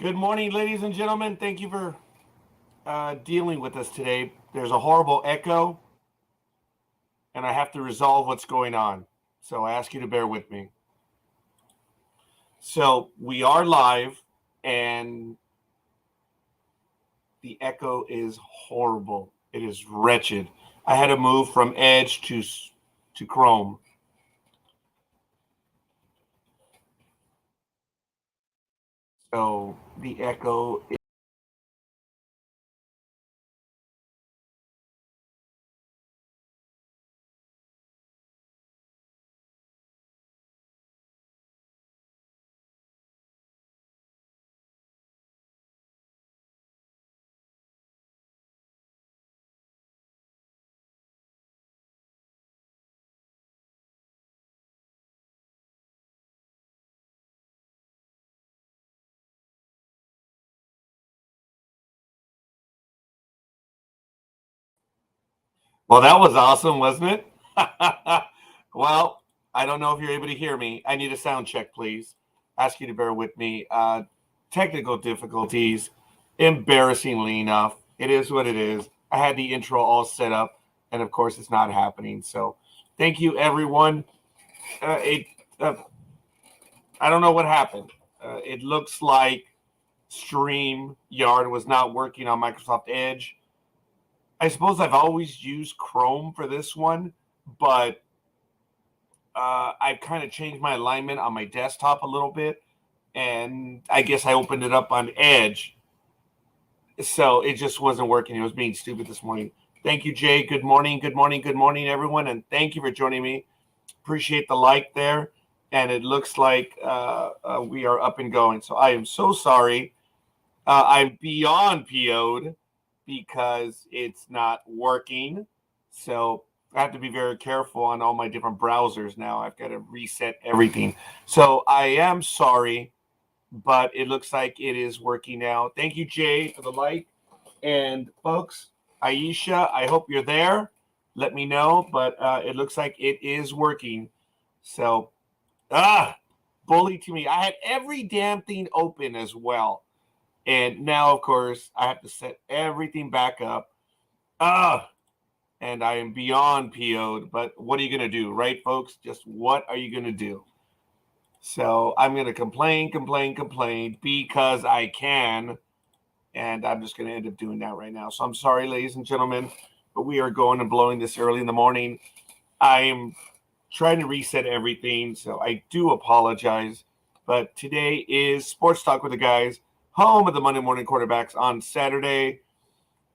Good morning, ladies and gentlemen. Thank you for dealing with us today. There's a horrible echo, and I have to resolve what's going on. So I ask you to bear with me. So we are live, and the echo is horrible. It is wretched. I had to move from Edge to Chrome. So the echo is. Well, that was awesome, wasn't it? Well, I don't know if you're able to hear me. I need a sound check, please. Ask you to bear with me. Technical difficulties, embarrassingly enough. It is what it is. I had the intro all set up, and of course, it's not happening. So, thank you, everyone. Uh, it, uh, I don't know what happened. It looks like StreamYard was not working on Microsoft Edge. I suppose I've always used Chrome for this one, but I've kind of changed my alignment on my desktop a little bit, and I guess I opened it up on Edge, so it just wasn't working. It was being stupid this morning. Thank you, Jay. Good morning, good morning, good morning, everyone, and thank you for joining me. Appreciate the like there, and it looks like we are up and going. So I am so sorry. I'm beyond PO'd because it's not working. So I have to be very careful on all my different browsers now. I've got to reset everything. So I am sorry, but it looks like it is working now. Thank you, Jay, for the like. And folks, Aisha, I hope you're there. Let me know, but it looks like it is working. So, bully to me. I had every damn thing open as well. And now, of course, I have to set everything back up. And I am beyond PO'd, but what are you going to do, right, folks? Just what are you going to do? So I'm going to complain because I can. And I'm just going to end up doing that right now. So I'm sorry, ladies and gentlemen, but we are going and blowing this early in the morning. I'm trying to reset everything, so I do apologize. But today is Sports Talk with the Guys, home of the Monday Morning Quarterbacks on Saturday.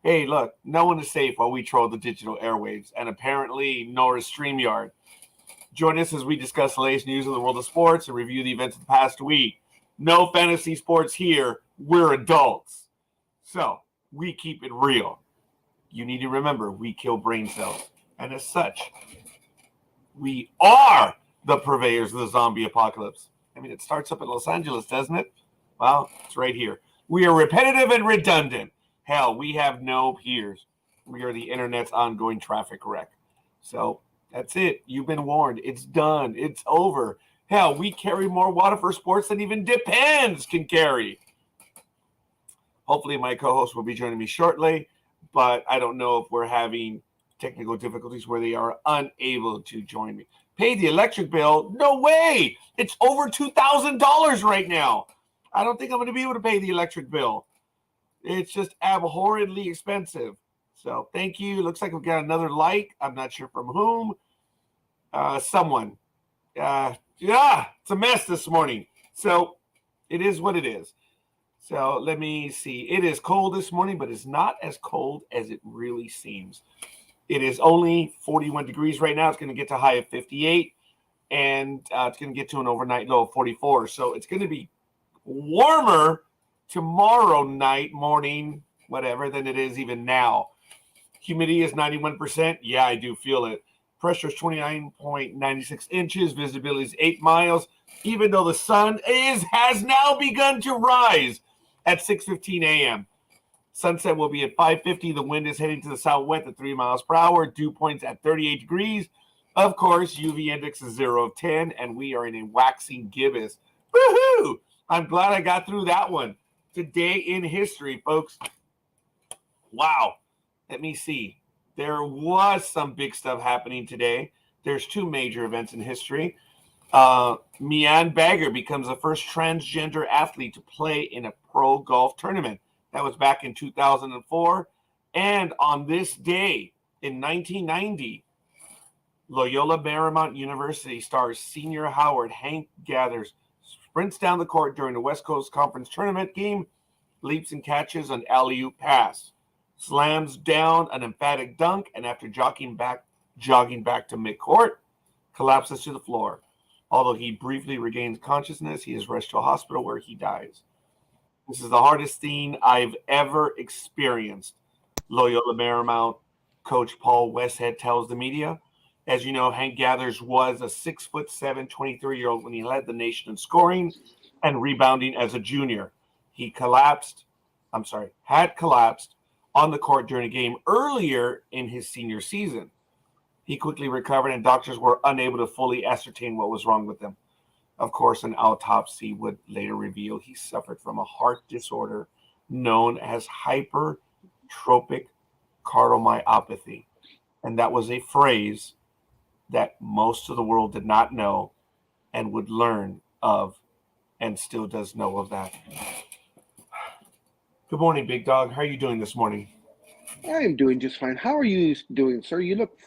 Hey, look, no one is safe while we troll the digital airwaves, and apparently nor is StreamYard. Join us as we discuss the latest news in the world of sports and review the events of the past week. No fantasy sports here. We're adults. So we keep it real. You need to remember, we kill brain cells. And as such, we are the purveyors of the zombie apocalypse. I mean, it starts up in Los Angeles, doesn't it? Well, it's right here. We are repetitive and redundant. Hell, we have no peers. We are the internet's ongoing traffic wreck. So that's it. You've been warned. It's done. It's over. Hell, we carry more water for sports than even Depends can carry. Hopefully my co-host will be joining me shortly, but I don't know if we're having technical difficulties where they are unable to join me. Pay the electric bill? No way. It's over $2,000 right now. I don't think I'm going to be able to pay the electric bill. It's just abhorrently expensive. So thank you. Looks like we've got another like. I'm not sure from whom. Someone. It's a mess this morning. So it is what it is. So let me see. It is cold this morning, but it's not as cold as it really seems. It is only 41 degrees right now. It's going to get to a high of 58, and it's going to get to an overnight low of 44. So it's going to be warmer tomorrow night, morning, whatever, than it is even now. Humidity is 91%. Yeah, I do feel it. Pressure is 29.96 inches. Visibility is 8 miles. Even though the sun has now begun to rise at 6:15 a.m. Sunset will be at 5:50. The wind is heading to the southwest at 3 miles per hour. Dew points at 38 degrees. Of course, UV index is 0 of 10, and we are in a waxing gibbous. Woohoo! I'm glad I got through that one. today in history, folks. Wow. Let me see. There was some big stuff happening today. There's two major events in history. Mian Bagger becomes the first transgender athlete to play in a pro golf tournament. That was back in 2004. And on this day in 1990, Loyola Marymount University stars senior Howard Hank Gathers sprints down the court during the West Coast Conference tournament game, leaps and catches an alley-oop pass, slams down an emphatic dunk, and after jogging back to midcourt, collapses to the floor. Although he briefly regains consciousness, he is rushed to a hospital where he dies. This is the hardest thing I've ever experienced, Loyola Marymount coach Paul Westhead tells the media. As you know, Hank Gathers was a 6'7", 23-year-old when he led the nation in scoring and rebounding as a junior. He had collapsed on the court during a game earlier in his senior season. He quickly recovered, and doctors were unable to fully ascertain what was wrong with him. Of course, an autopsy would later reveal he suffered from a heart disorder known as hypertrophic cardiomyopathy. And that was a phrase that most of the world did not know and would learn of, and still does know of that. Good morning, Big Dog. How are you doing this morning? I am doing just fine. How are you doing, sir? You look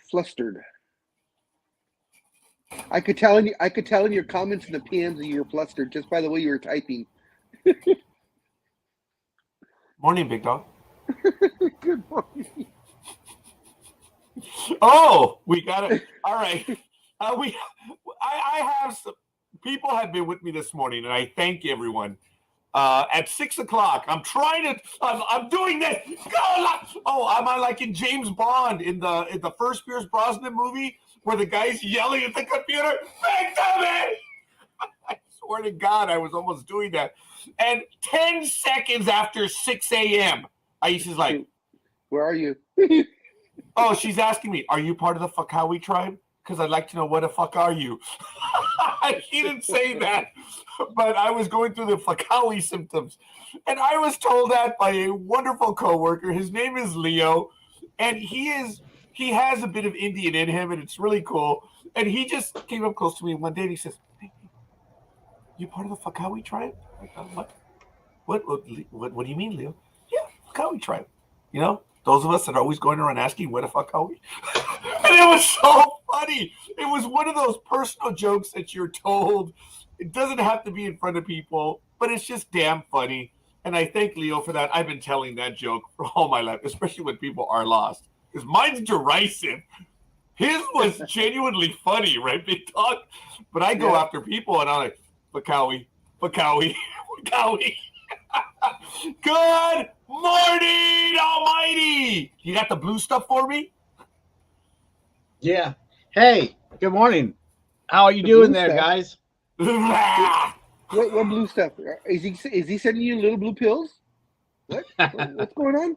flustered. I could tell in your comments in the PMs that you were flustered just by the way you were typing. Morning, Big Dog. Good morning. Oh, we got it. All right. I have some people have been with me this morning, and I thank everyone. At 6 o'clock, I'm doing this. Oh, I'm on like in James Bond in the first Pierce Brosnan movie where the guy's yelling at the computer, "Back to me!" I swear to God, I was almost doing that. And 10 seconds after 6 a.m., Aisha's like, "Where are you?" Oh, she's asking me, "Are you part of the Fakawi tribe? Because I'd like to know what the fuck are you?" She didn't say that, but I was going through the Fakawi symptoms. And I was told that by a wonderful coworker. His name is Leo, and he has a bit of Indian in him, and it's really cool. And he just came up close to me one day, and he says, "Hey, you part of the Fakawi tribe?" Like, what do you mean, Leo? "Yeah, Fakawi tribe. You know, those of us that are always going around asking, where the fuck are we?" And it was so funny. It was one of those personal jokes that you're told. It doesn't have to be in front of people, but it's just damn funny. And I thank Leo for that. I've been telling that joke for all my life, especially when people are lost. Because mine's derisive. His was genuinely funny, right, Big Dog? But I go after people, and I'm like, Fakawi. Good morning, Almighty. You got the blue stuff for me? Yeah. Hey, good morning. How are you doing there, stuff. guys? What blue stuff? Is he sending you little blue pills? What's going on?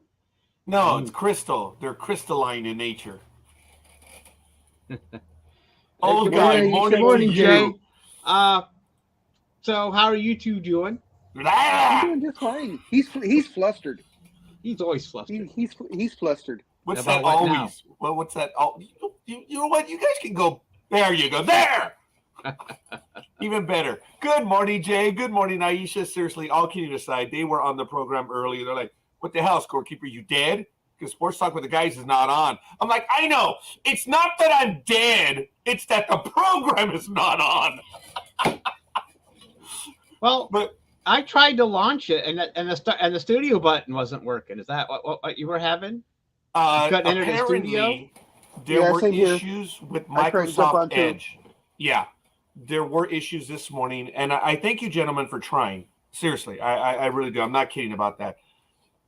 No, it's crystal. They're crystalline in nature. Old guy, morning, Jay. So how are you two doing? I'm doing just fine. He's flustered. He's always flustered. He's flustered. What's that always? Well, what's that? Oh, you know what? You guys can go. There you go. There. Even better. Good morning, Jay. Good morning, Aisha. Seriously, all kidding aside, they were on the program earlier. They're like, "What the hell, Scorekeeper? You dead?" Because Sports Talk with the Guys is not on. I'm like, I know. It's not that I'm dead. It's that the program is not on. Well, but I tried to launch it, and the studio button wasn't working. Is that what you were having? Apparently, there were issues with Microsoft Edge. Yeah, there were issues this morning, and I thank you, gentlemen, for trying. Seriously, I really do. I'm not kidding about that.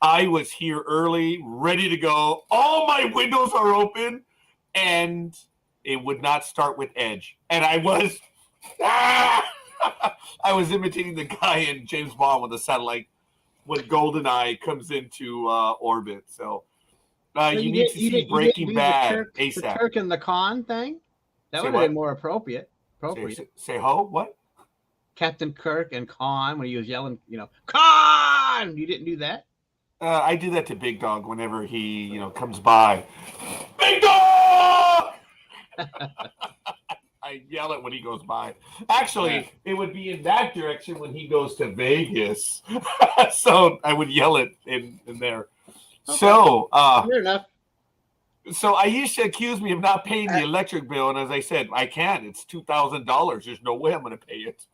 I was here early, ready to go. All my windows are open, and it would not start with Edge. And I was I was imitating the guy in James Bond with the satellite when GoldenEye comes into orbit. So you need to see Breaking Bad ASAP. The Turk and the Khan thing? That would have been more appropriate. Say ho? What? Captain Kirk and Khan when he was yelling, Khan! on! You didn't do that. I do that to Big Dog whenever he, comes by. Big Dog! I yell it when he goes by. Actually, it would be in that direction when he goes to Vegas. So I would yell it in there. Okay. So, fair enough. So Aisha accused me of not paying the electric bill, and as I said, I can't. It's $2,000. There's no way I'm going to pay it.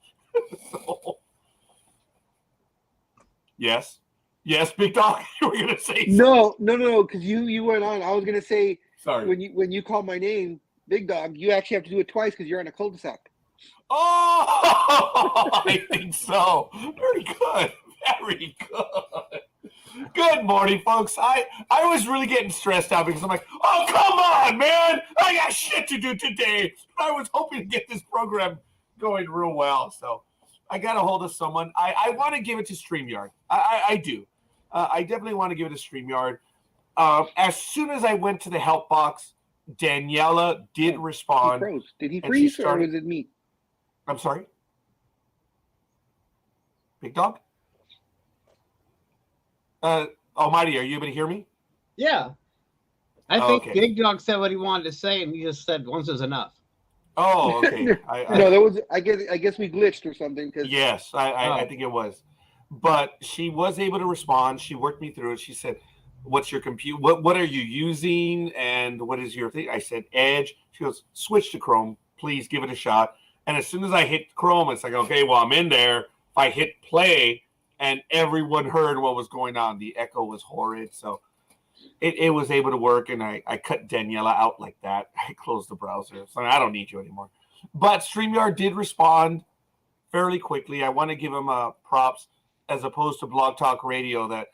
So, yes, Big Dog, you were going to say no, because you went on. I was going to say, sorry, when you call my name, Big Dog, you actually have to do it twice because you're on a cul-de-sac. Oh, I think so. Very good. Very good. Good morning, folks. I was really getting stressed out because I'm like, oh, come on, man. I got shit to do today. I was hoping to get this program going real well. So I got a hold of someone. I want to give it to StreamYard. I do. I definitely want to give it to StreamYard. As soon as I went to the help box, Daniela did respond. He froze. Did he freeze or was it me? I'm sorry? Big Dog? Almighty, are you able to hear me? Yeah. I think Big Dog said what he wanted to say, and he just said once is enough. Oh, okay. No, that was. I guess we glitched or something. Yes, I think it was. But she was able to respond. She worked me through it. She said, "What's your compute? What are you using? And what is your thing?" I said, "Edge." She goes, "Switch to Chrome. Please give it a shot." And as soon as I hit Chrome, it's like, okay, well, I'm in there. If I hit play, and everyone heard what was going on. The echo was horrid. So it was able to work, and I cut Daniela out like that. I closed the browser. So I don't need you anymore. But StreamYard did respond fairly quickly. I want to give them props as opposed to Blog Talk Radio that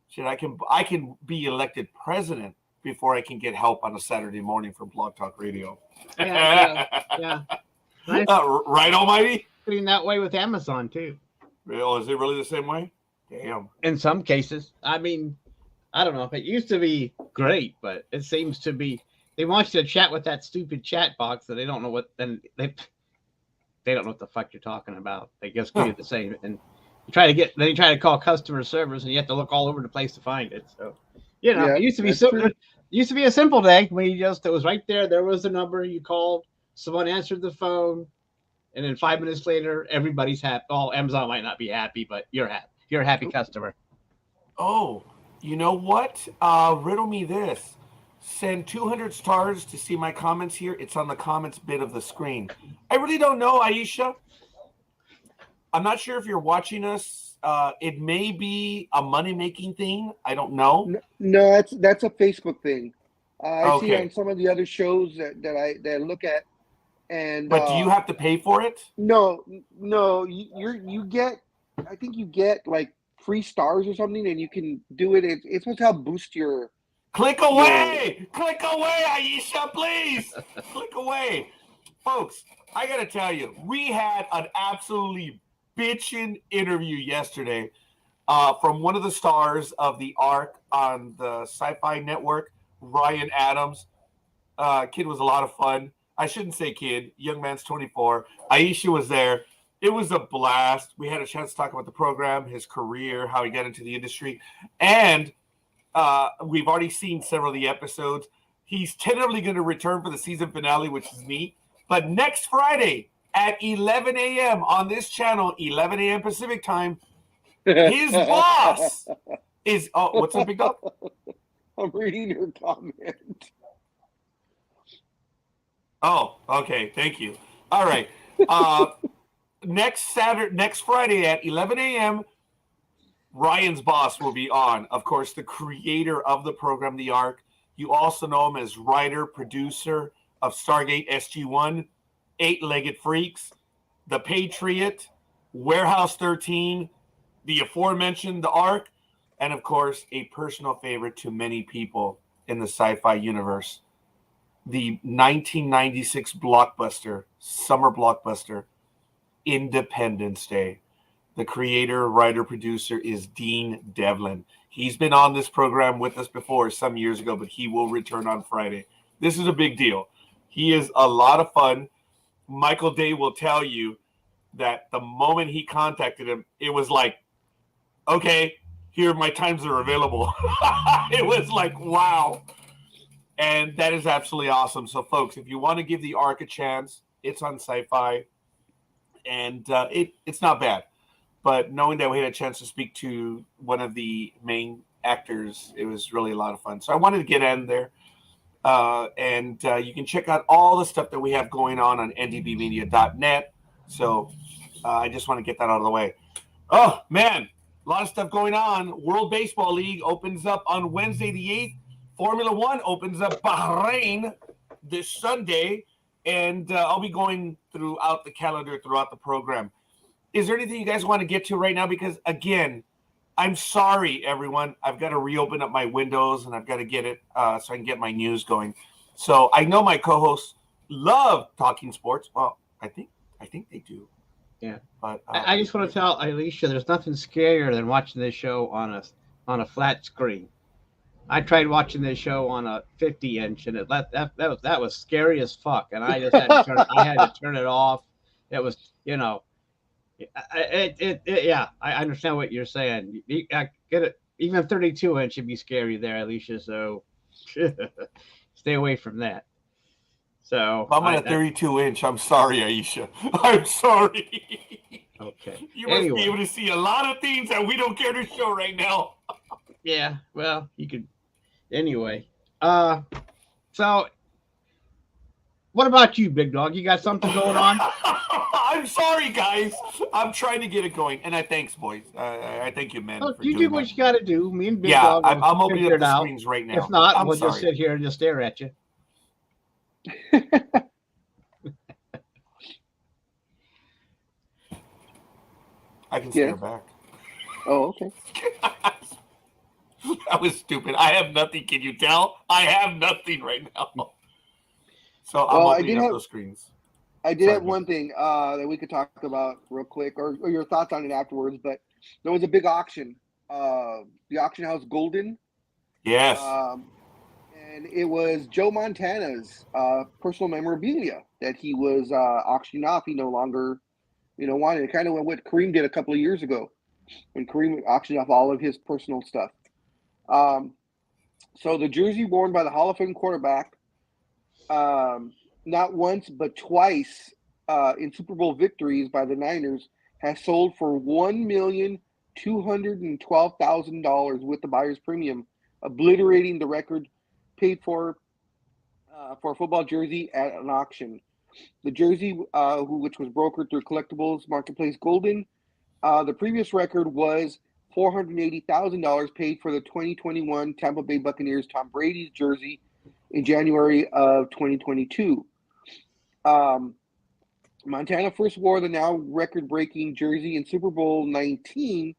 shit, I can be elected president before I can get help on a Saturday morning from Blog Talk Radio. Yeah. Nice. Right, Almighty? Putting that way with Amazon, too. Oh, is it really the same way? Damn. In some cases. I mean, I don't know. It used to be great, but it seems to be they want you to chat with that stupid chat box that they don't know what then they don't know what the fuck you're talking about. They just give you the same and you try to call customer service and you have to look all over the place to find it. So it used to be it used to be a simple day when it was right there. There was the number you called, someone answered the phone. And then 5 minutes later, everybody's happy. Oh, Amazon might not be happy, but you're happy. You're a happy customer. Oh, you know what? Riddle me this. Send 200 stars to see my comments here. It's on the comments bit of the screen. I really don't know, Aisha. I'm not sure if you're watching us. It may be a money-making thing. I don't know. No, that's a Facebook thing. I see on some of the other shows that I look at. But do you have to pay for it? No, you get. I think you get like free stars or something, and you can do it. It's supposed to help boost your. Click away, Aisha, please. Click away, folks. I gotta tell you, we had an absolutely bitchin' interview yesterday from one of the stars of the ARC on the Sci-Fi Network, Ryan Adams. Kid was a lot of fun. I shouldn't say kid. Young man's 24. Aisha was there. It was a blast. We had a chance to talk about the program, his career, how he got into the industry. And we've already seen several of the episodes. He's tentatively going to return for the season finale, which is neat. But next Friday at 11 a.m. on this channel, 11 a.m. Pacific time, his boss is... Oh, what's up, Big Dog? I'm reading your comment. Oh, okay. Thank you. All right. Next Friday at 11 a.m., Ryan's boss will be on. Of course, the creator of the program, The Ark. You also know him as writer, producer of Stargate SG-1, Eight-Legged Freaks, The Patriot, Warehouse 13, the aforementioned The Ark, and, of course, a personal favorite to many people in the sci-fi universe. The 1996 blockbuster, summer blockbuster, Independence Day. The creator, writer, producer is Dean Devlin. He's been on this program with us before some years ago, but he will return on Friday. This is a big deal. He is a lot of fun. Michael Day will tell you that the moment he contacted him, it was like, okay, here my times are available. It was like, wow. And that is absolutely awesome. So, folks, if you want to give the Ark a chance, it's on Sci-Fi, and it's not bad. But knowing that we had a chance to speak to one of the main actors, it was really a lot of fun. So I wanted to get in there. And you can check out all the stuff that we have going on ndbmedia.net. So I just want to get that out of the way. Oh, man, a lot of stuff going on. World Baseball League opens up on Wednesday the 8th. Formula One opens up Bahrain this Sunday. And I'll be going throughout the calendar, throughout the program. Is there anything you guys want to get to right now? Because, again, I'm sorry, everyone. I've got to reopen up my windows, and I've got to get it so I can get my news going. So I know my co-hosts love talking sports. Well, I think they do. Yeah. But I just want to tell Alicia, there's nothing scarier than watching this show on a flat screen. I tried watching this show on a 50-inch, and that was scary as fuck. And I just had to turn it off. It was, yeah, I understand what you're saying. I get it. Even 32-inch would be scary there, Alicia. So stay away from that. So I'm on a 32-inch. I'm sorry, Aisha. I'm sorry. Okay. You must be able to see a lot of things that we don't care to show right now. Yeah. Well, you could. Anyway. So what about you, Big Dog? You got something going on? I'm sorry, guys. I'm trying to get it going, and thanks, boys. I thank you, man. You do what you got to do. Me and Big yeah, Dog. I'm opening up the screens right now. If not, we'll just sit here and just stare at you. I can stare back. Oh, okay. That was stupid. I have nothing. Can you tell? I have nothing right now. So I'm opening up those screens. I did have one thing that we could talk about real quick, or your thoughts on it afterwards. But there was a big auction, the auction house Golden. Yes. And it was Joe Montana's personal memorabilia that he was auctioning off. He no longer, wanted it. Kind of what Kareem did a couple of years ago, when Kareem auctioned off all of his personal stuff. So the jersey worn by the Hall of Fame quarterback, not once but twice in Super Bowl victories by the Niners, has sold for $1,212,000 with the buyer's premium, obliterating the record paid for a football jersey at an auction. The jersey, which was brokered through Collectibles Marketplace Golden, the previous record was $480,000 paid for the 2021 Tampa Bay Buccaneers Tom Brady's jersey in January of 2022. Montana first wore the now record-breaking jersey in Super Bowl 19,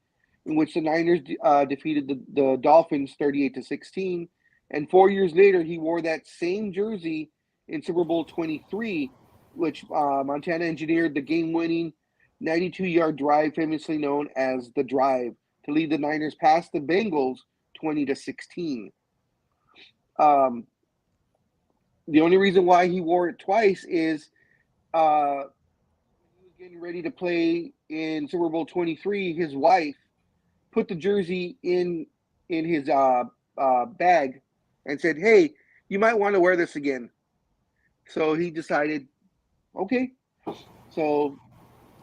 in which the Niners defeated the Dolphins 38-16. And 4 years later, he wore that same jersey in Super Bowl 23, which Montana engineered the game-winning 92-yard drive, famously known as the Drive, to lead the Niners past the Bengals 20-16. The only reason why he wore it twice is when he was getting ready to play in Super Bowl 23, his wife put the jersey in his bag and said, "Hey, you might want to wear this again." So he decided, okay. So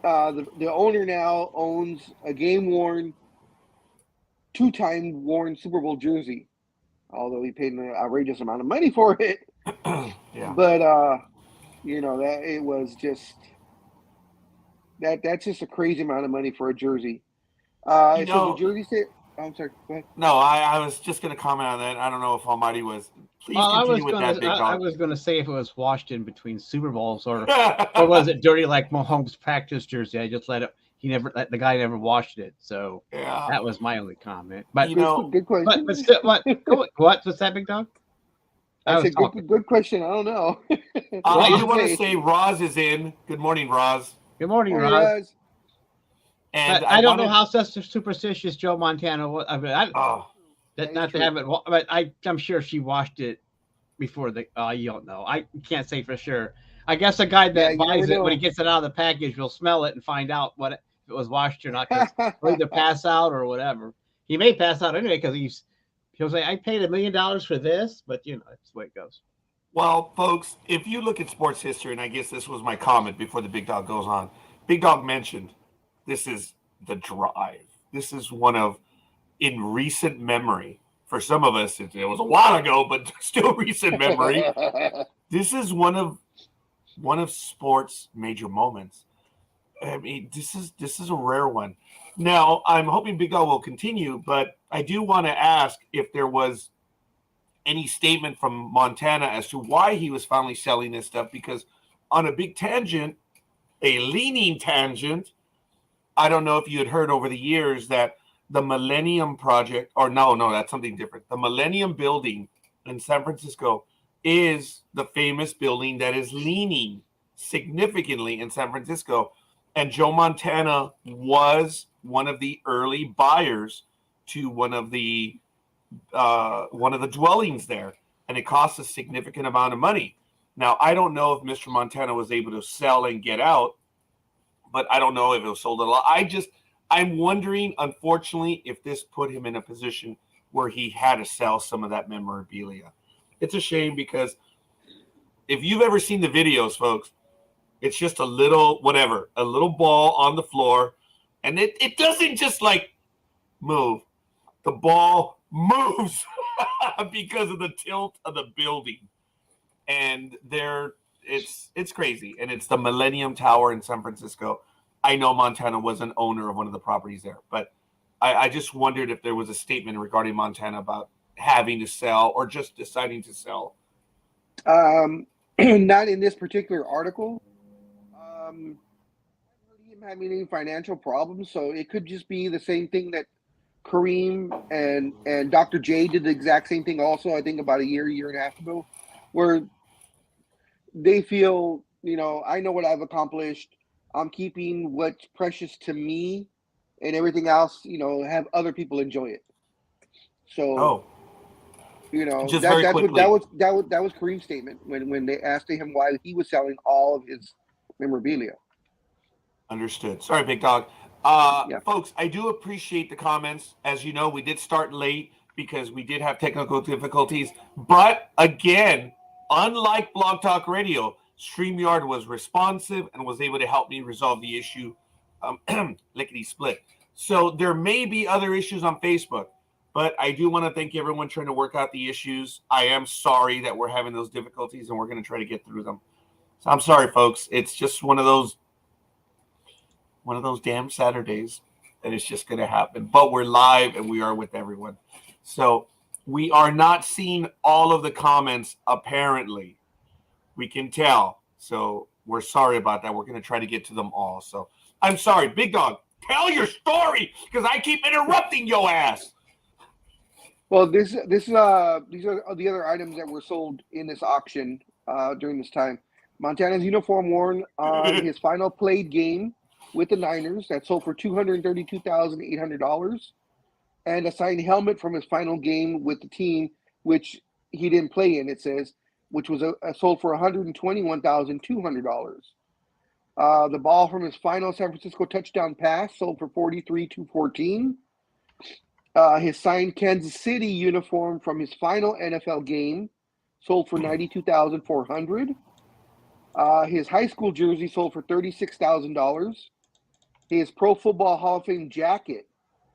the owner now owns a game-worn, two-time worn Super Bowl jersey, although he paid an outrageous amount of money for it. Yeah. But that it was just that's just a crazy amount of money for a jersey. So the jersey said, I'm sorry, go ahead. No, I was just going to comment on that. I don't know if Almighty was. Please continue with that, Big Dog. I was going to say if it was washed in between Super Bowls or was it dirty like Mahomes' practice jersey? I just the guy never washed it. So that was my only comment. But good question. But still, what's that, Big Dog? I said good question. I don't know. I do want to say Roz is in. Good morning, Roz. Good morning, Roz. And I don't know how superstitious Joe Montana was. I mean, not to have it, but I'm sure she washed it before you don't know. I can't say for sure. I guess a guy that buys it when he gets it out of the package will smell it and find out if it was washed or not. Or either pass out or whatever. he may pass out anyway because he'll say, "I paid $1 million for this," but that's the way it goes. Well, folks, if you look at sports history, and I guess this was my comment before the Big Dog goes on, Big Dog mentioned this is the drive. This is one of, in recent memory, for some of us, it was a while ago, but still recent memory. This is one of sports' major moments. I mean, this is a rare one. Now, I'm hoping Big Dog will continue, but I do want to ask if there was any statement from Montana as to why he was finally selling this stuff, because on a big tangent, a leaning tangent, I don't know if you had heard over the years that the Millennium Project, or no, that's something different. The Millennium Building in San Francisco is the famous building that is leaning significantly in San Francisco. And Joe Montana was one of the early buyers to one of the dwellings there, and it cost a significant amount of money. Now, I don't know if Mr. Montana was able to sell and get out, but I don't know if it was sold a lot. I'm wondering, unfortunately, if this put him in a position where he had to sell some of that memorabilia. It's a shame, because if you've ever seen the videos, folks, it's just a little ball on the floor, and it doesn't just like move. The ball moves because of the tilt of the building. And it's crazy. And it's the Millennium Tower in San Francisco. I know Montana was an owner of one of the properties there, but I just wondered if there was a statement regarding Montana about having to sell or just deciding to sell. Not in this particular article. I haven't heard him having any financial problems, so it could just be the same thing that Kareem and Dr. J did the exact same thing also, I think about a year and a half ago, where they feel, I know what I've accomplished. I'm keeping what's precious to me, and everything else, have other people enjoy it. So, just that was Kareem's statement when they asked him why he was selling all of his memorabilia. Understood. Sorry, Big Dog. Folks, I do appreciate the comments. As you know, we did start late because we did have technical difficulties. But again, unlike Blog Talk Radio, StreamYard was responsive and was able to help me resolve the issue lickety split. So there may be other issues on Facebook, but I do want to thank everyone trying to work out the issues. I am sorry that we're having those difficulties, and we're going to try to get through them. So I'm sorry, folks. It's just one of those damn Saturdays that it's just going to happen. But we're live and we are with everyone. So we are not seeing all of the comments, apparently. We can tell. So we're sorry about that. We're going to try to get to them all. So I'm sorry. Big Dog, tell your story, because I keep interrupting your ass. Well, these are the other items that were sold in this auction during this time. Montana's uniform worn on his final played game with the Niners that sold for $232,800, and a signed helmet from his final game with the team, which he didn't play in, it says, which was sold for $121,200. The ball from his final San Francisco touchdown pass sold for $43,214. His signed Kansas City uniform from his final NFL game sold for $92,400. His high school jersey sold for $36,000. His Pro Football Hall of Fame jacket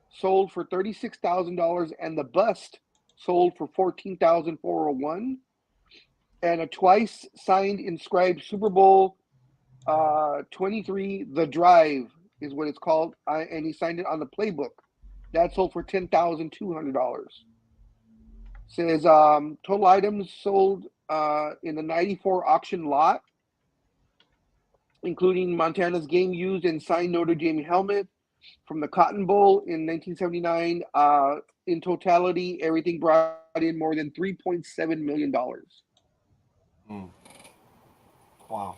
sold for $36,000, and the bust sold for $14,401. And a twice signed inscribed Super Bowl 23, The Drive is what it's called, and he signed it on the playbook. That sold for $10,200. Says total items sold in the 94 auction lot, including Montana's game used and signed Notre Dame helmet from the Cotton Bowl in 1979. In totality, everything brought in more than $3.7 million. Wow.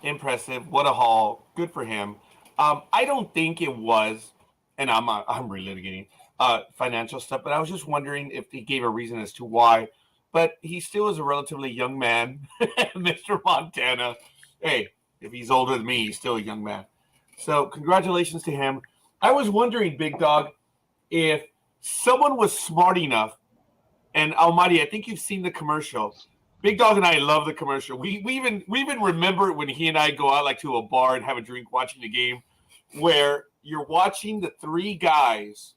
Impressive. What a haul. Good for him. I don't think it was, and I'm relitigating financial stuff, but I was just wondering if he gave a reason as to why. But he still is a relatively young man, Mr. Montana. Hey, if he's older than me, he's still a young man. So congratulations to him. I was wondering, Big Dog, if someone was smart enough, and Almighty, I think you've seen the commercial. Big Dog and I love the commercial. We even remember it when he and I go out like to a bar and have a drink watching the game, where you're watching the three guys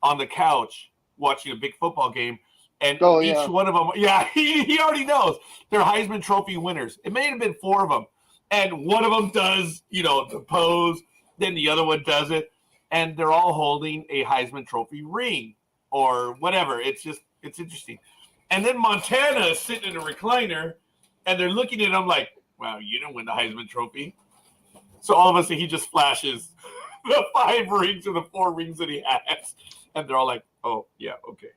on the couch watching a big football game, and each one of them, he already knows they're Heisman Trophy winners. It may have been four of them, and one of them does, the pose, then the other one does it, and they're all holding a Heisman Trophy ring or whatever. It's interesting. And then Montana is sitting in a recliner, and they're looking at him like, wow, you didn't win the Heisman Trophy. So all of a sudden, he just flashes the 5 rings or the 4 rings that he has. And they're all like, oh, yeah, okay.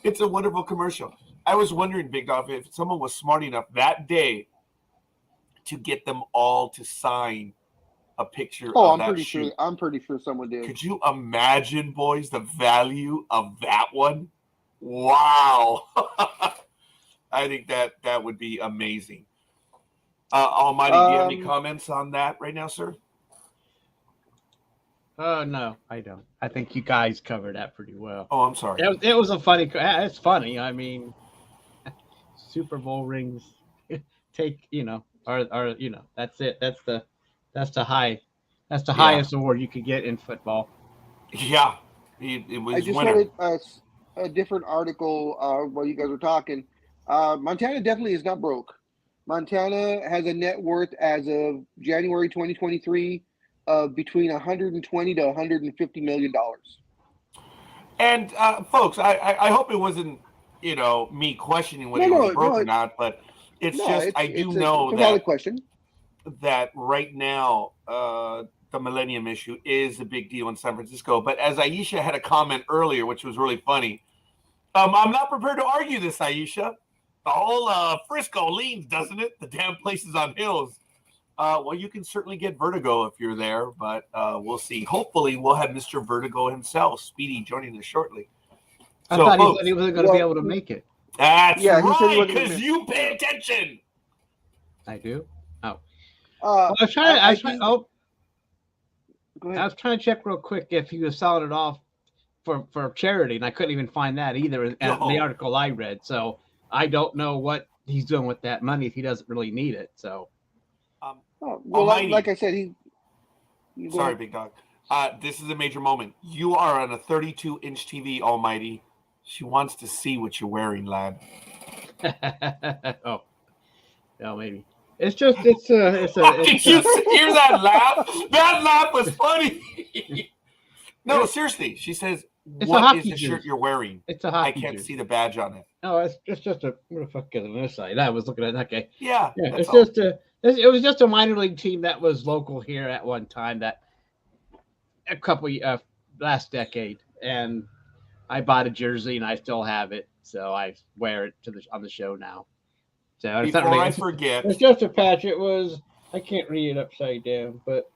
It's a wonderful commercial. I was wondering, Big Dog, if someone was smart enough that day to get them all to sign a picture of that shoe. I'm pretty sure someone did. Could you imagine, boys, the value of that one? Wow. I think that would be amazing. Almighty, do you have any comments on that right now, sir? No, I don't. I think you guys covered that pretty well. Oh, I'm sorry. It was a funny. It's funny. I mean, Super Bowl rings take, are that's it. That's the highest award you could get in football. Yeah, it was. I just read a different article while you guys were talking. Montana definitely is not broke. Montana has a net worth as of January 2023 of between $120 to $150 million. And folks, I hope it wasn't me questioning whether it was broke or not, but it's I do know it's a valid question. That right now the Millennium issue is a big deal in San Francisco. But as Aisha had a comment earlier, which was really funny, I'm not prepared to argue this, Aisha. The whole Frisco leans, doesn't it? The damn place is on hills. Well, you can certainly get vertigo if you're there, but we'll see. Hopefully, we'll have Mr. Vertigo himself, Speedy, joining us shortly. I thought he said he wasn't going to be able to make it. That's right, because you pay attention. I do. Oh, I was trying to check real quick if he was selling it off for charity, and I couldn't even find that either in the article I read. So I don't know what he's doing with that money if he doesn't really need it. So, like I said, sorry, Big Dog. This is a major moment. You are on a 32-inch TV, Almighty. She wants to see what you're wearing, lad. Oh, maybe. It's just Did you hear that laugh? That laugh was funny. No, seriously. She says, "What is the shirt you're wearing?" It's a hockey. I can't see the badge on it. No, it's just a. What the fuck is on this side? I was looking at that guy. Yeah. It's just it was just a minor league team that was local here at one time. That a couple last decade, and I bought a jersey and I still have it, so I wear it on the show now. So it's Before not really, I forget, it's just a patch. It was, I can't read it upside down, but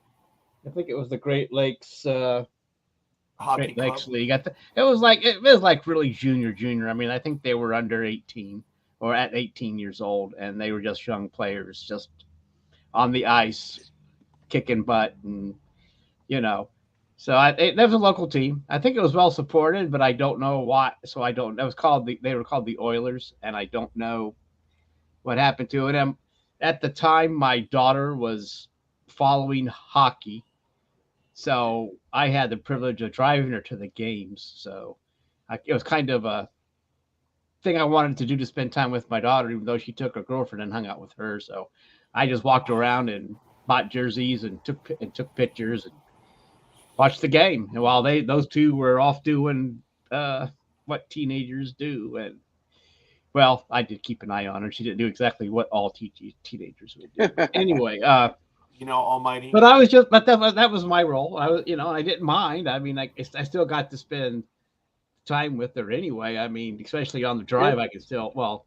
I think it was the Great Lakes Great Lakes League. It was like really junior. I mean, I think they were under 18 or at 18 years old, and they were just young players, just on the ice, kicking butt, and So that was a local team. I think it was well supported, but I don't know why. So I don't. That was they were called the Oilers, and I don't know what happened to it. At the time, my daughter was following hockey, so I had the privilege of driving her to the games. So it was kind of a thing I wanted to do to spend time with my daughter, even though she took her girlfriend and hung out with her. So I just walked around and bought jerseys and took pictures and watched the game. And while those two were off doing what teenagers do, and well, I did keep an eye on her. She didn't do exactly what all teenagers would do. Anyway, Almighty. But that was my role. I was, I didn't mind. I mean, I still got to spend time with her anyway. I mean, especially on the drive, I could still. Well,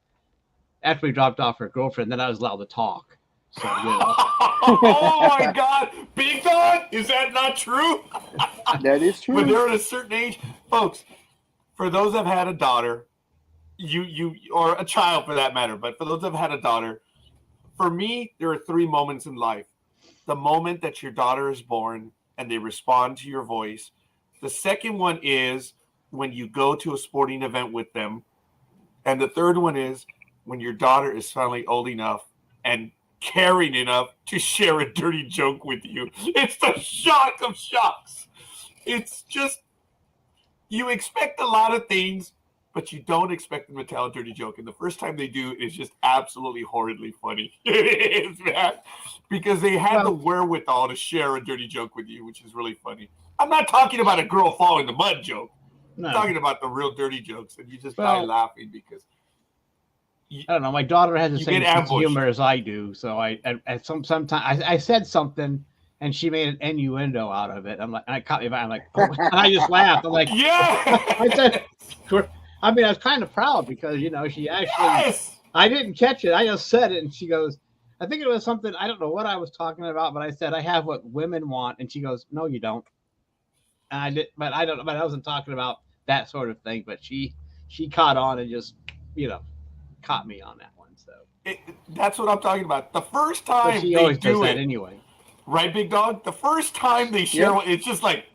after we dropped off her girlfriend, then I was allowed to talk. So, Oh my God, Big Dog, is that not true? That is true. When they're at a certain age, folks, for those that have had a daughter, you or a child for that matter, but for those that have had a daughter, for me, there are 3 moments in life. The moment that your daughter is born and they respond to your voice, The second one is when you go to a sporting event with them. And the third one is when your daughter is finally old enough and caring enough to share a dirty joke with you. It's the shock of shocks. It's just, you expect a lot of things, but you don't expect them to tell a dirty joke. And the first time they do is just absolutely horridly funny. It is, man. Because they had the wherewithal to share a dirty joke with you, which is really funny. I'm not talking about a girl falling in the mud joke. I'm talking about the real dirty jokes. And you just die laughing because I don't know. My daughter has the same sense of humor as I do. So sometimes I said something and she made an innuendo out of it. I'm like, and I caught me by, I'm like, oh, and I just laughed. I'm like, yeah. I said, I mean, I was kind of proud because, you know, she actually, I didn't catch it. I just said it. And she goes, I think it was something, I don't know what I was talking about, but I said, I have what women want. And she goes, no, you don't. And I did, but I don't know, but I wasn't talking about that sort of thing, but she caught on and just, you know, caught me on that one. So that's what I'm talking about. The first time but she always does that anyway. Right, Big Dog? The first time they share, it's just like,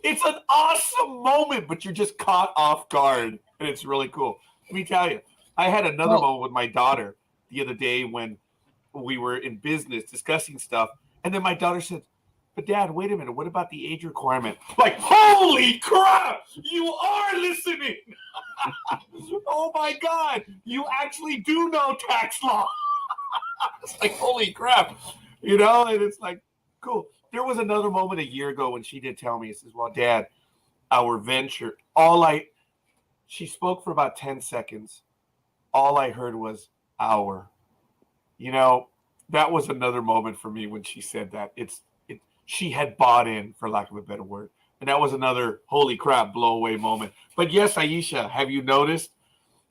it's an awesome moment, but you're just caught off guard, and it's really cool. Let me tell you, I had another moment with my daughter the other day when we were in business discussing stuff, and then my daughter said, but Dad, wait a minute, what about the age requirement? Like, holy crap, you are listening. Oh my God, you actually do know tax law. It's like, holy crap, you know, and it's like, cool. There was another moment a year ago when she did tell me, it says, well, Dad, our venture, she spoke for about 10 seconds. All I heard was our. You know, that was another moment for me when she said that. She had bought in, for lack of a better word. And that was another holy crap blow away moment. But yes, Aisha, have you noticed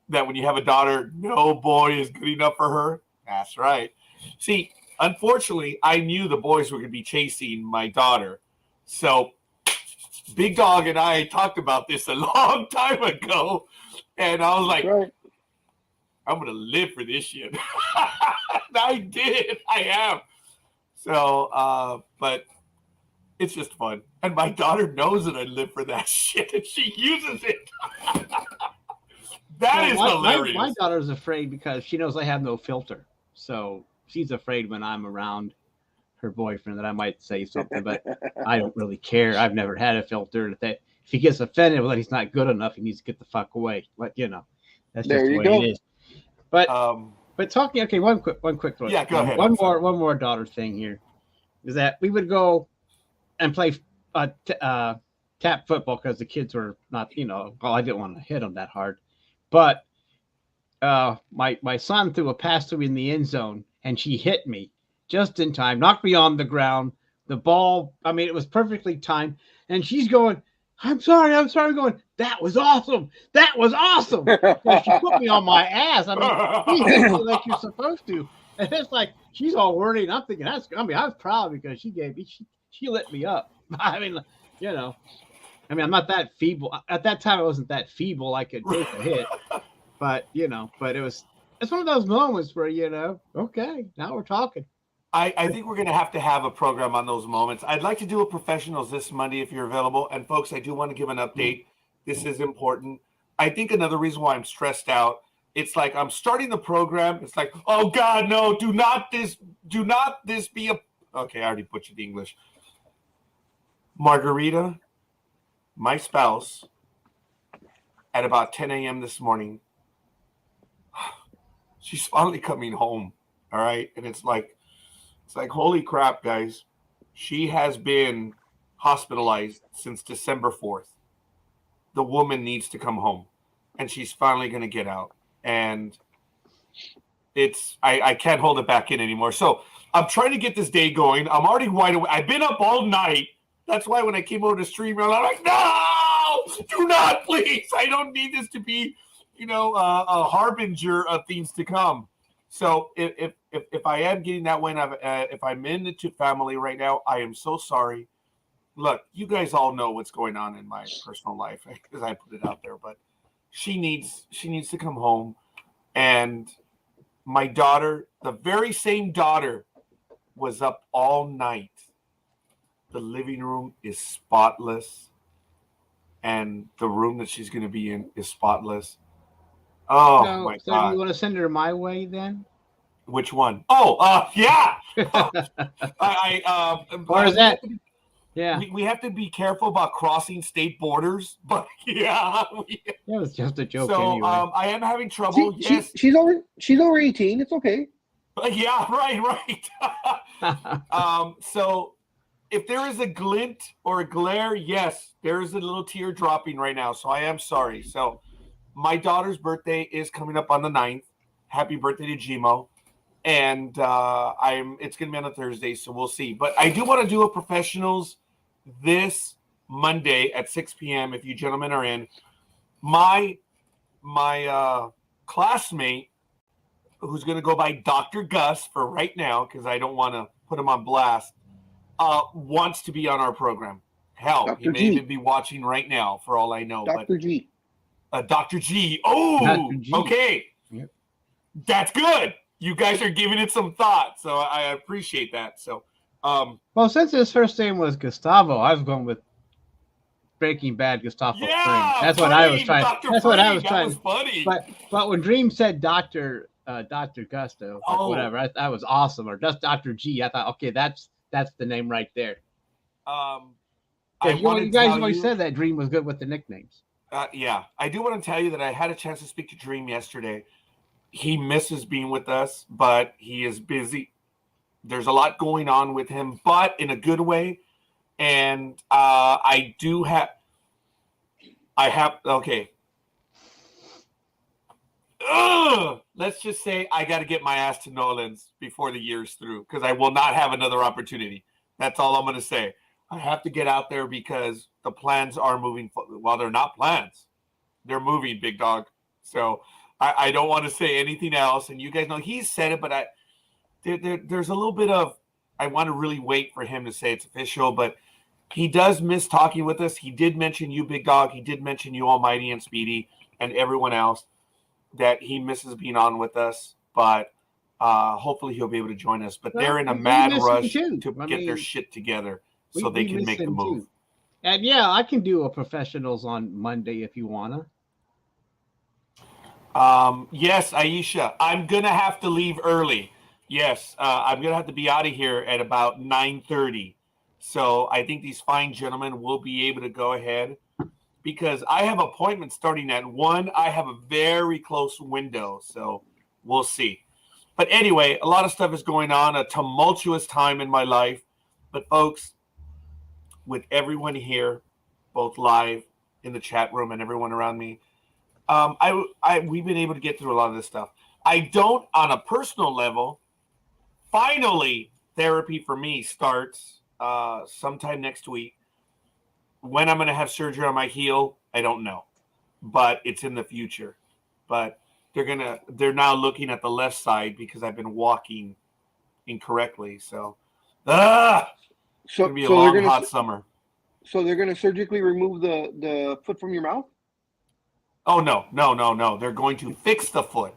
that when you have a daughter, no boy is good enough for her? That's right. See, unfortunately, I knew the boys were going to be chasing my daughter. So Big Dog and I talked about this a long time ago. And I was like, I'm going to live for this shit. I did. I am. So, but it's just fun. And my daughter knows that I live for that shit, and she uses it. That is hilarious. My daughter's afraid because she knows I have no filter. So she's afraid when I'm around her boyfriend that I might say something, but I don't really care. I've never had a filter. If he gets offended, well, he's not good enough. He needs to get the fuck away. But, you know, that's just the way it is. But talking, okay, one quick thought. Yeah, go ahead. One more daughter thing here is that we would go and play tap football because the kids were not, you know, well, I didn't want to hit them that hard. But my son threw a pass to me in the end zone, and she hit me just in time, knocked me on the ground. The ball, I mean, it was perfectly timed. And she's going, I'm sorry, going, that was awesome. That was awesome. So she put me on my ass. I mean, she hit me like you're supposed to. And it's like, she's all worried. And I'm thinking, I was proud because she lit me up. I mean, you know, I'm not that feeble. At that time, I wasn't that feeble. I could take a hit. But, you know, it's one of those moments where, you know, okay, now we're talking. I think we're going to have a program on those moments. I'd like to do a professionals this Monday if you're available. And folks, I do want to give an update. This is important. I think another reason why I'm stressed out, it's like I'm starting the program. It's like, oh God, no, do not this be a, okay, I already butchered the English. Margarita, my spouse, at about 10 a.m. this morning, she's finally coming home. All right. And it's like, holy crap, guys. She has been hospitalized since December 4th. The woman needs to come home, and she's finally going to get out. And I can't hold it back in anymore. So I'm trying to get this day going. I'm already wide awake. I've been up all night. That's why when I came over to stream, I'm like, no, do not, please. I don't need this to be, you know, a harbinger of things to come. So if I am getting that way, and if I'm in the family right now, I am so sorry. Look, you guys all know what's going on in my personal life because I put it out there. But she needs to come home, and my daughter, the very same daughter, was up all night. The living room is spotless. and the room that she's going to be in is spotless. Oh my So God! you want to send her my way then? Which one? Oh, yeah. Or is that? Yeah, we have to be careful about crossing state borders, but yeah. that was just a joke. So Anyway. I am having trouble. Yes. She's over 18. It's okay. Yeah, right. So if there is a glint or a glare, yes, there is a little tear dropping right now. So I am sorry. So my daughter's birthday is coming up on the 9th. Happy birthday to Gmo. And it's gonna be on a Thursday, so we'll see. But I do want to do a professionals this Monday at 6 p.m. if you gentlemen are in. My classmate, who's going to go by Dr. Gus for right now, because I don't want to put him on blast, wants to be on our program. Hell, Dr. he may G. even be watching right now, for all I know. Dr. G. Dr. G. Oh, Dr. G. Okay. Yep. That's good. You guys are giving it some thought, so I appreciate that. So, Well, since his first name was Gustavo, I was going with Breaking Bad Gustavo yeah, Fring. That's what I was trying. Dr. That's what I was Fring, trying. That was funny. But when Dreem said Dr. Gusto, like whatever, that was awesome. Or just Dr. G, I thought, okay, that's the name right there. You guys always said that Dreem was good with the nicknames. Yeah, I do want to tell you that I had a chance to speak to Dreem yesterday. He misses being with us, but he is busy. There's a lot going on with him, but in a good way. And okay. Let's just say I got to get my ass to Nolan's before the year's through, because I will not have another opportunity. That's all I'm going to say. I have to get out there because the plans are moving. Well, they're not plans. They're moving, big dog. So I don't want to say anything else. And you guys know he said it, but there's a little bit of, I want to really wait for him to say it's official, but he does miss talking with us. He did mention you, big dog. He did mention you, Almighty and Speedy, and everyone else, that he misses being on with us. But hopefully he'll be able to join us. But they're in a mad rush to get their shit together so they can make the move. Too. And yeah, I can do a professionals on Monday if you wanna. Yes, Aisha, I'm gonna have to leave early. Yes, I'm gonna have to be out of here at about 9:30. So I think these fine gentlemen will be able to go ahead, because I have appointments starting at 1. I have a very close window, so we'll see. But anyway, a lot of stuff is going on, a tumultuous time in my life. But folks, with everyone here, both live in the chat room and everyone around me, we've been able to get through a lot of this stuff. I don't, on a personal level, finally, therapy for me starts sometime next week. When I'm going to have surgery on my heel, I don't know, but it's in the future. But they're now looking at the left side because I've been walking incorrectly. So it's going to be a long, hot summer. So they're going to surgically remove the foot from your mouth? Oh, no. They're going to fix the foot.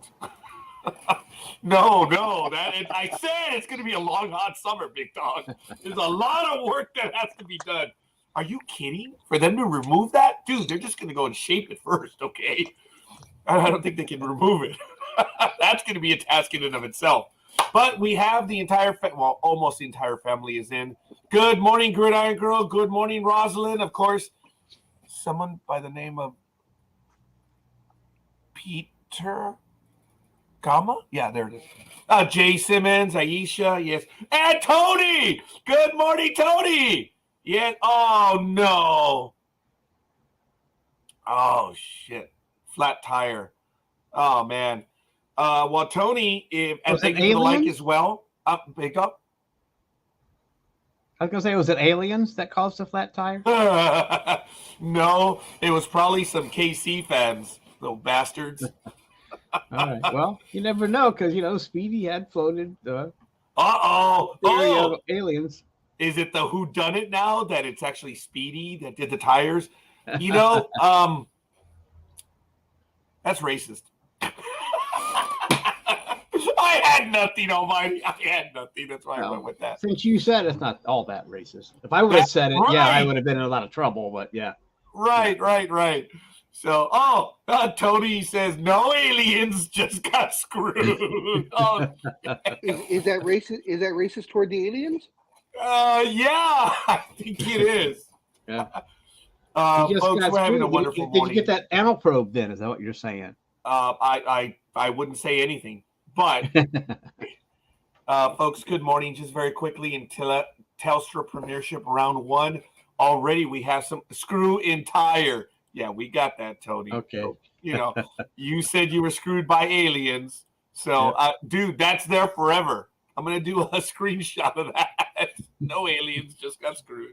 No. I said it's going to be a long, hot summer, big dog. There's a lot of work that has to be done. Are you kidding? For them to remove that? Dude, they're just going to go and shape it first, okay? I don't think they can remove it. That's going to be a task in and of itself. But we have the entire, almost the entire family is in. Good morning, Gridiron Girl. Good morning, Rosalind. Of course, someone by the name of Peter Gama? Yeah, there it is. Jay Simmons, Aisha, yes. And Tony! Good morning, Tony! Yeah. Oh, no. Oh, shit. Flat tire. Oh, man. Well, Tony, and thank you for the like as well. Big up. I was going to say, was it aliens that caused the flat tire? No, it was probably some KC fans, little bastards. All right. Well, you never know, because, Speedy had floated the theory of aliens. Is it the whodunit now that it's actually Speedy that did the tires? That's racist. I had nothing, Almighty. I had nothing. That's why I went with that. Since you said it's not all that racist. If I would have said it, I would have been in a lot of trouble, but yeah. Right. So, Tony says no aliens, just got screwed. Oh, Is that racist? Is that racist toward the aliens? yeah, I think it is. Yeah. Folks, we're having a wonderful Did morning. you get that anal probe then? Is that what you're saying? I wouldn't say anything, but folks, good morning. Just very quickly, in Telstra Premiership Round 1, already we have some screw in tire. Yeah, we got that, Tony. Okay. So, you said you were screwed by aliens. So, dude, that's there forever. I'm going to do a screenshot of that. No aliens, just got screwed.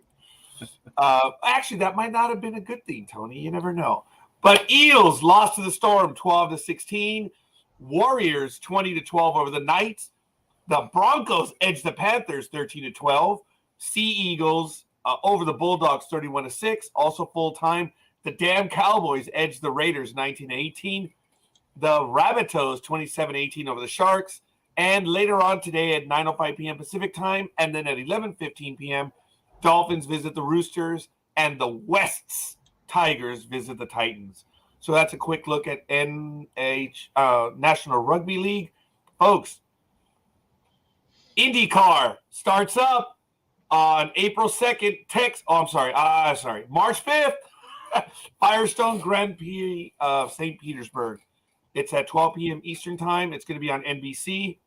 Actually, that might not have been a good thing, Tony. You never know. But Eels lost to the Storm 12-16. Warriors 20-12 over the Knights. The Broncos edged the Panthers 13-12. Sea Eagles over the Bulldogs 31-6. Also full time. The damn Cowboys edged the Raiders 19-18. The Rabbitohs 27-18 over the Sharks. And later on today at 9:05 p.m. Pacific time, and then at 11:15 p.m., Dolphins visit the Roosters, and the Wests Tigers visit the Titans. So that's a quick look at National Rugby League. Folks, IndyCar starts up on April 2nd. March 5th. Firestone Grand Prix of St. Petersburg. It's at 12 p.m. Eastern time. It's going to be on NBC.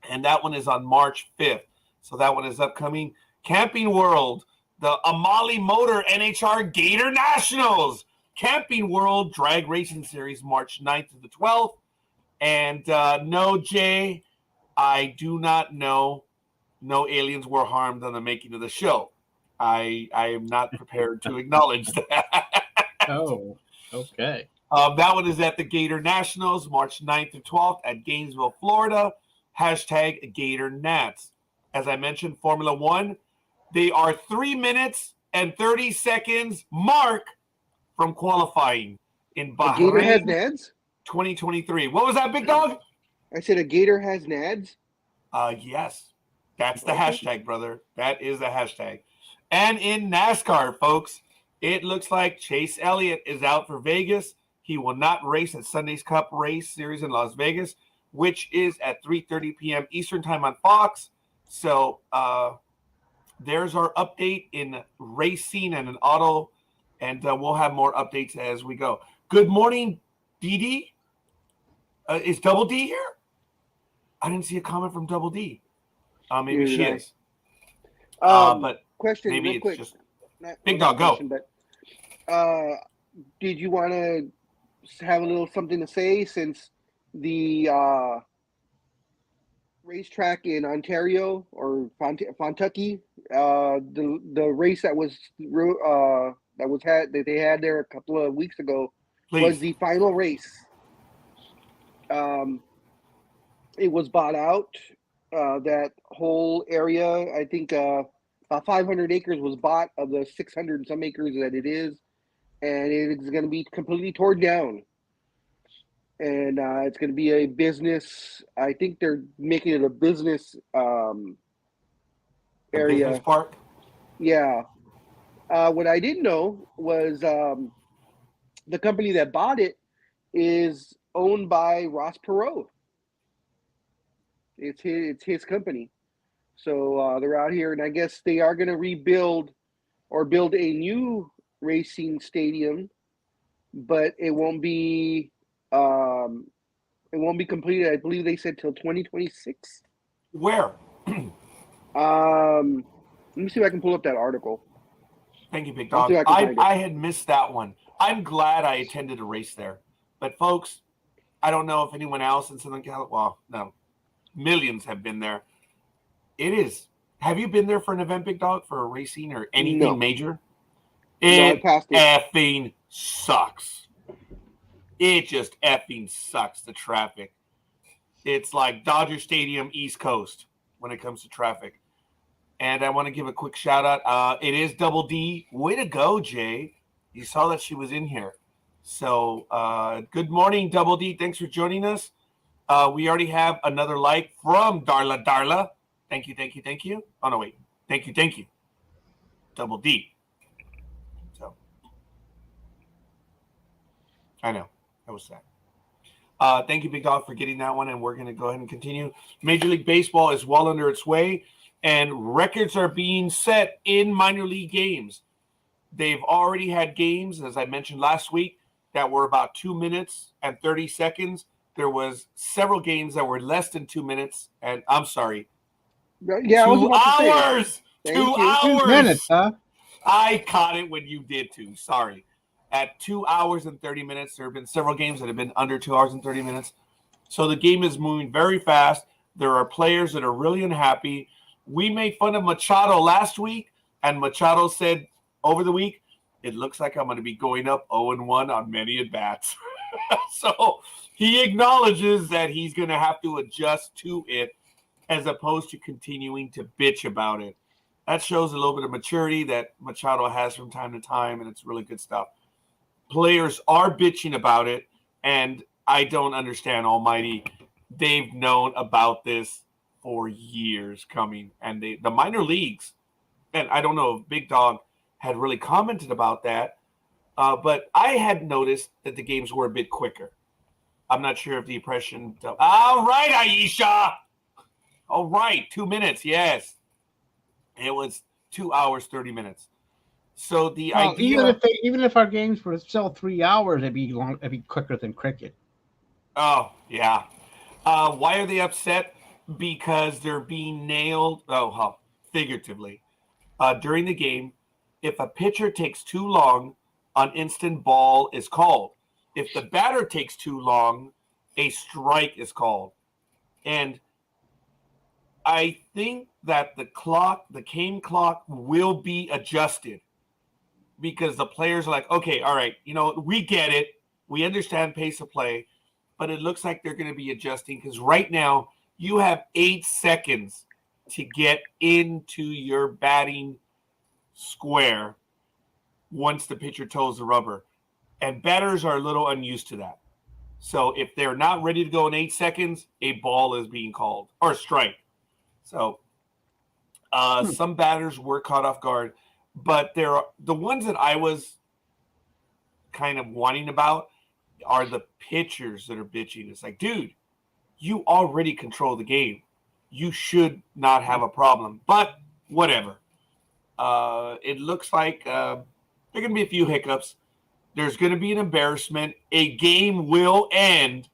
And that one is on March 5th. So that one is upcoming. Camping World, the Amali Motor NHR Gator Nationals. Camping World Drag Racing Series, March 9th to the 12th. And no, Jay, I do not know. No aliens were harmed on the making of the show. I am not prepared to acknowledge that. Oh, okay. That one is at the Gator Nationals, March 9th to 12th at Gainesville, Florida. Hashtag Gator Nats. As I mentioned, Formula One, they are 3 minutes and 30 seconds mark from qualifying in Bahrain. A gator has nads? 2023. What was that, Big Dog? I said a gator has nads? Yes. That's the hashtag, brother. That is the hashtag. And in NASCAR, folks, it looks like Chase Elliott is out for Vegas. He will not race at Sunday's Cup Race Series in Las Vegas, which is at 3:30 p.m. Eastern time on Fox. So there's our update in racing and in auto, and we'll have more updates as we go. Good morning, DD. Is Double D here? I didn't see a comment from Double D. Maybe she is. But question, maybe real it's quick. just Not Big Dog, go. question, but did you want to have a little something to say since the racetrack in Ontario or Fontucky, the race that they had there a couple of weeks ago was the final race. It was bought out. That whole area, I think, 500 acres was bought of the 600 and some acres that it is, and it's going to be completely torn down. And it's going to be a business. I think they're making it a business area. Business park. Yeah. What I didn't know was the company that bought it is owned by Ross Perot. It's his company. So they're out here, and I guess they are going to rebuild or build a new racing stadium, but it won't be completed. I believe they said till 2026. Where? Let me see if I can pull up that article. Thank you, Big Dog. I had missed that one. I'm glad I attended a race there. But folks, I don't know if anyone else in Southern California, well, no, millions have been there. It is. Have you been there for an event, Big Dog, for a racing or anything major? It effing sucks. It just effing sucks, the traffic. It's like Dodger Stadium East Coast when it comes to traffic. And I want to give a quick shout out. It is Double D. Way to go, Jay. You saw that she was in here. So good morning, Double D. Thanks for joining us. We already have another like from Darla. Thank you. Oh, no, wait. Thank you. Double D. So I know. That was sad. Thank you, Big Dog, for getting that one, and we're going to go ahead and continue. Major League Baseball is well under its way, and records are being set in minor league games. They've already had games, as I mentioned last week, that were about 2 minutes and 30 seconds. There was several games that were less than 2 minutes, and I'm sorry, Yeah, 2 hours. 2 hours. 2 minutes, huh? I caught it when you did too. Sorry. At 2 hours and 30 minutes, there have been several games that have been under 2 hours and 30 minutes. So the game is moving very fast. There are players that are really unhappy. We made fun of Machado last week, and Machado said over the week, it looks like I'm going to be going up 0-1 on many at-bats. So he acknowledges that he's going to have to adjust to it as opposed to continuing to bitch about it. That shows a little bit of maturity that Machado has from time to time, and it's really good stuff. Players are bitching about it, and I don't understand, Almighty. They've known about this for years coming, and the minor leagues, and I don't know if Big Dog had really commented about that, but I had noticed that the games were a bit quicker. I'm not sure if the impression. All right, Aisha. All right, 2 minutes, yes. It was 2 hours, 30 minutes. So the idea, even if our games were still 3 hours, it'd be quicker than cricket. Oh yeah. Why are they upset? Because they're being nailed. Figuratively, during the game, if a pitcher takes too long, an instant ball is called. If the batter takes too long, a strike is called, and I think that the game clock will be adjusted because the players are like, okay, all right, we get it. We understand pace of play, but it looks like they're going to be adjusting because right now you have 8 seconds to get into your batting square once the pitcher toes the rubber. And batters are a little unused to that. So if they're not ready to go in 8 seconds, a ball is being called or a strike. So some batters were caught off guard, but the ones that I was kind of whining about are the pitchers that are bitching. It's like, dude, you already control the game. You should not have a problem, but whatever. It looks like there are going to be a few hiccups. There's going to be an embarrassment. A game will end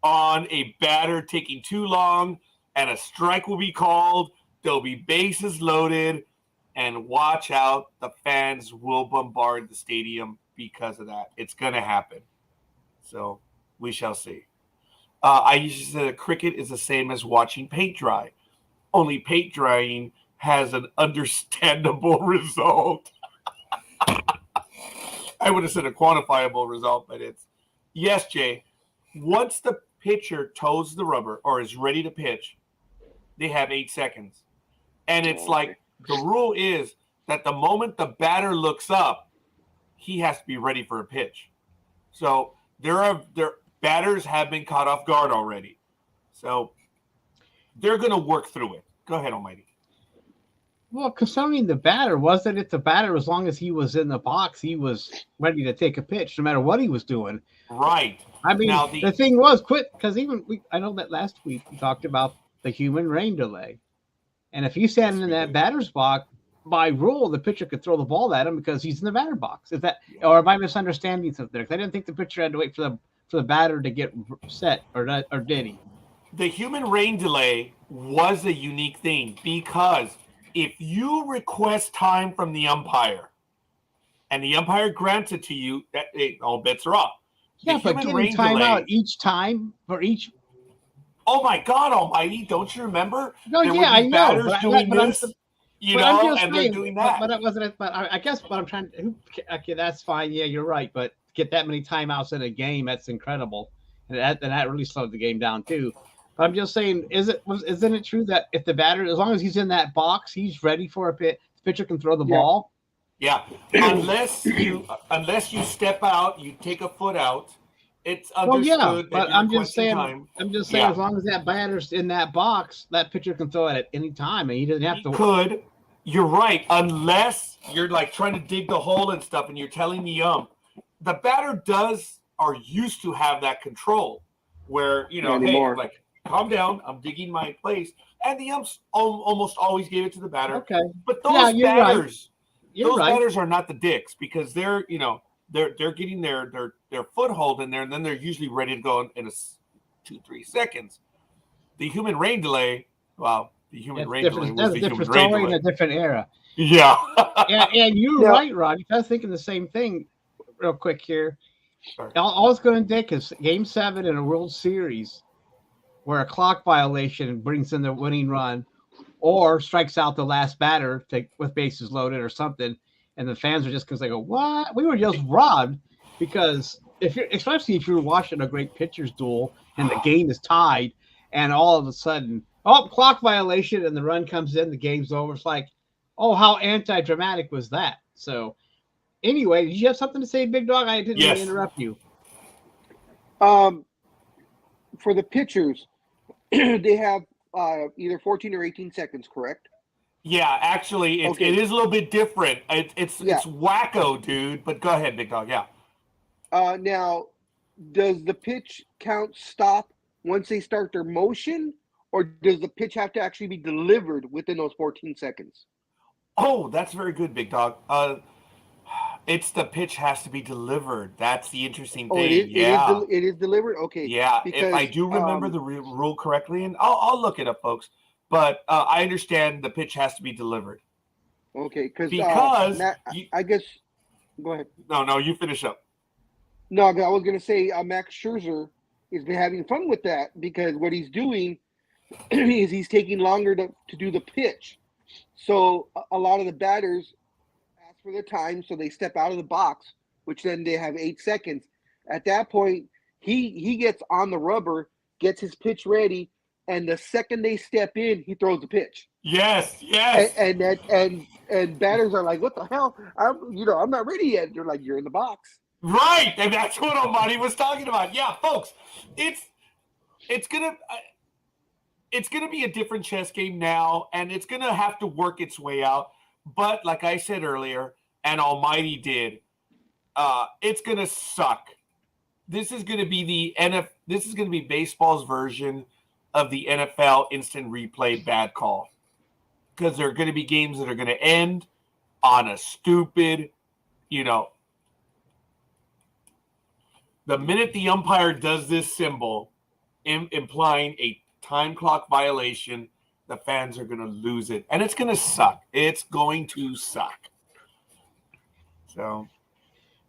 on a batter taking too long, and a strike will be called. There'll be bases loaded, and watch out. The fans will bombard the stadium because of that. It's going to happen. So we shall see. I usually say that cricket is the same as watching paint dry. Only paint drying has an understandable result. I would have said a quantifiable result, but it's yes, Jay. Once the pitcher toes the rubber or is ready to pitch, they have 8 seconds. And it's like the rule is that the moment the batter looks up, he has to be ready for a pitch. So their batters have been caught off guard already. So they're going to work through it. Go ahead, Almighty. Well, concerning the batter, wasn't it the batter, as long as he was in the box, he was ready to take a pitch, no matter what he was doing? Right. I mean, now the thing was, because I know that last week we talked about the human rain delay. And if you stand in that batter's box, by rule, the pitcher could throw the ball at him because he's in the batter box. Is that, or am I misunderstanding something there? Because I didn't think the pitcher had to wait for the batter to get set, or did he? The human rain delay was a unique thing because if you request time from the umpire and the umpire grants it to you, all bets are off. Yeah, but getting time out each time for each. Oh my God, Almighty! Don't you remember? No, yeah, I know. But they're doing that. But I guess what I'm trying to. Okay, that's fine. Yeah, you're right. But get that many timeouts in a game—that's incredible, and that really slowed the game down too. But I'm just saying, isn't it true that if the batter, as long as he's in that box, he's ready for a pitch, the pitcher can throw the ball? Yeah, unless you step out, you take a foot out. It's understood. Well, yeah, but I'm just saying, as long as that batter's in that box, that pitcher can throw it at any time, and he doesn't have to. Could. You're right. Unless you're like trying to dig the hole and stuff, and you're telling the ump, the batter does or used to have that control where, you know, Not hey, anymore. like, calm down, I'm digging my place. And the umps almost always gave it to the batter. Okay. But those Yeah, you're right. batters, those batters are not the dicks because they're, you know, they're getting their foothold in there, and then they're usually ready to go in a 2-3 seconds. The human rain delay, well, the human rain delay was the human rain delay. In a different era. Yeah. and you're right, Rod. I was thinking the same thing real quick here. Sorry. All it's going to take is Game 7 in a World Series where a clock violation brings in the winning run or strikes out the last batter with bases loaded or something. And the fans are just because they go, what? We were just robbed. Because especially if you're watching a great pitcher's duel and the game is tied and all of a sudden, clock violation and the run comes in, the game's over. It's like, oh, how anti-dramatic was that? So anyway, did you have something to say, Big Dog? I didn't mean to interrupt you. For the pitchers, they have either 14 or 18 seconds, correct? Yeah, actually, it is a little bit different. It's wacko, dude. But go ahead, Big Dog. Yeah. Now, does the pitch count stop once they start their motion, or does the pitch have to actually be delivered within those 14 seconds? Oh, that's very good, Big Dog. It's the pitch has to be delivered. That's the interesting thing. It is delivered? Okay. Yeah, because, if I do remember the rule correctly, and I'll look it up, folks. But I understand the pitch has to be delivered. Okay, because Matt, I guess – go ahead. No, you finish up. No, I was going to say Max Scherzer has been having fun with that because what he's doing is he's taking longer to do the pitch. So a lot of the batters ask for the time, so they step out of the box, which then they have 8 seconds. At that point, he gets on the rubber, gets his pitch ready, and the second they step in, he throws the pitch. Yes. And batters are like, "What the hell? I'm not ready yet." They're like, "You're in the box." Right, and that's what Almighty was talking about. Yeah, folks, it's gonna be a different chess game now, and it's gonna have to work its way out. But like I said earlier, and Almighty did, it's gonna suck. This is gonna be This is gonna be baseball's version of the NFL instant replay bad call, because there are gonna be games that are gonna end on a stupid, the minute the umpire does this symbol, implying a time clock violation, the fans are going to lose it. And it's going to suck. It's going to suck. So.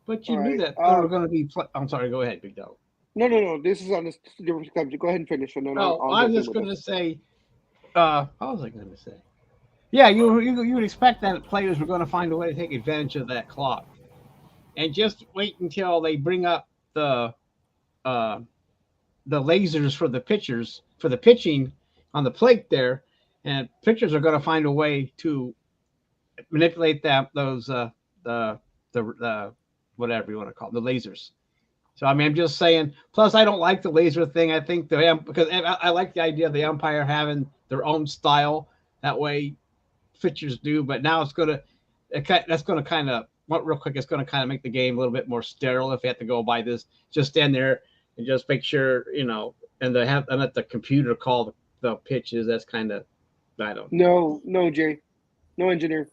But you knew that they were going to be I'm sorry, go ahead, Big Dog. No. This is on a different subject. Go ahead and finish. I was just going to say, what was I going to say? Yeah, you would expect that players were going to find a way to take advantage of that clock. And just wait until they bring up the lasers for the pitchers for the pitching on the plate there, and pitchers are going to find a way to manipulate those the whatever you want to call it, the lasers. So I mean, I'm just saying. Plus, I don't like the laser thing. I think because I like the idea of the umpire having their own style. That way, pitchers do. But now that's going to kind of. Real quick, it's going to kind of make the game a little bit more sterile if you have to go by this. Just stand there and just make sure, and let the computer call the pitches. That's kind of, I don't know. No, Jay. No engineer.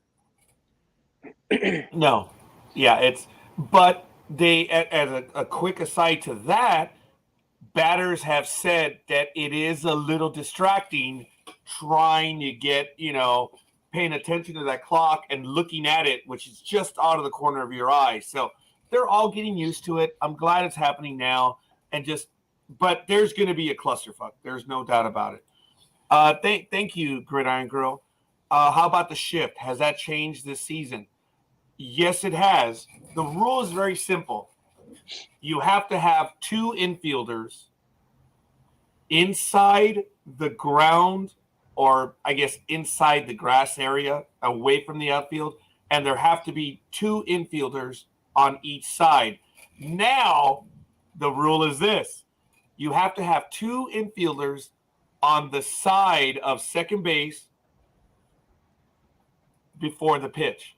No. Yeah, but they, as a quick aside to that, batters have said that it is a little distracting trying to get, paying attention to that clock and looking at it, which is just out of the corner of your eye. So they're all getting used to it. I'm glad it's happening now. But there's going to be a clusterfuck. There's no doubt about it. Thank you, Gridiron Girl. How about the shift? Has that changed this season? Yes, it has. The rule is very simple. You have to have 2 infielders inside the ground, or I guess inside the grass area, away from the outfield, and there have to be 2 infielders on each side. Now, the rule is this. You have to have 2 infielders on the side of second base before the pitch.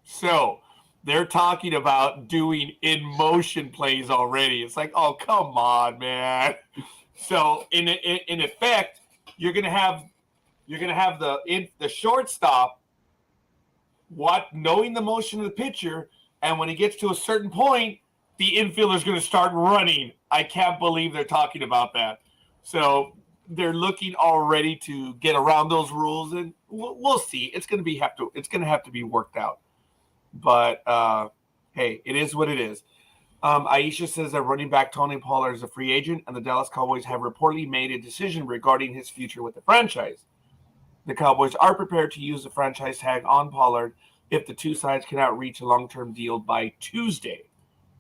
So, they're talking about doing in motion plays already. It's like, oh, come on, man. So in effect, you're gonna have the shortstop knowing the motion of the pitcher, and when he gets to a certain point, the infielder's going to start running. I can't believe they're talking about that. So they're looking already to get around those rules, and we'll see. It's going to have to be worked out. But hey, it is what it is. Aisha says that running back Tony Pollard is a free agent, and the Dallas Cowboys have reportedly made a decision regarding his future with the franchise. The Cowboys are prepared to use the franchise tag on Pollard if the two sides cannot reach a long-term deal by Tuesday,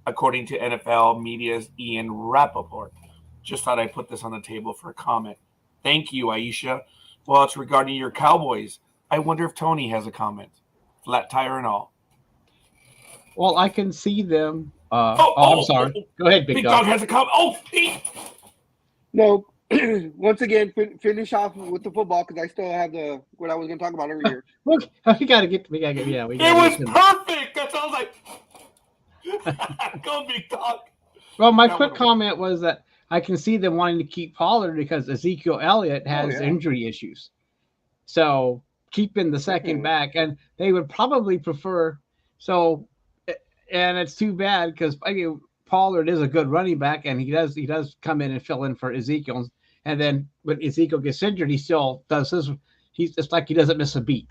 according to NFL Media's Ian Rappaport. Just thought I'd put this on the table for a comment. Thank you, Aisha. Well, it's regarding your Cowboys. I wonder if Tony has a comment. Flat tire and all. Well, I can see them. I'm sorry. Go ahead, Big Dog. Dog has a comment. No. Once again, finish off with the football because I still have what I was going to talk about earlier. Look, we got to get. Yeah, it was perfect. That's all I was like. Go, Big Dog. Well, my quick comment was that I can see them wanting to keep Pollard because Ezekiel Elliott has injury issues. So keeping the second back, and they would probably prefer. So, and it's too bad because Pollard is a good running back, and he does come in and fill in for Ezekiel. And then when Ezekiel gets injured, he still does his. He's just like he doesn't miss a beat.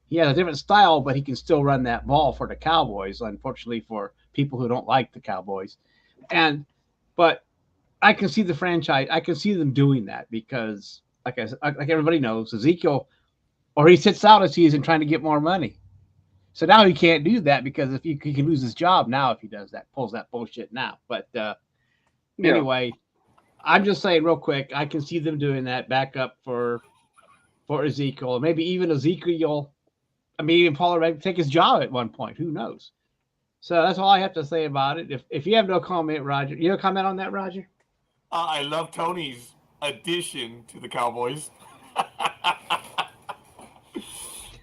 He has a different style, but he can still run that ball for the Cowboys. Unfortunately, for people who don't like the Cowboys, but I can see the franchise. I can see them doing that because, like everybody knows, Ezekiel, or he sits out a season trying to get more money. So now he can't do that because if he can lose his job now if he does that, pulls that bullshit now. But anyway, I'm just saying real quick, I can see them doing that backup for Ezekiel. Maybe even Ezekiel, even Pollard might take his job at one point. Who knows? So that's all I have to say about it. If you have no comment, Roger, you have a comment on that, Roger? I love Tony's addition to the Cowboys.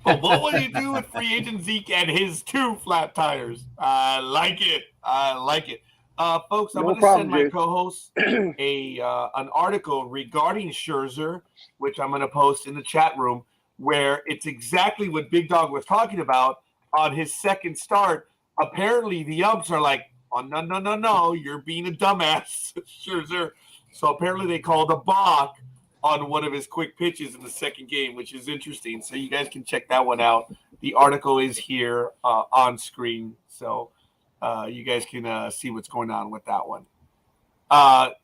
But what will you do with free agent Zeke and his 2 flat tires? I like it. Folks, I'm going to send my co-host an article regarding Scherzer, which I'm going to post in the chat room, where it's exactly what Big Dog was talking about on his second start. Apparently, the umps are like, oh, no, you're being a dumbass, Scherzer. So apparently they called a balk on one of his quick pitches in the second game, which is interesting. So you guys can check that one out. The article is here on screen. So you guys can see what's going on with that one.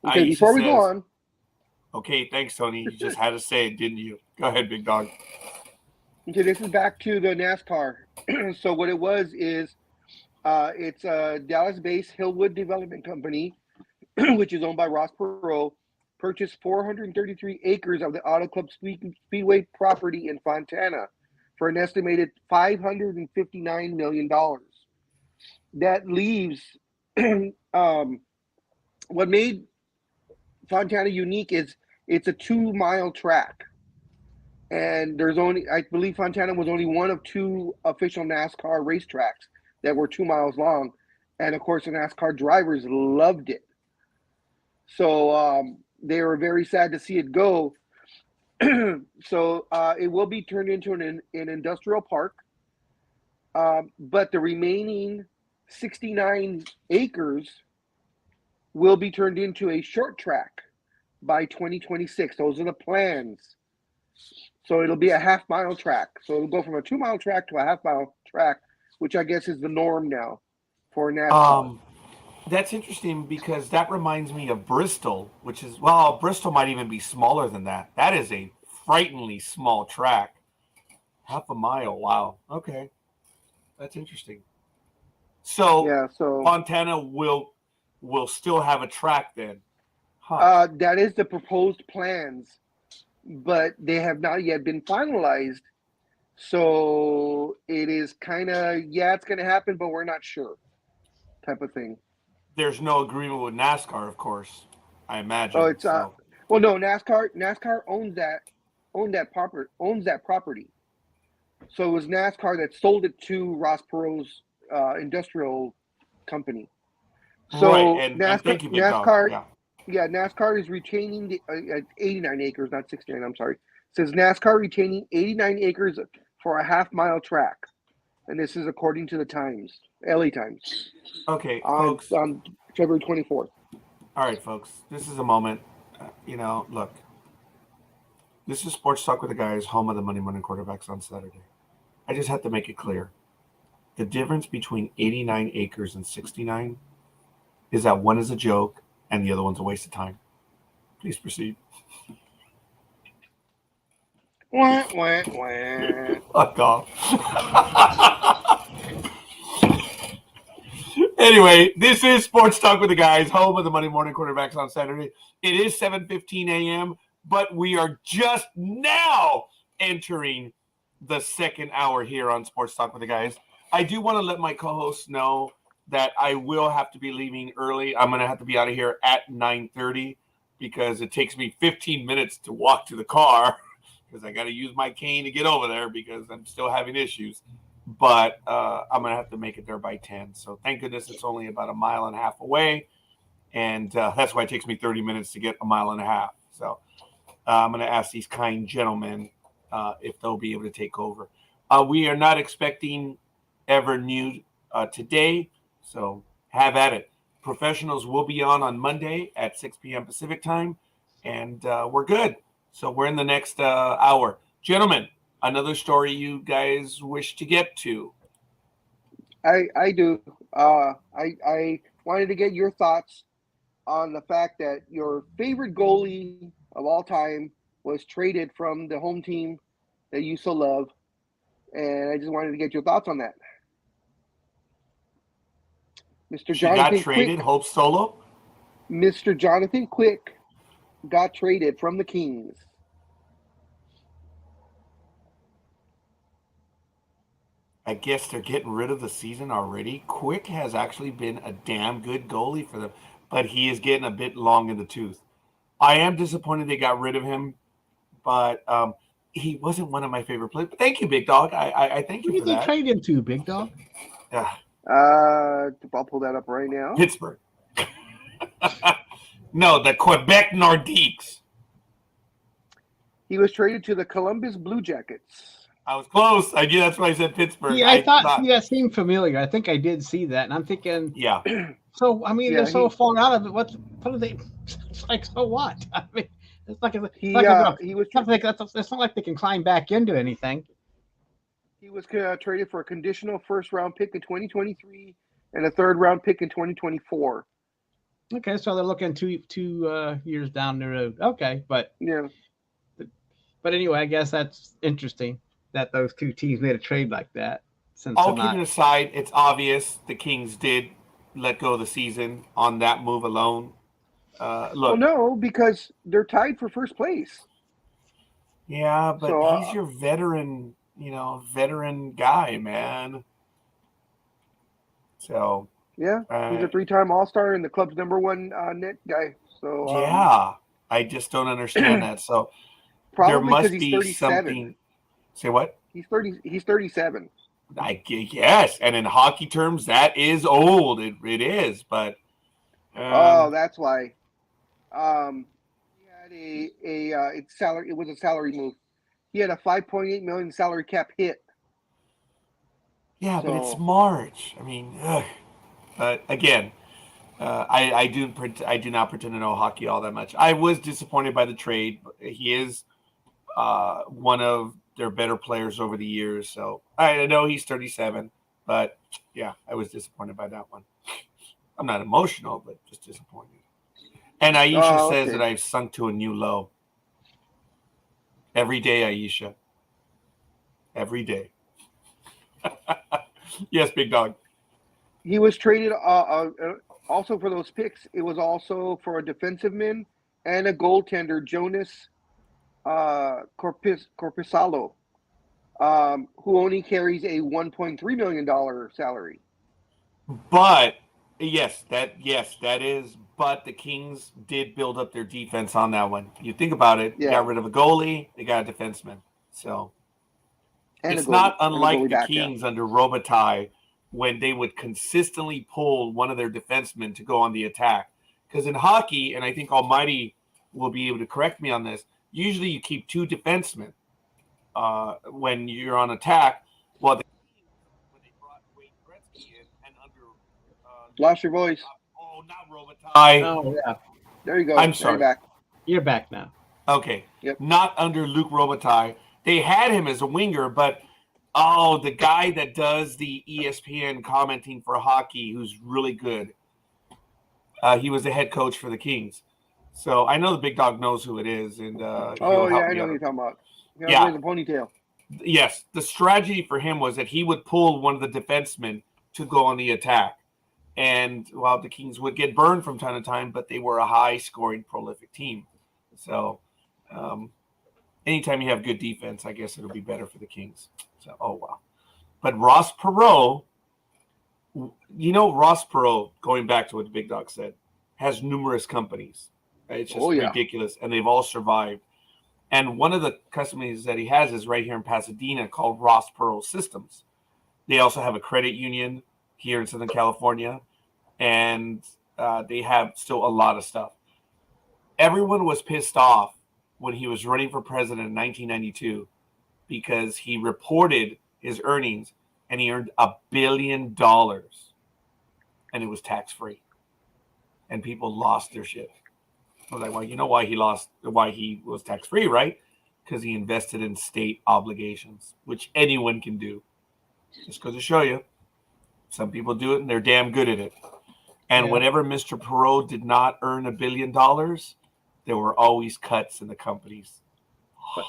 Okay, before we go on. Okay, thanks, Tony. You just had to say it, didn't you? Go ahead, Big Dog. Okay, this is back to the NASCAR. So what it was is it's a Dallas-based Hillwood Development Company, which is owned by Ross Perot, purchased 433 acres of the Auto Club Speedway property in Fontana for an estimated $559 million. That leaves what made Fontana unique is it's a 2-mile track. And I believe Fontana was only one of 2 official NASCAR racetracks that were 2 miles long. And of course, the NASCAR drivers loved it. So they were very sad to see it go. So it will be turned into an industrial park. But the remaining 69 acres will be turned into a short track by 2026. Those are the plans. So it'll be a half-mile track. So it'll go from a 2-mile track to a half-mile track, which I guess is the norm now for NASCAR. That's interesting because that reminds me of Bristol, which is, Bristol might even be smaller than that. That is a frighteningly small track. Half a mile. Wow. Okay. That's interesting. So Fontana will still have a track then. Huh. That is the proposed plans, but they have not yet been finalized. So it is kind of, it's going to happen, but we're not sure type of thing. There's no agreement with NASCAR, of course, I imagine. Oh, it's well, no, NASCAR owns that property. So it was NASCAR that sold it to Ross Perot's industrial company. So right, and NASCAR, thank you, Big Dog. NASCAR, yeah, NASCAR is retaining the 89 acres, not 69. I'm sorry. It says NASCAR retaining 89 acres for a half-mile track, and this is according to the Times, LA Times, Okay, on folks. February 24th. All right, folks. This is a moment. Look. This is Sports Talk with the Guys, home of the Monday Morning Quarterbacks on Saturday. I just have to make it clear. The difference between 89 acres and 69 is that one is a joke and the other one's a waste of time. Please proceed. Wah, wah, wah. Fuck off. Anyway, this is Sports Talk with the Guys, home of the Monday Morning Quarterbacks on Saturday. It is 7:15 a.m., but we are just now entering the second hour here on Sports Talk with the Guys. I do want to let my co-hosts know that I will have to be leaving early. I'm going to have to be out of here at 9:30 because it takes me 15 minutes to walk to the car because I got to use my cane to get over there because I'm still having issues. But I'm going to have to make it there by 10. So thank goodness it's only about a mile and a half away. And that's why it takes me 30 minutes to get a mile and a half. So I'm going to ask these kind gentlemen if they'll be able to take over. We are not expecting ever new today. So have at it. Professionals will be on Monday at 6 p.m. Pacific time. And we're good. So we're in the next hour. Gentlemen, another story you guys wish to get to? I do. I wanted to get your thoughts on the fact that your favorite goalie of all time was traded from the home team that you so love, and I just wanted to get your thoughts on that. Mr. She Jonathan got traded, Quick, Hope Solo? Mr. Jonathan Quick got traded from the Kings. I guess they're getting rid of the season already. Quick has actually been a damn good goalie for them, but he is getting a bit long in the tooth. I am disappointed they got rid of him, but he wasn't one of my favorite players. But thank you, Big Dog. I thank you Who for did they that. trade him to, Big Dog? I'll pull that up right now. Pittsburgh. No, the Quebec Nordiques. He was traded to the Columbus Blue Jackets. I was close. That's why I said Pittsburgh. Yeah, I thought that seemed familiar. I think I did see that, and I'm thinking, yeah. So I mean, Yeah, they're so far out of it. What are they? It's like, so what? I mean, it's like he was. it's not like they can climb back into anything. He was traded for a conditional first-round pick in 2023 and a third-round pick in 2024. Okay, so they're looking two years down the road. Okay, but yeah. But anyway, I guess that's interesting that those two teams made a trade like that. All kidding aside, it's obvious the Kings did let go of the season on that move alone. Look, well, no, because they're tied for first place. Yeah, but he's your veteran, veteran guy, man. So yeah, he's a 3-time All-Star and the club's #1 net guy. So yeah, I just don't understand that. So there must be something. Say what? He's 30. He's 37. Yes, and in hockey terms, that is old. It is, but that's why. He had it's salary. It was a salary move. He had a $5.8 million salary cap hit. Yeah, but it's March. I mean, but again, I do not pretend to know hockey all that much. I was disappointed by the trade. He is one of their better players over the years. So I know he's 37, but yeah, I was disappointed by that one. I'm not emotional, but just disappointed. And Aisha says that I've sunk to a new low. Every day, Aisha. Every day. Yes, Big Dog. He was traded also for those picks. It was also for a defensive man and a goaltender, Jonas Corpusalo, who only carries a $1.3 million salary. But yes, that is. But the Kings did build up their defense on that one. You think about it, They got rid of a goalie, they got a defenseman. So and it's not unlike the Kings under Robitaille when they would consistently pull one of their defensemen to go on the attack. Because in hockey, and I think Almighty will be able to correct me on this, usually you keep two defensemen when you're on attack. Well, when they brought Wayne Gretzky in and under Lost your voice. Not Robitaille. Oh yeah, There you go. I'm Now sorry. you're back. you're back now. Okay. Yep. Not under Luc Robitaille. They had him as a winger, but the guy that does the ESPN commenting for hockey, who's really good. He was the head coach for the Kings. So I know the big dog knows who it is. And Oh, he'll yeah, help I me know out. who you're talking about. Yeah. The ponytail. Yes. The strategy for him was that he would pull one of the defensemen to go on the attack. And while the Kings would get burned from time to time, but they were a high-scoring, prolific team. So anytime you have good defense, I guess it'll be better for the Kings. So, oh, wow. But Ross Perot, Ross Perot, going back to what the big dog said, has numerous companies. It's just ridiculous, and they've all survived. And one of the companies that he has is right here in Pasadena called Ross Perot Systems. They also have a credit union here in Southern California, and they have still a lot of stuff. Everyone was pissed off when he was running for president in 1992 because he reported his earnings and he earned $1 billion and it was tax-free. And people lost their shit. I was like, well, you know why he was tax-free, right? Because he invested in state obligations, which anyone can do. Just goes to show you. Some people do it and they're damn good at it. And whenever Mr. Perot did not earn $1 billion, there were always cuts in the companies. But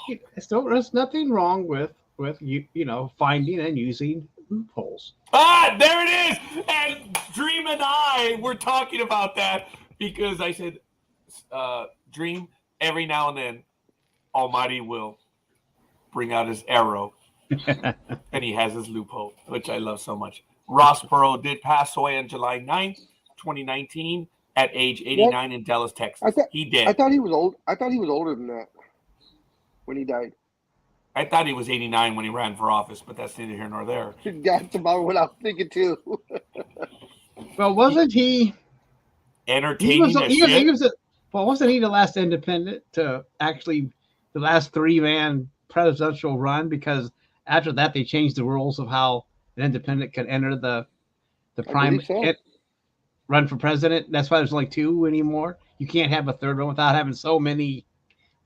there's nothing wrong with finding and using loopholes. There it is. And Dreem and I were talking about that because I said, Dreem, every now and then, Almighty will bring out his arrow, and he has his loophole, which I love so much. Ross Perot did pass away on July 9th, 2019, at age 89 in Dallas, Texas. He did. I thought he was old. I thought he was older than that when he died. I thought he was 89 when he ran for office, but that's neither here nor there. That's about what I was thinking too. Well, wasn't he entertaining as shit? Wasn't he the last independent to actually the last three-man presidential run? Because after that, they changed the rules of how an independent could enter the run for president. That's why there's only two anymore. You can't have a third one without having so many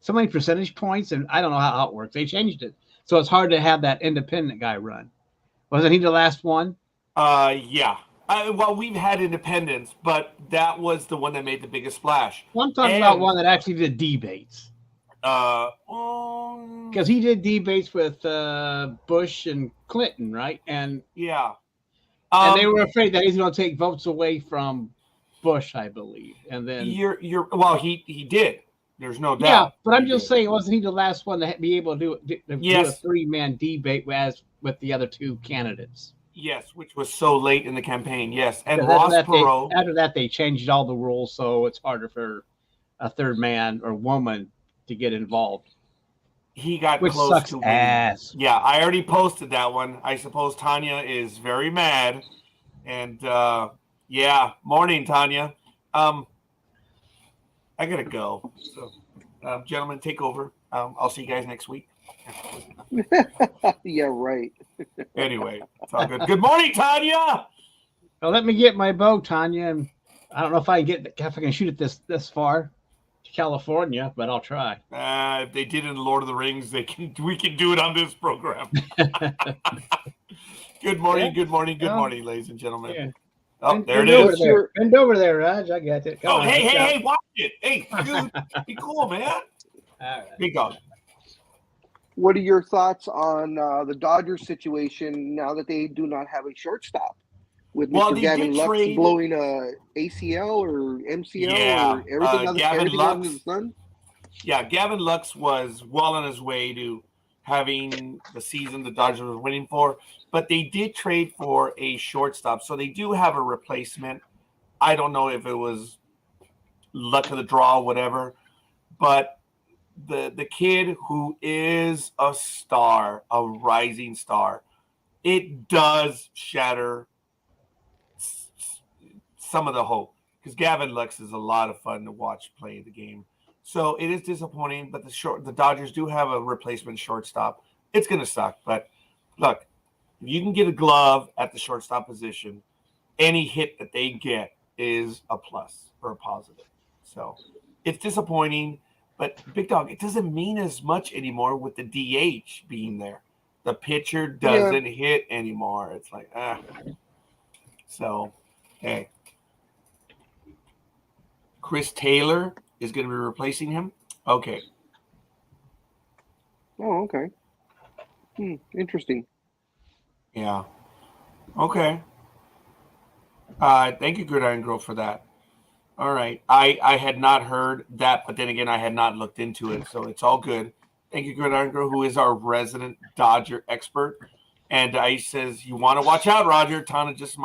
percentage points, and I don't know how it works. They changed it, so it's hard to have that independent guy run. Wasn't he the last one? Yeah. Well, we've had independents, but that was the one that made the biggest splash. Well, I'm talking about one that actually did debates. Because he did debates with Bush and Clinton, right? And yeah, and they were afraid that he's going to take votes away from Bush, I believe. And then he did. There's no doubt. Yeah, but I'm just saying, wasn't he the last one to be able to do a three-man debate with the other two candidates? Yes, which was so late in the campaign. Yes, and Ross Perot. After that, they changed all the rules, so it's harder for a third man or woman to get involved. He got which close sucks to ass. winning. Yeah, I already posted that one. I suppose Tanya is very mad, and morning, Tanya. I gotta go. So, gentlemen, take over. I'll see you guys next week. Yeah, right. Anyway, it's all good. Good morning, Tanya. Well, let me get my bow, Tanya. And I don't know if I can shoot it this far to California, but I'll try. If they did in Lord of the Rings, we can do it on this program. Good morning, good morning, good morning, ladies and gentlemen. Yeah. Oh, there it is. Bend over there, Raj. I got it. Come on, hey, watch it. Hey, dude, be cool, man. All right. Big dog. What are your thoughts on the Dodgers situation now that they do not have a shortstop? With Mr. Gavin Lux blowing a ACL or MCL or everything under the sun? Yeah, Gavin Lux was well on his way to having the season the Dodgers were winning for, but they did trade for a shortstop, so they do have a replacement. I don't know if it was luck of the draw, whatever, but the kid who is a star, a rising star, it does shatter some of the hope because Gavin Lux is a lot of fun to watch play the game. So it is disappointing, but the Dodgers do have a replacement shortstop. It's going to suck, but look, if you can get a glove at the shortstop position, any hit that they get is a plus or a positive. So it's disappointing, but Big Dog, it doesn't mean as much anymore with the DH being there. The pitcher doesn't hit anymore. It's like, So, hey. Chris Taylor is going to be replacing him. Okay. Oh, okay. Interesting. Yeah. Okay. Thank you, Gridiron Girl, for that. All right. I had not heard that, but then again, I had not looked into it, so it's all good. Thank you, Gridiron Girl, who is our resident Dodger expert. And he says, you want to watch out, Roger. Tanya just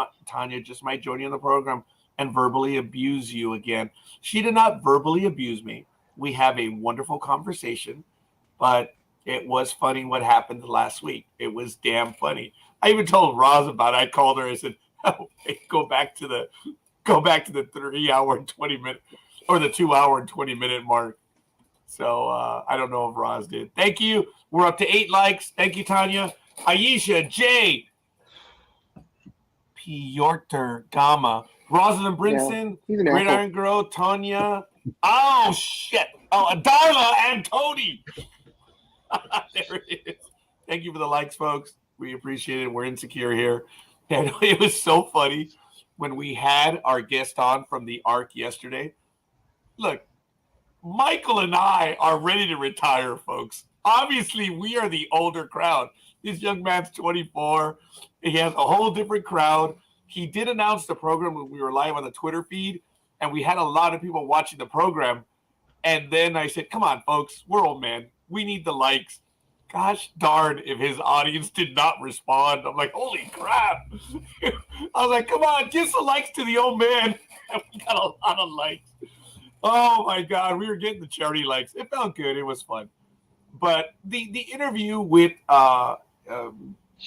might join you on the program and verbally abuse you again. She did not verbally abuse me. We have a wonderful conversation, but it was funny what happened last week. It was damn funny. I even told Roz about it. I called her. I said, oh, hey, go back to the 3 hour and 20 minute or the 2 hour and 20 minute mark. So I don't know if Roz did. Thank you. We're up to 8 likes. Thank you, Tanya. Aisha, Jay, Piotr, Gama, Rosalind Brinson, Great Iron Girl, Tanya. Oh, shit. Oh, Darla and Tony. There it is. Thank you for the likes, folks. We appreciate it. We're insecure here. And it was so funny when we had our guest on from the ARC yesterday. Look, Michael and I are ready to retire, folks. Obviously, we are the older crowd. This young man's 24. He has a whole different crowd. He did announce the program when we were live on the Twitter feed, and we had a lot of people watching the program. And then I said, come on, folks, we're old men. We need the likes. Gosh darn if his audience did not respond. I'm like, holy crap. I was like, come on, give some likes to the old man. And we got a lot of likes. Oh, my God. We were getting the charity likes. It felt good. It was fun. But the interview with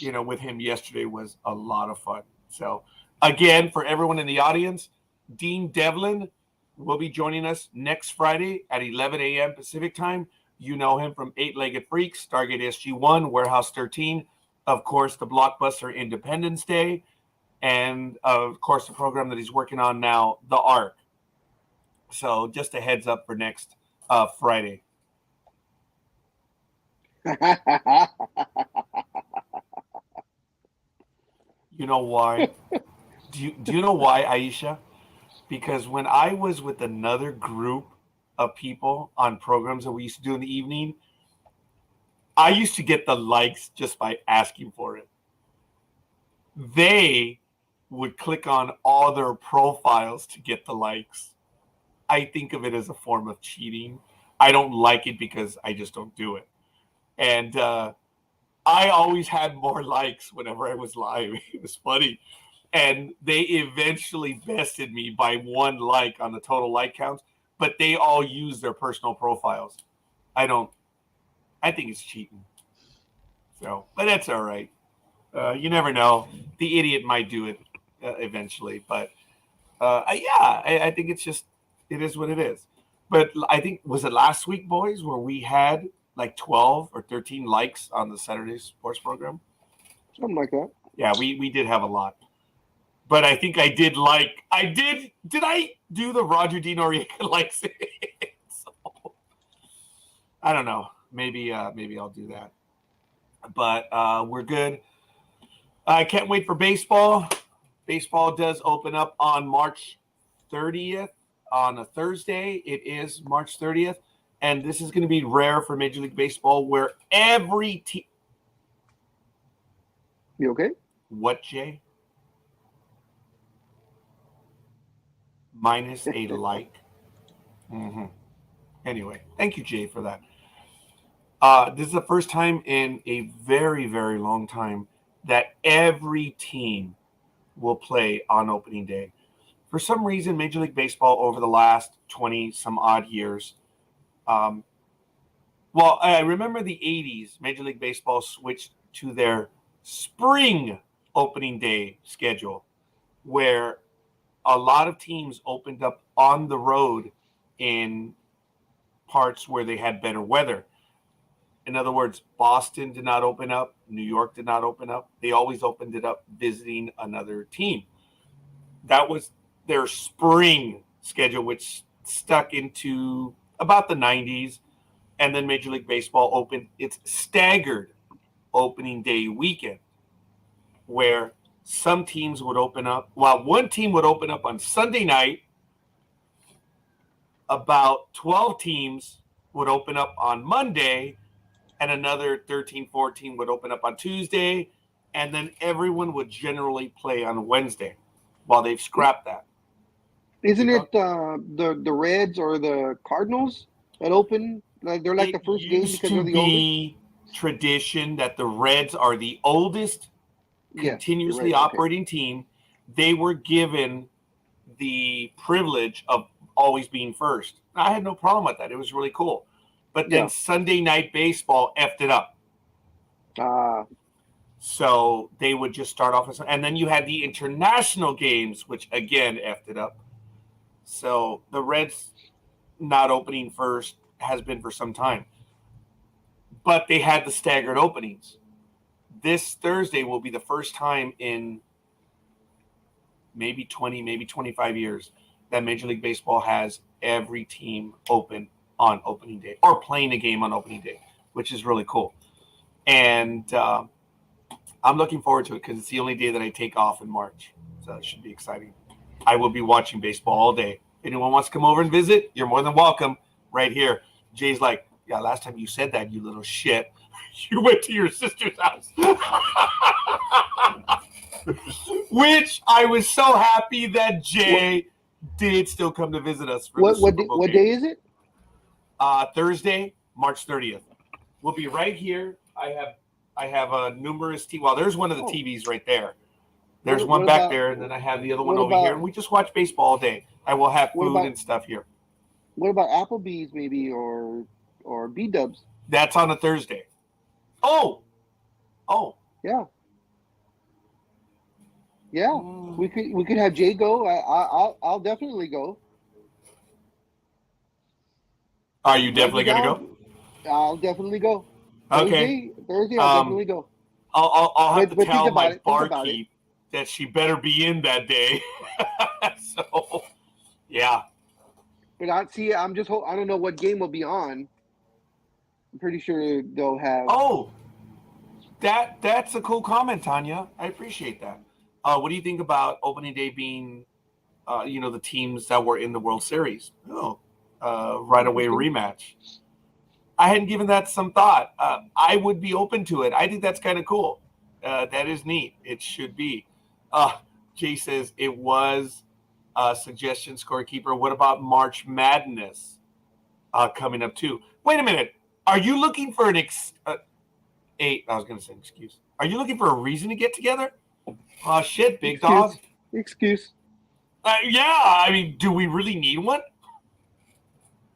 with him yesterday was a lot of fun. So, again, for everyone in the audience, Dean Devlin will be joining us next Friday at 11 a.m. Pacific time. You know him from 8-Legged Freaks, Stargate SG-1, Warehouse 13, of course, the blockbuster Independence Day, and, of course, the program that he's working on now, The Ark. So just a heads up for next Friday. You know why? Do you know why, Aisha? Because when I was with another group of people on programs that we used to do in the evening, I used to get the likes just by asking for it. They would click on all their profiles to get the likes. I think of it as a form of cheating. I don't like it because I just don't do it. And I always had more likes whenever I was live. It was funny. And they eventually bested me by 1 like on the total like counts, but they all use their personal profiles. I think it's cheating. So, but that's all right. You never know. The idiot might do it eventually. But I think it is what it is. But I think, was it last week, boys, where we had like 12 or 13 likes on the Saturday sports program? Something like that. Yeah, we did have a lot. But I think I did did I do the Roger D. Noriega likes? So, I don't know. Maybe I'll do that. But we're good. I can't wait for baseball. Baseball does open up on March 30th on a Thursday. It is March 30th. And this is going to be rare for Major League Baseball where every team. You okay? What, Jay? Minus a like. Mm-hmm. Anyway, thank you, Jay, for that. This is the first time in a very, very long time that every team will play on opening day. For some reason, Major League Baseball over the last 20 some odd years, I remember the 80s, Major League Baseball switched to their spring opening day schedule, where a lot of teams opened up on the road in parts where they had better weather. In other words, Boston did not open up. New York did not open up. They always opened it up visiting another team. That was their spring schedule, which stuck into about the 90s. And then Major League Baseball opened its staggered opening day weekend, where some teams would open up. Well, one team would open up on Sunday night. About 12 teams would open up on Monday, and another 13, 14 would open up on Tuesday, and then everyone would generally play on Wednesday. While they've scrapped that. Isn't it the Reds or the Cardinals that open? They're like the first game because they're the oldest. Tradition that the Reds are the oldest continuously operating team. They were given the privilege of always being first. I had no problem with that. It was really cool. But then Sunday Night Baseball effed it up. So they would just start off, and then you had the international games, which again effed it up. So the Reds not opening first has been for some time. But they had the staggered openings. This Thursday will be the first time in maybe 20, maybe 25 years that Major League Baseball has every team open on opening day or playing a game on opening day, which is really cool. And I'm looking forward to it because it's the only day that I take off in March. So it should be exciting. I will be watching baseball all day. If anyone wants to come over and visit, you're more than welcome right here. Jay's like, yeah, last time you said that, you little shit, you went to your sister's house. Which I was so happy that Jay did still come to visit us. For what day is it? Thursday, March 30th. We'll be right here. I have a numerous TV. Well, there's one of the TVs right there. There's one back there, and then I have the other one over here. And we just watch baseball all day. I will have food and stuff here. What about Applebee's maybe or B-Dubs? That's on a Thursday. Oh. Yeah. Yeah. We could have Jay go. I'll definitely go. Are you definitely gonna go? I'll definitely go. Okay. Thursday, I'll definitely go. I'll have to tell my barkeep that she better be in that day. So, yeah. But I don't know what game will be on. I'm pretty sure they'll have. Oh, that's a cool comment, Tanya. I appreciate that. What do you think about opening day being, the teams that were in the World Series? Right away rematch. I hadn't given that some thought. I would be open to it. I think that's kind of cool. That is neat. It should be. Jay says it was a suggestion, Scorekeeper. What about March Madness coming up too? Wait a minute. Are you looking for an excuse. Are you looking for a reason to get together? Oh, shit, big dog. Excuse. Yeah, I mean, do we really need one?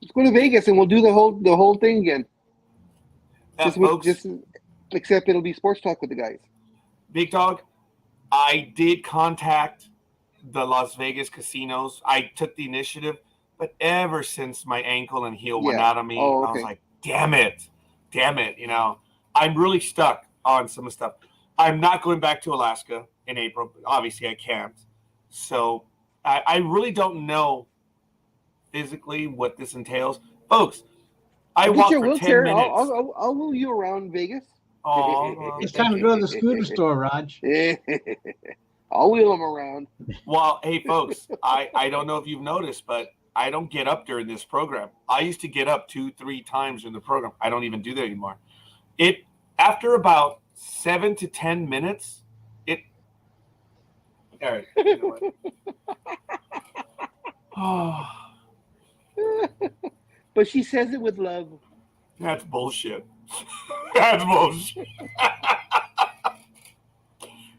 Let's go to Vegas and we'll do the whole thing again. Except it'll be sports talk with the guys. Big dog, I did contact the Las Vegas casinos. I took the initiative, but ever since my ankle and heel went out of me, I was like, damn it. I'm really stuck on some stuff. I'm not going back to Alaska in April. Obviously, I can't. So I really don't know physically what this entails. Folks, I walk for 10 minutes. I'll move you around Vegas. Oh, it's time to go to the scooter store, Raj. I'll wheel them around. Well, hey, folks, I don't know if you've noticed, but I don't get up during this program. I used to get up 2-3 times in the program. I don't even do that anymore. After about 7 to 10 minutes, all right. You know what? But she says it with love. That's bullshit. That's bullshit.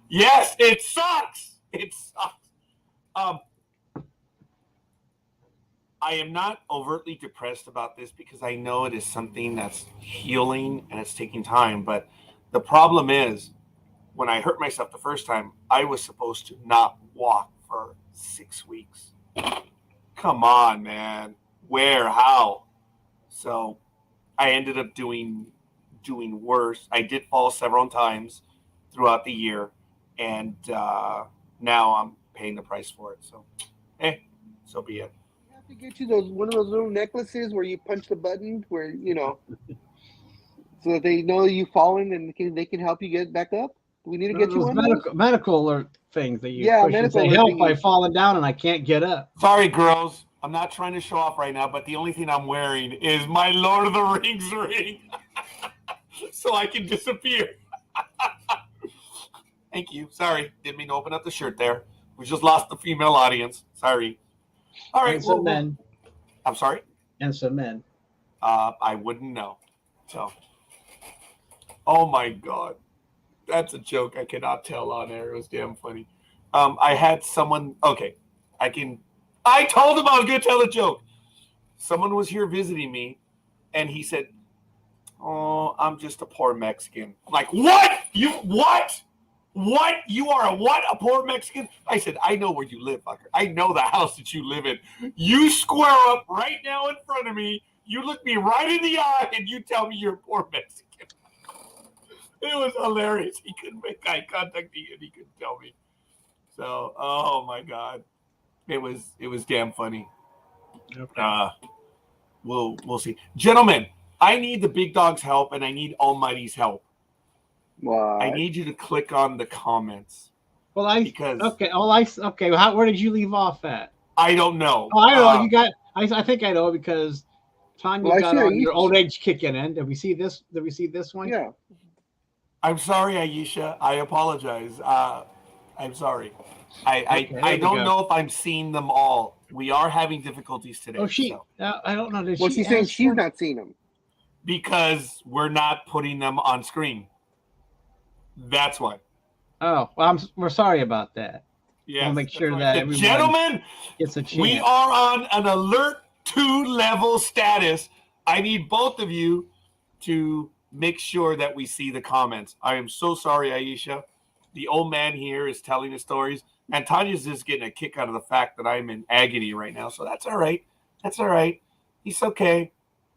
Yes, it sucks. It sucks. I am not overtly depressed about this because I know it is something that's healing and it's taking time. But the problem is, when I hurt myself the first time, I was supposed to not walk for 6 weeks. Come on, man. Where? How? So I ended up doing worse. I did fall several times throughout the year, and now I'm paying the price for it. So, so be it. You have to get you one of those little necklaces where you punch the button, where so that they know you've fallen and they can help you get back up. Do we need to get you Those one? medical or things that you push and medical say help thingies. by falling down and I can't get up. Sorry, girls. I'm not trying to show off right now, but the only thing I'm wearing is my Lord of the Rings ring. So I can disappear. Thank you. Sorry. Didn't mean to open up the shirt there. We just lost the female audience. Sorry. All right. And some men. I'm sorry? And some men. I wouldn't know. So. Oh, my God. That's a joke I cannot tell on air. It was damn funny. I had someone. Okay. I told him I was going to tell a joke. Someone was here visiting me, and he said, "Oh, I'm just a poor Mexican." I'm like, what? What? What? You are a what? A poor Mexican? I said, I know where you live, fucker. I know the house that you live in. You square up right now in front of me. You look me right in the eye, and you tell me you're a poor Mexican. It was hilarious. He couldn't make eye contact, and he couldn't tell me. So, oh my God. It was damn funny. Okay. We'll see. Gentlemen, I need the big dog's help and I need Almighty's help. Why? I need you to click on the comments. Well, because where did you leave off at? I don't know. Oh, I don't know. You got. I think I know because Tanya got on your old age kicking in. Did we see this? Did we see this one? Yeah. I'm sorry, Aisha. I apologize. I'm sorry. I don't know if I'm seeing them all. We are having difficulties today. Oh, I don't know. Well, she's saying she's not seen them because we're not putting them on screen. That's why. Oh, well, we're sorry about that. Yeah, we'll make sure that everyone gentlemen, gets a chance. We are on an alert 2 level status. I need both of you to make sure that we see the comments. I am so sorry, Aisha. The old man here is telling his stories, and Tanya's just getting a kick out of the fact that I'm in agony right now. So that's all right. That's all right. He's okay.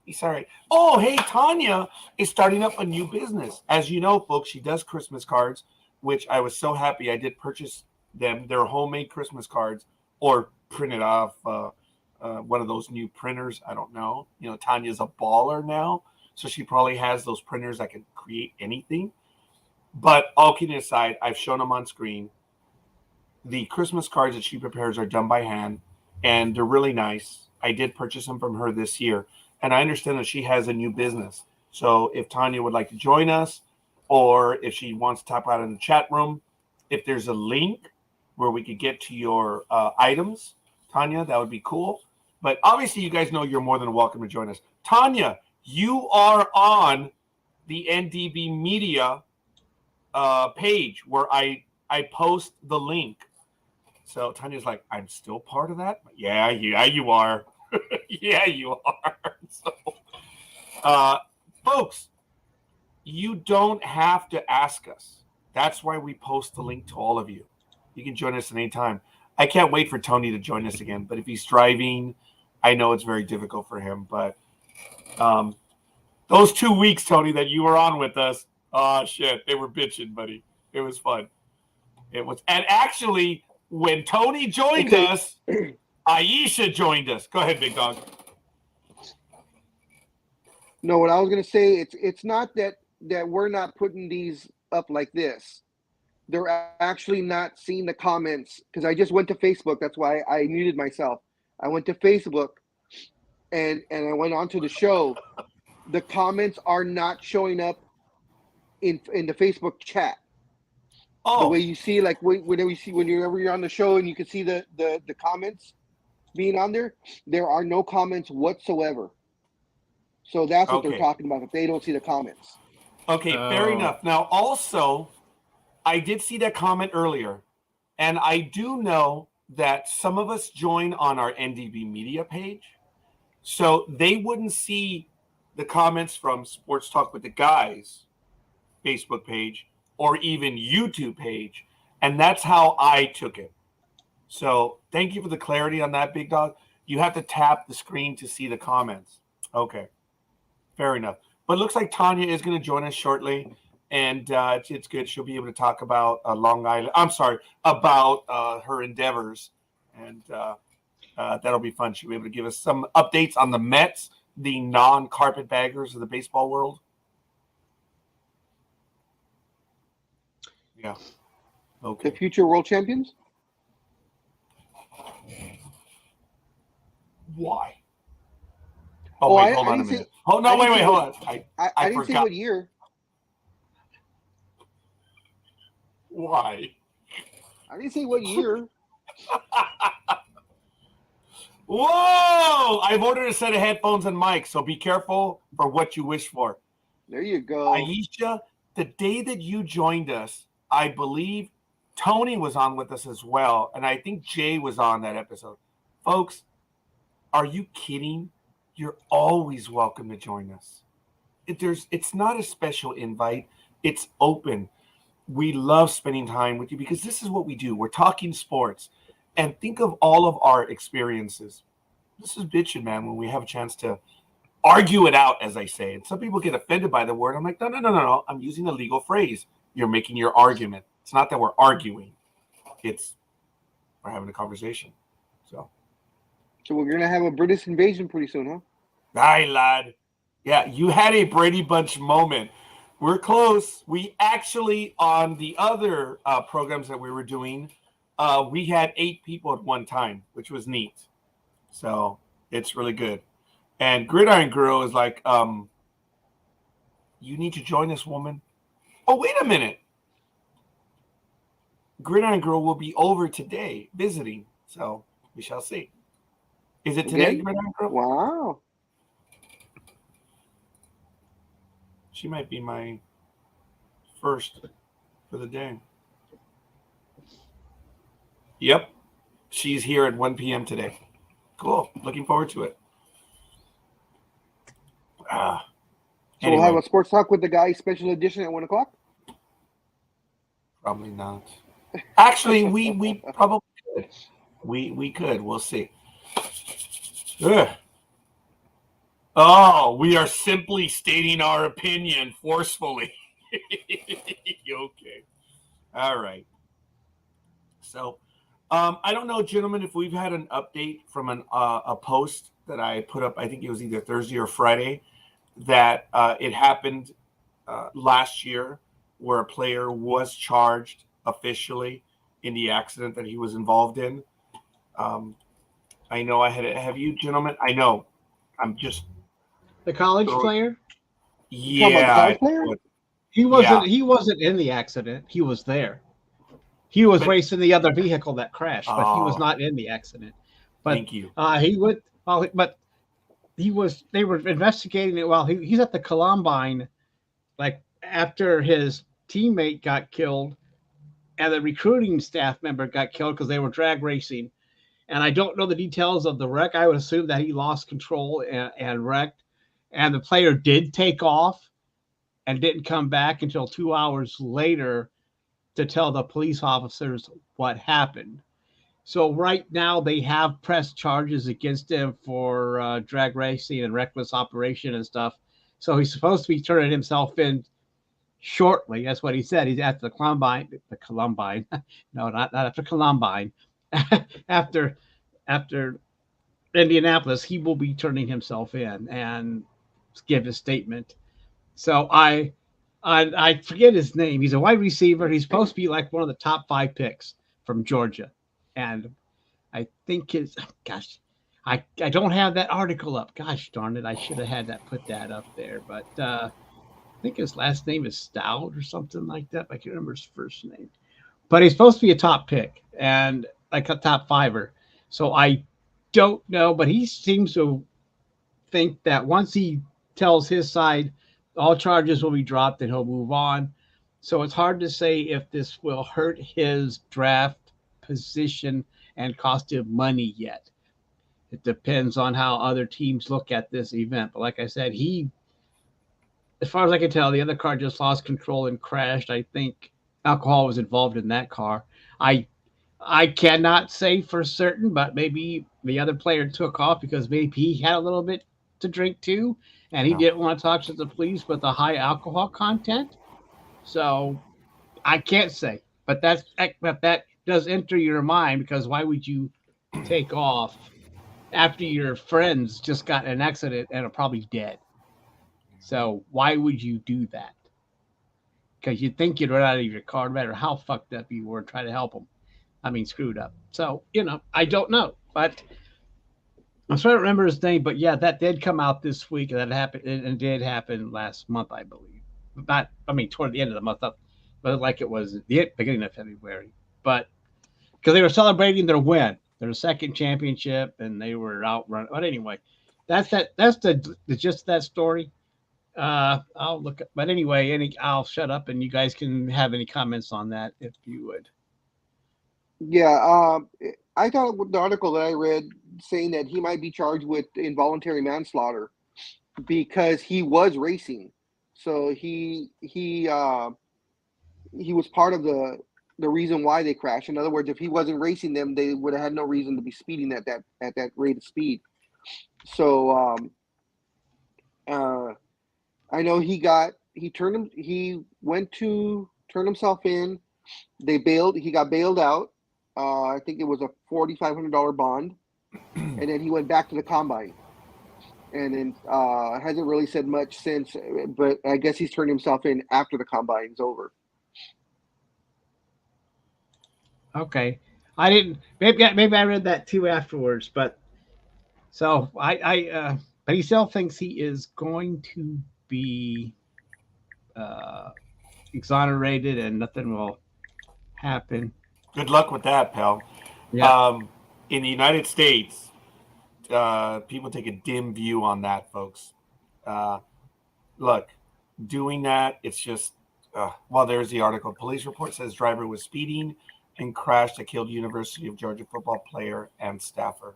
He's all right. Oh, hey, Tanya is starting up a new business. As you know, folks, she does Christmas cards, which I was so happy I did purchase them. They're homemade Christmas cards or printed off one of those new printers. I don't know. Tanya's a baller now, so she probably has those printers that can create anything. But all kidding aside, I've shown them on screen. The Christmas cards that she prepares are done by hand, and they're really nice. I did purchase them from her this year, and I understand that she has a new business. So if Tanya would like to join us, or if she wants to type out in the chat room, if there's a link where we could get to your items, Tanya, that would be cool. But obviously, you guys know you're more than welcome to join us. Tanya, you are on the NDB Media page where I post the link. So Tanya's like, I'm still part of that? Yeah, you are. Yeah, you are. So, folks, you don't have to ask us. That's why we post the link to all of you. You can join us at any time. I can't wait for Tony to join us again, but if he's driving, I know it's very difficult for him. But those 2 weeks, Tony, that you were on with us, oh, shit, they were bitching, buddy. It was fun. It was, and actually, when Tony joined us, Aisha joined us. Go ahead, Big Dog. No, what I was gonna say, it's not that we're not putting these up like this. They're actually not seeing the comments because I just went to Facebook. That's why I muted myself. I went to Facebook and I went onto the show. The comments are not showing up in the Facebook chat. Oh, the way you see, like whenever you're on the show and you can see the comments being on there, there are no comments whatsoever. So that's what they're talking about. If they don't see the comments. Okay, fair enough. Now, also, I did see that comment earlier, and I do know that some of us join on our NDB Media page, so they wouldn't see the comments from Sports Talk with the Guys Facebook page or even YouTube page, and that's how I took it. So thank you for the clarity on that, Big Dog. You have to tap the screen to see the comments. Okay, fair enough. But it looks like Tanya is going to join us shortly, and it's good. She'll be able to talk about Long Island. I'm sorry, about her endeavors, and that'll be fun. She'll be able to give us some updates on the Mets, the non-carpetbaggers of the baseball world. Yeah. Okay. The future world champions? Why? Oh, wait, hold on a minute. Oh, no, wait, hold on. I didn't say what year. Why? I didn't say what year. Whoa! I've ordered a set of headphones and mics, so be careful for what you wish for. There you go. Aisha, the day that you joined us, I believe Tony was on with us as well, and I think Jay was on that episode. Folks, are you kidding? You're always welcome to join us. It's not a special invite. It's open. We love spending time with you because this is what we do. We're talking sports. And think of all of our experiences. This is bitching, man, when we have a chance to argue it out, as I say. And some people get offended by the word. I'm like, no. I'm using a legal phrase. You're making your argument. It's not that we're arguing. We're having a conversation. So we're going to have a British invasion pretty soon, huh? Aye, lad. Yeah, you had a Brady Bunch moment. We're close. We actually, on the other programs that we were doing, we had 8 people at one time, which was neat. So it's really good. And Gridiron Girl is like, you need to join this, woman. Oh, wait a minute. Gridiron Girl will be over today visiting. So we shall see. Is it today, Gridiron Girl? Wow. She might be my first for the day. Yep. She's here at 1 p.m. today. Cool. Looking forward to it. So Anyway, we'll have a sports talk with the guy special edition at 1 o'clock? probably not. Actually, we probably could. We could. We'll see. Ugh. Oh, we are simply stating our opinion forcefully. Okay. All right. So, I don't know, gentlemen, if we've had an update from a post that I put up. I think it was either Thursday or Friday that it happened last year where a player was charged officially in the accident that he was involved in. I know I had. Have you, gentlemen? I know. I'm just. The college player? Yeah. He wasn't in the accident. He was there. He was racing the other vehicle that crashed, but he was not in the accident. But thank you. He would. But he was. They were investigating it while he's at the Columbine, like after his teammate got killed, and the recruiting staff member got killed because they were drag racing. And I don't know the details of the wreck. I would assume that he lost control and wrecked. And the player did take off and didn't come back until 2 hours later to tell the police officers what happened. So right now they have pressed charges against him for drag racing and reckless operation and stuff. So he's supposed to be turning himself in shortly. That's what he said. He's at the Columbine. No, not after Columbine. after Indianapolis, he will be turning himself in and give a statement. So I forget his name. He's a wide receiver. He's supposed to be like one of the top 5 picks from Georgia. And I think I don't have that article up. Gosh darn it. I should have had that, put that up there. But I think his last name is Stout or something like that. I can't remember his first name. But he's supposed to be a top pick and like a top 5er. So I don't know, but he seems to think that once he tells his side, all charges will be dropped and he'll move on. So it's hard to say if this will hurt his draft position and cost him money yet. It depends on how other teams look at this event. But like I said, as far as I can tell, the other car just lost control and crashed. I think alcohol was involved in that car. I cannot say for certain, but maybe the other player took off because maybe he had a little bit to drink too, and he No. didn't want to talk to the police with the high alcohol content. So I can't say, but that does enter your mind because why would you take off after your friends just got in an accident and are probably dead? So why would you do that? Because you think you'd run out of your car, no matter how fucked up you were, and try to help them. I mean, screwed up. So I don't know, but I'm trying to remember his name. But yeah, that did come out this week, and that happened, and did happen last month, I believe. Not, I mean, toward the end of the month, but like it was the beginning of February. But because they were celebrating their win, their second championship, and they were outrun. But anyway, that's the gist of that story. I'll look up, but anyway, I'll shut up, and you guys can have any comments on that if you would. Yeah, I thought the article that I read saying that he might be charged with involuntary manslaughter because he was racing, so he was part of the reason why they crashed. In other words, if he wasn't racing them, they would have had no reason to be speeding at that rate of speed. So I know he went to turn himself in. They bailed. He got bailed out. I think it was a $4,500 bond, and then he went back to the combine, and then hasn't really said much since. But I guess he's turned himself in after the combine's over. Okay, I didn't. Maybe I read that too afterwards, but so but he still thinks he is going to be exonerated and nothing will happen. Good luck with that, pal. Yeah. In the United States, people take a dim view on that, folks. Look, doing that, it's just, well, there's the article. Police report says driver was speeding and crashed that killed University of Georgia football player and staffer.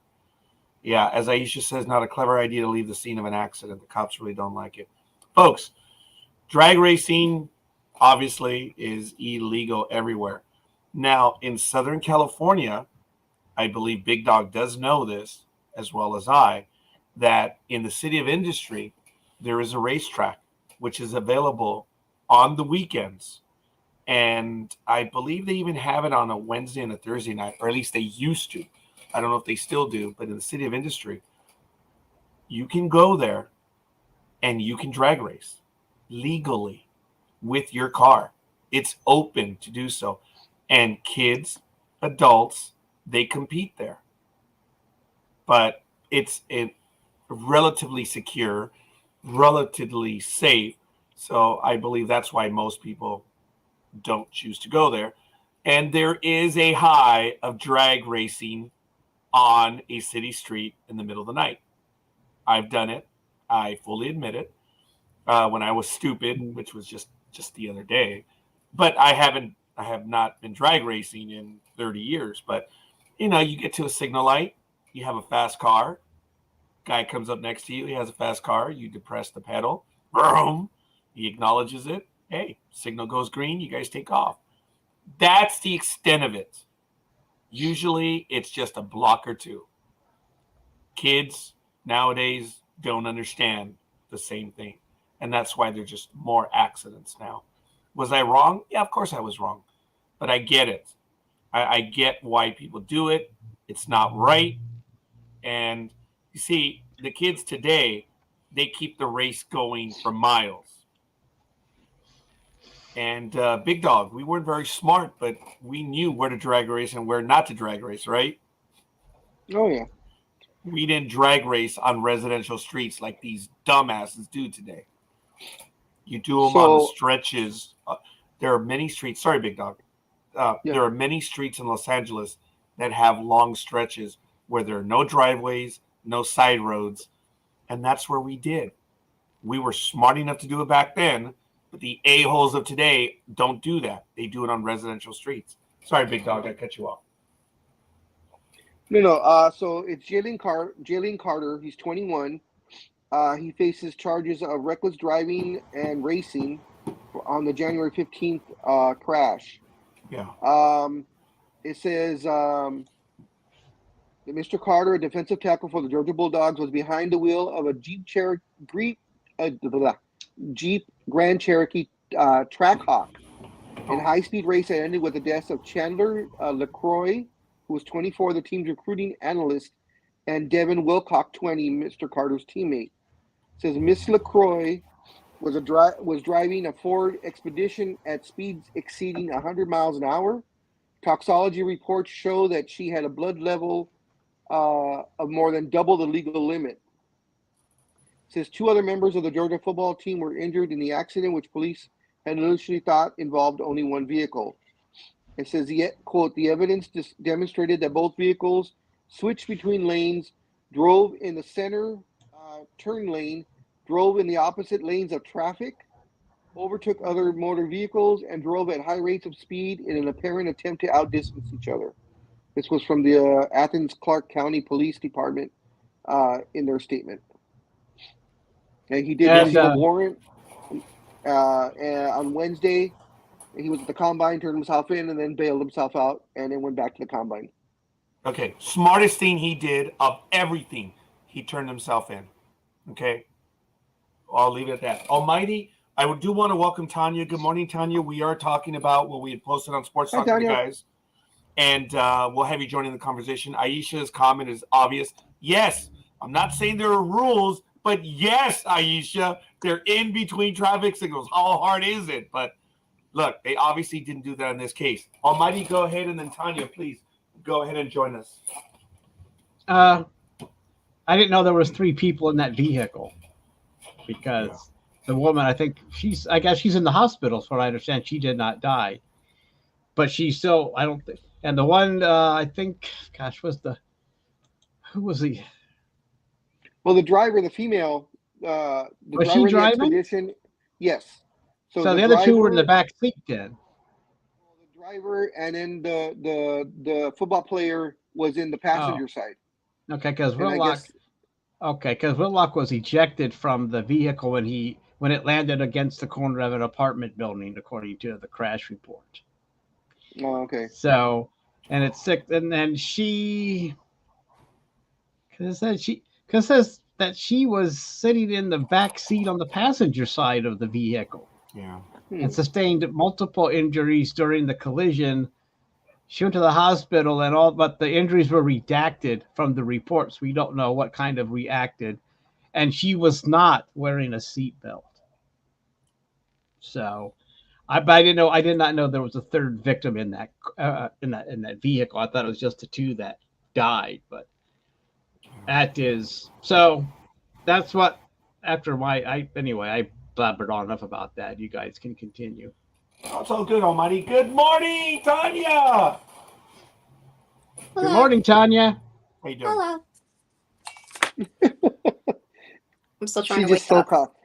Yeah, as Aisha says, not a clever idea to leave the scene of an accident. The cops really don't like it. Folks, drag racing obviously is illegal everywhere. Now, in Southern California, I believe Big Dog does know this as well as I, that in the city of Industry, there is a racetrack which is available on the weekends. And I believe they even have it on a Wednesday and a Thursday night, or at least they used to. I don't know if they still do, but in the city of Industry, you can go there and you can drag race legally with your car. It's open to do so. And kids, adults, they compete there. But it's relatively secure, relatively safe. So I believe that's why most people don't choose to go there. And there is a high of drag racing on a city street in the middle of the night. I've done it. I fully admit it. When I was stupid, which was just the other day. But I have not been drag racing in 30 years. But, you get to a signal light. You have a fast car. Guy comes up next to you. He has a fast car. You depress the pedal. Boom. He acknowledges it. Hey, signal goes green. You guys take off. That's the extent of it. Usually it's just a block or two. Kids nowadays don't understand the same thing. And that's why there's just more accidents now. Was I wrong? Yeah, of course I was wrong. But I get it. I get why people do it. It's not right. And you see, the kids today, they keep the race going for miles. And Big Dog, we weren't very smart, but we knew where to drag race and where not to drag race, right? Oh, yeah. We didn't drag race on residential streets like these dumbasses do today. You do them on the stretches. There are many streets. Sorry, Big Dog. There are many streets in Los Angeles that have long stretches where there are no driveways, no side roads. And that's where we did. We were smart enough to do it back then. But the a-holes of today don't do that. They do it on residential streets. Sorry, Big Dog, I cut you off. No. So it's Jalen Carter. He's 21. He faces charges of reckless driving and racing on the January 15th crash. Yeah. It says that Mr. Carter, a defensive tackle for the Georgia Bulldogs, was behind the wheel of a Jeep Grand Cherokee Trackhawk in high-speed race that ended with the deaths of Chandler LaCroix, who was 24, the team's recruiting analyst, and Devin Wilcock, 20, Mr. Carter's teammate. It says Miss LaCroix was driving a Ford Expedition at speeds exceeding 100 miles an hour. Toxology reports show that she had a blood level of more than double the legal limit. It says 2 other members of the Georgia football team were injured in the accident, which police had initially thought involved only one vehicle. It says, quote, the evidence demonstrated that both vehicles switched between lanes, drove in the center turn lane, drove in the opposite lanes of traffic, overtook other motor vehicles, and drove at high rates of speed in an apparent attempt to outdistance each other. This was from the Athens-Clarke County Police Department in their statement. And he did receive a warrant on Wednesday. He was at the combine, turned himself in, and then bailed himself out, and then went back to the combine. Okay, smartest thing he did of everything, he turned himself in. Okay, I'll leave it at that. Almighty, I do want to welcome Tanya. Good morning, Tanya. We are talking about what we had posted on Sports Talk with the guys, and we'll have you joining the conversation. Aisha's comment is obvious. Yes, I'm not saying there are rules, but yes, Aisha, they're in between traffic signals. How hard is it? But look, they obviously didn't do that in this case. Almighty, go ahead, and then Tanya, please go ahead and join us. I didn't know there was 3 people in that vehicle because the woman, I guess she's in the hospital, as far as I understand. She did not die, but she's still, I don't think. And the one, I think, gosh, who was he? Well, the driver, the female, was she driving? Expedition, yes. So the other 2 were in the back seat then. The driver and then the football player was in the passenger side. Okay, because Whitlock was ejected from the vehicle when it landed against the corner of an apartment building, according to the crash report. Oh, okay. So, and it's sick. And then says that she was sitting in the back seat on the passenger side of the vehicle. Yeah. And sustained multiple injuries during the collision. She went to the hospital and all, but the injuries were redacted from the reports. We don't know what kind of reacted, and she was not wearing a seatbelt. So, I did not know there was a 3rd victim in that vehicle. I thought it was just the 2 that died, but that is so. That's what after I blabbered on enough about that. You guys can continue. Oh, it's all good, Almighty. Good morning, Tanya. Hello. Good morning, Tanya. How you doing? Hello. I'm still trying to wake up.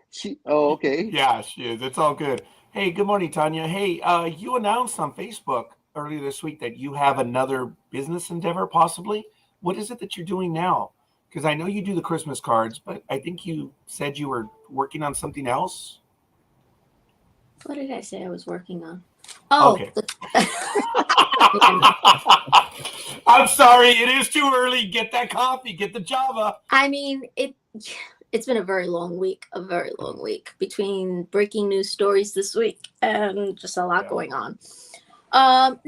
Okay. Yeah, she is. It's all good. Hey, good morning, Tanya. Hey, you announced on Facebook earlier this week that you have another business endeavor, possibly. What is it that you're doing now? Because I know you do the Christmas cards, but I think you said you were working on something else. What did I say I was working on? Oh, okay. I'm sorry. It is too early. Get that coffee. Get the Java. I mean, it's been a very long week. Between breaking news stories this week and just a lot going on. I'm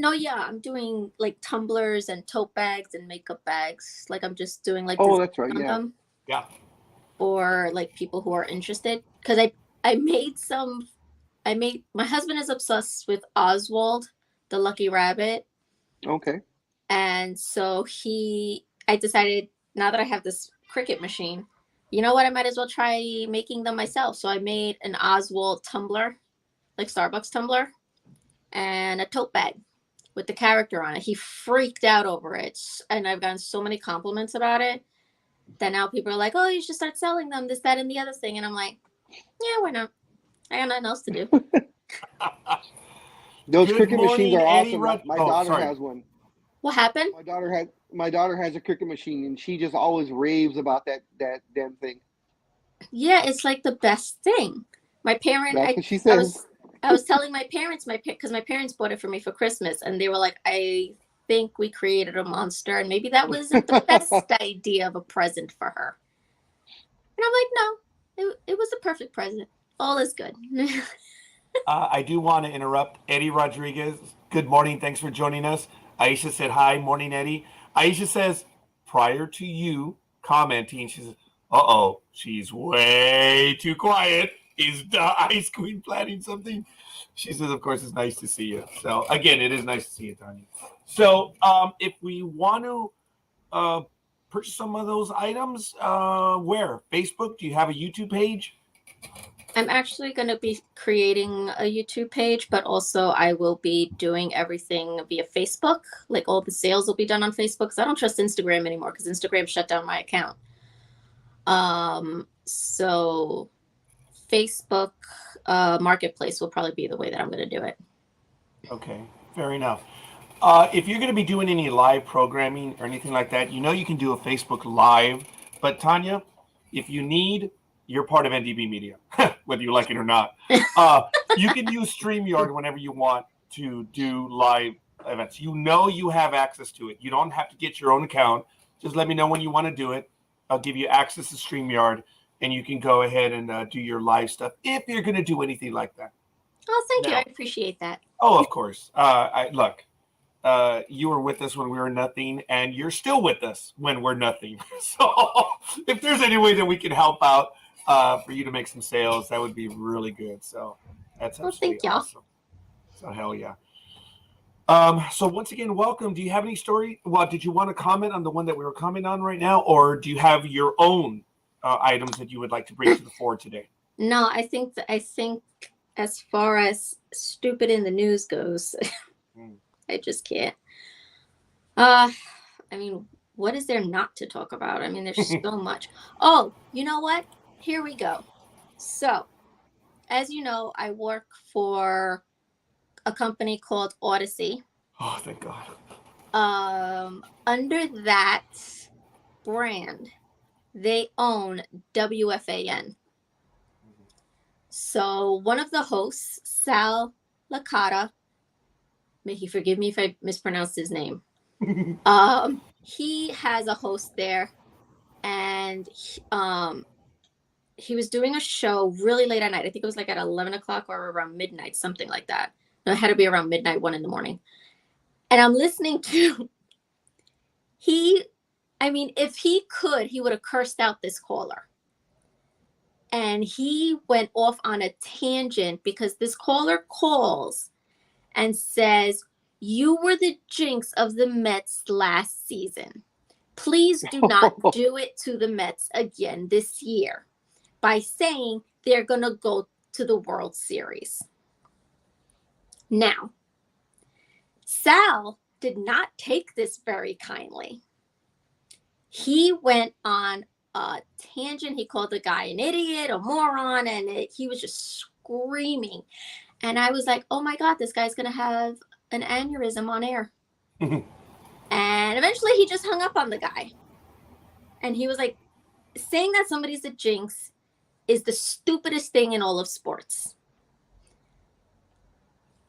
doing like tumblers and tote bags and makeup bags. Like I'm just doing like that's right. Yeah. For like people who are interested, because I made some. My husband is obsessed with Oswald, the Lucky Rabbit. Okay. And so I decided, now that I have this Cricut machine, you know what? I might as well try making them myself. So I made an Oswald tumbler, like Starbucks tumbler, and a tote bag with the character on it. He freaked out over it. And I've gotten so many compliments about it that now people are like, oh, you should start selling them, this, that, and the other thing. And I'm like, yeah, why not? I got nothing else to do. Those Cricut machines are awesome. My daughter has one. What happened? My daughter has a Cricut machine, and she just always raves about that damn thing. Yeah, it's like the best thing. My parent, That's what she says. I was telling my parents, because my parents bought it for me for Christmas, and they were like, I think we created a monster, and maybe that wasn't the best idea of a present for her. And I'm like, no, it was a perfect present. All is good. I do want to interrupt. Eddie Rodriguez, good morning. Thanks for joining us. Aisha said hi. Morning, Eddie. Aisha says, prior to you commenting, she says, uh-oh, she's way too quiet. Is the Ice Queen planning something? She says, of course, it's nice to see you. So, again, it is nice to see you, Tanya. So, if we want to purchase some of those items, where? Facebook? Do you have a YouTube page? I'm actually going to be creating a YouTube page, but also I will be doing everything via Facebook. Like all the sales will be done on Facebook, because I don't trust Instagram anymore, because Instagram shut down my account. So Facebook Marketplace will probably be the way that I'm going to do it. Okay, fair enough. If you're going to be doing any live programming or anything like that, you know you can do a Facebook Live. But Tanya, if you need, you're part of NDB Media, whether you like it or not. You can use StreamYard whenever you want to do live events. You know you have access to it. You don't have to get your own account. Just let me know when you want to do it. I'll give you access to StreamYard, and you can go ahead and do your live stuff if you're going to do anything like that. Oh, thank you. Now- I appreciate that. Oh, of course. Look, you were with us when we were nothing, and you're still with us when we're nothing. So if there's any way that we can help out for you to make some sales, that would be really good. So that's Well, absolutely thank y'all. awesome. So hell yeah. So once again, welcome. Do you have any story? Well, did you want to comment on the one that we were commenting on right now, or do you have your own items that you would like to bring to the fore today? No, I think as far as stupid in the news goes, I just can't. I mean, what is there not to talk about? I mean, there's so much. Oh, you know what? Here we go. So, as you know, I work for a company called Odyssey. Oh, thank God. Under that brand, they own WFAN. So one of the hosts, Sal Licata, may he forgive me if I mispronounced his name. He has a host there, and he was doing a show really late at night. I think it was like at 11 o'clock or around midnight, something like that. No, it had to be around midnight, 1 a.m. And I'm listening to if he could, he would have cursed out this caller. And he went off on a tangent because this caller calls and says, "You were the jinx of the Mets last season. Please do not do it to the Mets again this year," by saying they're going to go to the World Series. Now, Sal did not take this very kindly. He went on a tangent. He called the guy an idiot, a moron, and he was just screaming. And I was like, oh my God, this guy's going to have an aneurysm on air. And eventually he just hung up on the guy. And he was like, saying that somebody's a jinx is the stupidest thing in all of sports.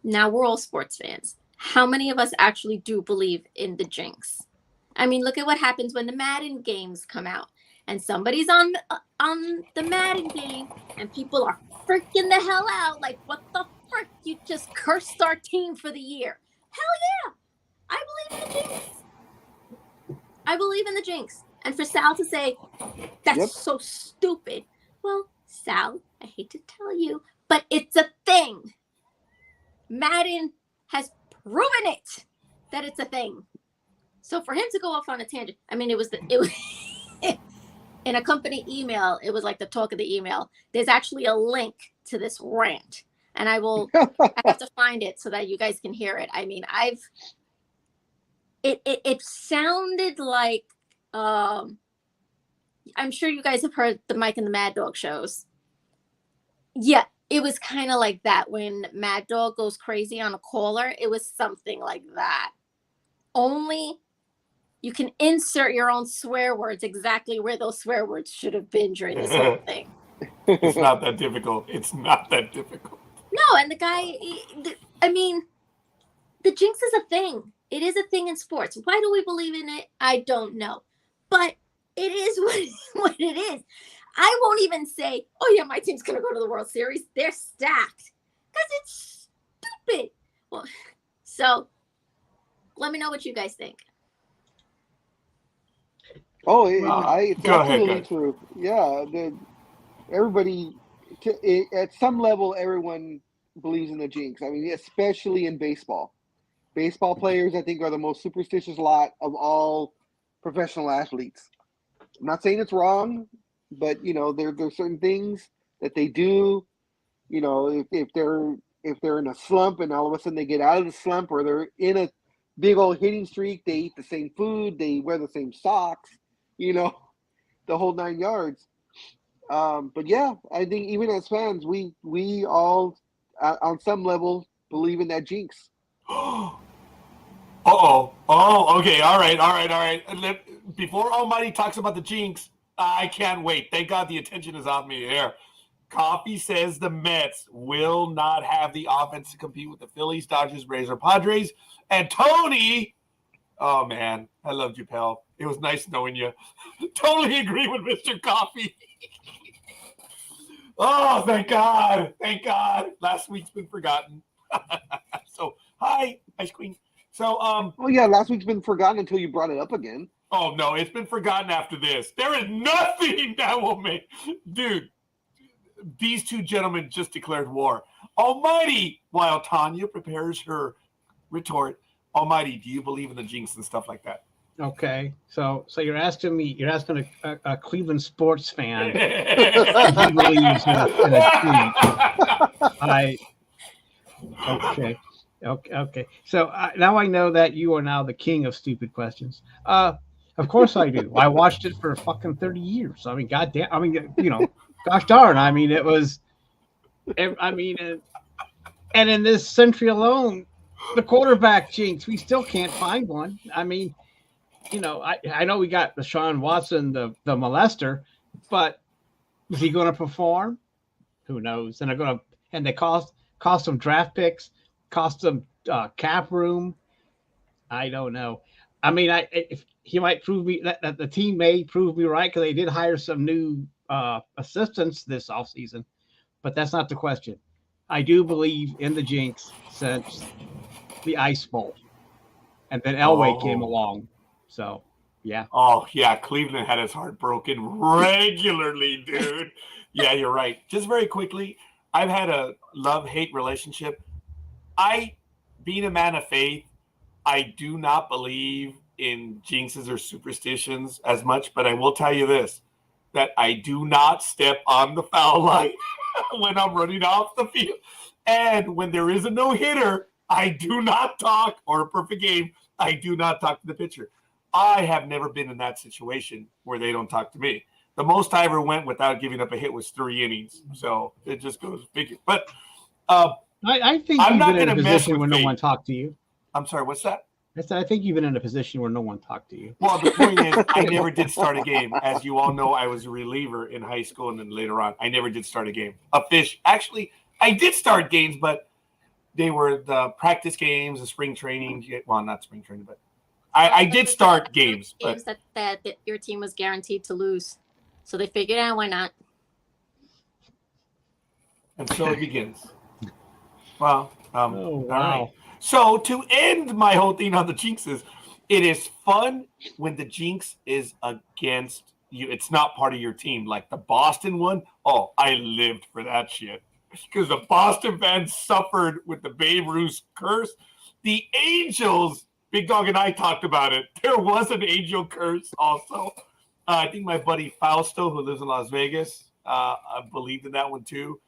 Now, we're all sports fans. How many of us actually do believe in the jinx? I mean, look at what happens when the Madden games come out and somebody's on the Madden game and people are freaking the hell out. Like, what the frick? You just cursed our team for the year. Hell yeah. I believe in the jinx. I believe in the jinx. And for Sal to say, that's so stupid. Well, Sal, I hate to tell you, but it's a thing. Madden has proven it that it's a thing. So for him to go off on a tangent, I mean, it was in a company email. It was like the talk of the email. There's actually a link to this rant, and I have to find it so that you guys can hear it. I mean, it sounded like, I'm sure you guys have heard the Mike and the Mad Dog shows. Yeah. It was kind of like that when Mad Dog goes crazy on a caller. It was something like that. Only you can insert your own swear words exactly where those swear words should have been during this whole thing. It's not that difficult. It's not that difficult. No, and the guy, I mean, the jinx is a thing. It is a thing in sports. Why do we believe in it? I don't know. But it is what it is. I won't even say, oh, yeah, my team's going to go to the World Series. They're stacked. Because it's stupid. Well, so let me know what you guys think. Oh, it's go ahead, absolutely guys. true. Yeah, everybody, at some level, everyone believes in the jinx. I mean, especially in baseball. Baseball players, I think, are the most superstitious lot of all professional athletes. I'm not saying it's wrong, but there's certain things that they do. If they're in a slump and all of a sudden they get out of the slump, or they're in a big old hitting streak, they eat the same food, they wear the same socks, the whole 9 yards. But yeah, I think even as fans, we all on some level believe in that jinx. Oh, okay. All right. Before Almighty talks about the jinx, I can't wait. Thank God the attention is off me here. Coffee says the Mets will not have the offense to compete with the Phillies, Dodgers, Rays, or Padres. And Tony, oh man, I loved you, pal. It was nice knowing you. Totally agree with Mr. Coffee. Oh, thank God. Last week's been forgotten. So, hi, Ice Queen. So, well, yeah, last week's been forgotten until you brought it up again. Oh no, it's been forgotten after this. There is nothing that will make, dude. These two gentlemen just declared war. Almighty, while Tanya prepares her retort, Almighty, do you believe in the jinx and stuff like that? Okay, so you're asking a Cleveland sports fan if he believes in a jinx. Okay. So now I know that you are now the king of stupid questions. Of course I do. I watched it for fucking 30 years. I mean, goddamn. I mean, gosh darn. I mean, it was. I mean, and in this century alone, the quarterback jinx, we still can't find one. I mean, I know we got Deshaun Watson, the molester, but is he going to perform? Who knows? And they cost them draft picks, cost them cap room. I don't know. I mean, if he might prove me that the team may prove me right, because they did hire some new assistants this offseason, but that's not the question. I do believe in the jinx since the Ice Bowl, and then Elway came along. So, yeah. Oh, yeah. Cleveland had his heart broken regularly, dude. Yeah, you're right. Just very quickly, I've had a love-hate relationship. Being a man of faith, I do not believe in jinxes or superstitions as much, but I will tell you this, that I do not step on the foul line when I'm running off the field. And when there is a no-hitter, I do not talk, or a perfect game, I do not talk to the pitcher. I have never been in that situation where they don't talk to me. The most I ever went without giving up a hit was 3 innings. So it just goes figure. But I think I'm you've not been in gonna a mess position with where fate. no one talked to you. I'm sorry, what's that? I said, I think you've been in a position where no one talked to you. Well, the point is, I never did start a game. As you all know, I was a reliever in high school, and then later on, I never did start a game. Actually, I did start games, but they were the practice games, the spring training. Well, not spring training, but I did start games. Games that your team was guaranteed to lose. So they figured out why not. And so it begins. Well, wow. All right. So to end my whole thing on the jinxes, it is fun when the jinx is against you. It's not part of your team. Like the Boston one. Oh, I lived for that shit. Because the Boston fans suffered with the Babe Ruth curse. The Angels, Big Dog and I talked about it. There was an angel curse also. I think my buddy Fausto, who lives in Las Vegas, believed in that one too.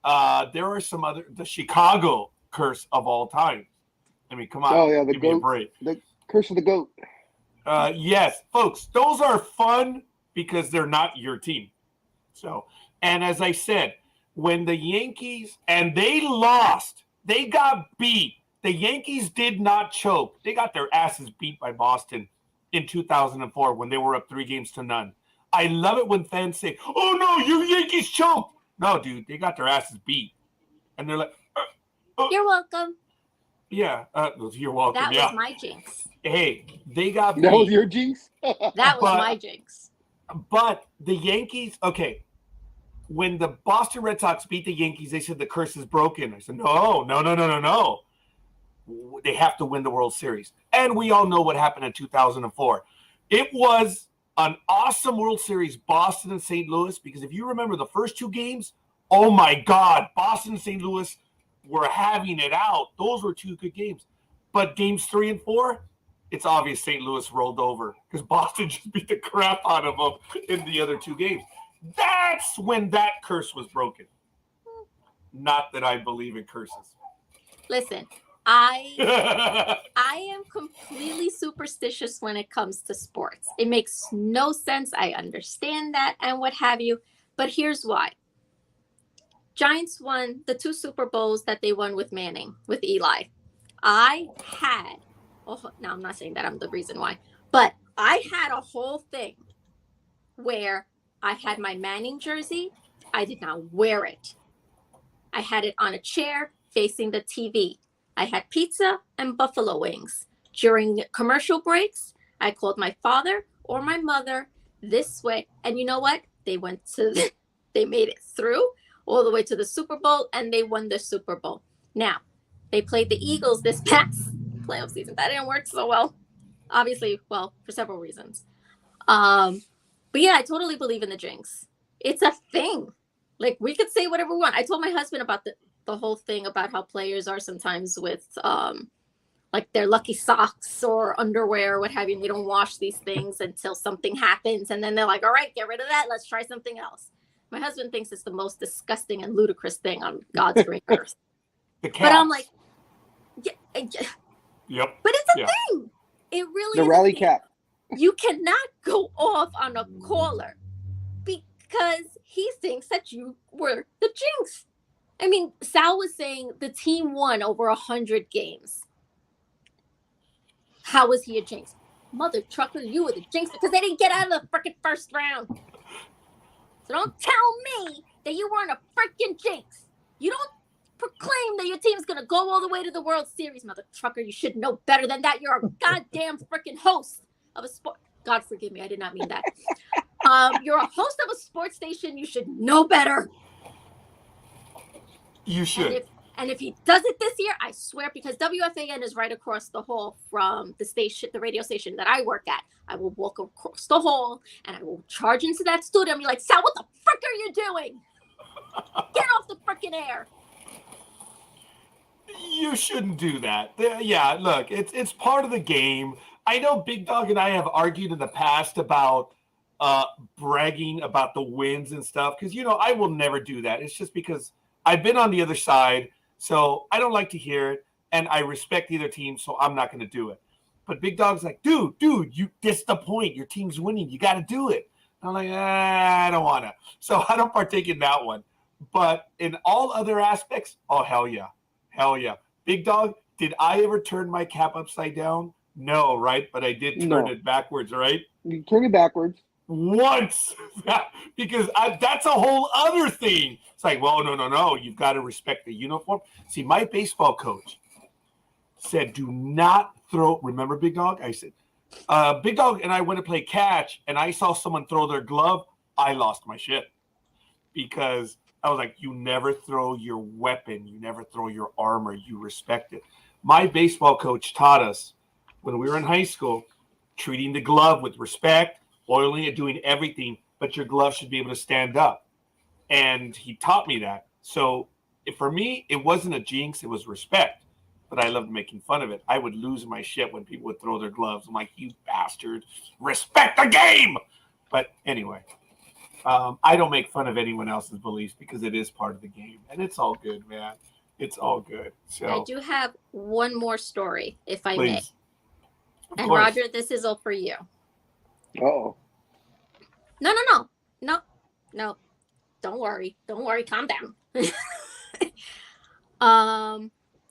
There are some other, the Chicago curse of all time. I mean, come on. Oh, yeah, the give me a goat. break. The curse of the goat. Yes, folks, those are fun because they're not your team. So, and as I said, when the Yankees, and they lost, they got beat. The Yankees did not choke. They got their asses beat by Boston in 2004 when they were up 3-0. I love it when fans say, oh, no, you Yankees choked. No, dude, they got their asses beat. And they're like, You're welcome. Yeah, you're welcome. That yeah. was my jinx. Hey, they got That was beat. your jinx? That was But- my jinx. But the Yankees, okay, when the Boston Red Sox beat the Yankees, they said the curse is broken. I said, no. They have to win the World Series. And we all know what happened in 2004. It was an awesome World Series, Boston and St. Louis, because if you remember the first two games, oh my God, Boston and St. Louis were having it out. Those were two good games. But games 3 and 4, it's obvious St. Louis rolled over because Boston just beat the crap out of them in the other two games. That's when that curse was broken. Not that I believe in curses. Listen, I am completely superstitious when it comes to sports. It makes no sense. I understand that and what have you. But here's why. Giants won the 2 Super Bowls that they won with Manning, with Eli. Now I'm not saying that I'm the reason why, but I had a whole thing where I had my Manning jersey. I did not wear it. I had it on a chair facing the TV. I had pizza and buffalo wings. During commercial breaks, I called my father or my mother this way. And you know what? They made it through all the way to the Super Bowl, and they won the Super Bowl. Now, they played the Eagles this past playoff season. That didn't work so well. Obviously, well, for several reasons. But yeah, I totally believe in the jinx. It's a thing. Like, we could say whatever we want. I told my husband about the whole thing about how players are sometimes with like their lucky socks or underwear or what have you, and they don't wash these things until something happens, and then they're like, all right, get rid of that, let's try something else. My husband thinks it's the most disgusting and ludicrous thing on God's green earth. But I'm like, yeah, yep. But it's a thing. It really The is rally a thing. cap. You cannot go off on a caller because he thinks that you were the jinx. I mean, Sal was saying the team won over 100 games. How was he a jinx? Mother trucker, you were the jinx because they didn't get out of the freaking first round. So don't tell me that you weren't a freaking jinx. You don't proclaim that your team's going to go all the way to the World Series, mother trucker. You should know better than that. You're a goddamn freaking host of a sport. God forgive me, I did not mean that. You're a host of a sports station. You should know better. You should. And if he does it this year, I swear, because WFAN is right across the hall from the station, the radio station that I work at. I will walk across the hall and I will charge into that studio and be like, Sal, what the frick are you doing? Get off the frickin' air. You shouldn't do that. Yeah, look, it's part of the game. I know Big Dog and I have argued in the past about bragging about the wins and stuff, because, you know, I will never do that. It's just because I've been on the other side, so I don't like to hear it, and I respect the other team, so I'm not going to do it. But Big Dog's like, dude, that's the point. Your team's winning. You got to do it. I'm like, I don't want to. So I don't partake in that one. But in all other aspects, oh, hell yeah. Hell yeah. Big Dog, did I ever turn my cap upside down? No, right? But I did turn it backwards, right? You turn it backwards. Once. Because that's a whole other thing. It's like, well, no. You've got to respect the uniform. See, my baseball coach said, do not throw. Remember Big Dog? I said, Big Dog and I went to play catch, and I saw someone throw their glove. I lost my shit. Because I was like, you never throw your weapon. You never throw your armor. You respect it. My baseball coach taught us when we were in high school, treating the glove with respect, oiling it, doing everything, but your glove should be able to stand up. And he taught me that. So for me, it wasn't a jinx. It was respect. But I loved making fun of it. I would lose my shit when people would throw their gloves. I'm like, you bastard. Respect the game. But anyway. I don't make fun of anyone else's beliefs because it is part of the game, and it's all good, man. It's all good. So I do have one more story, if I may. And course. Roger, this is all for you. Uh-oh. No. Don't worry. Calm down.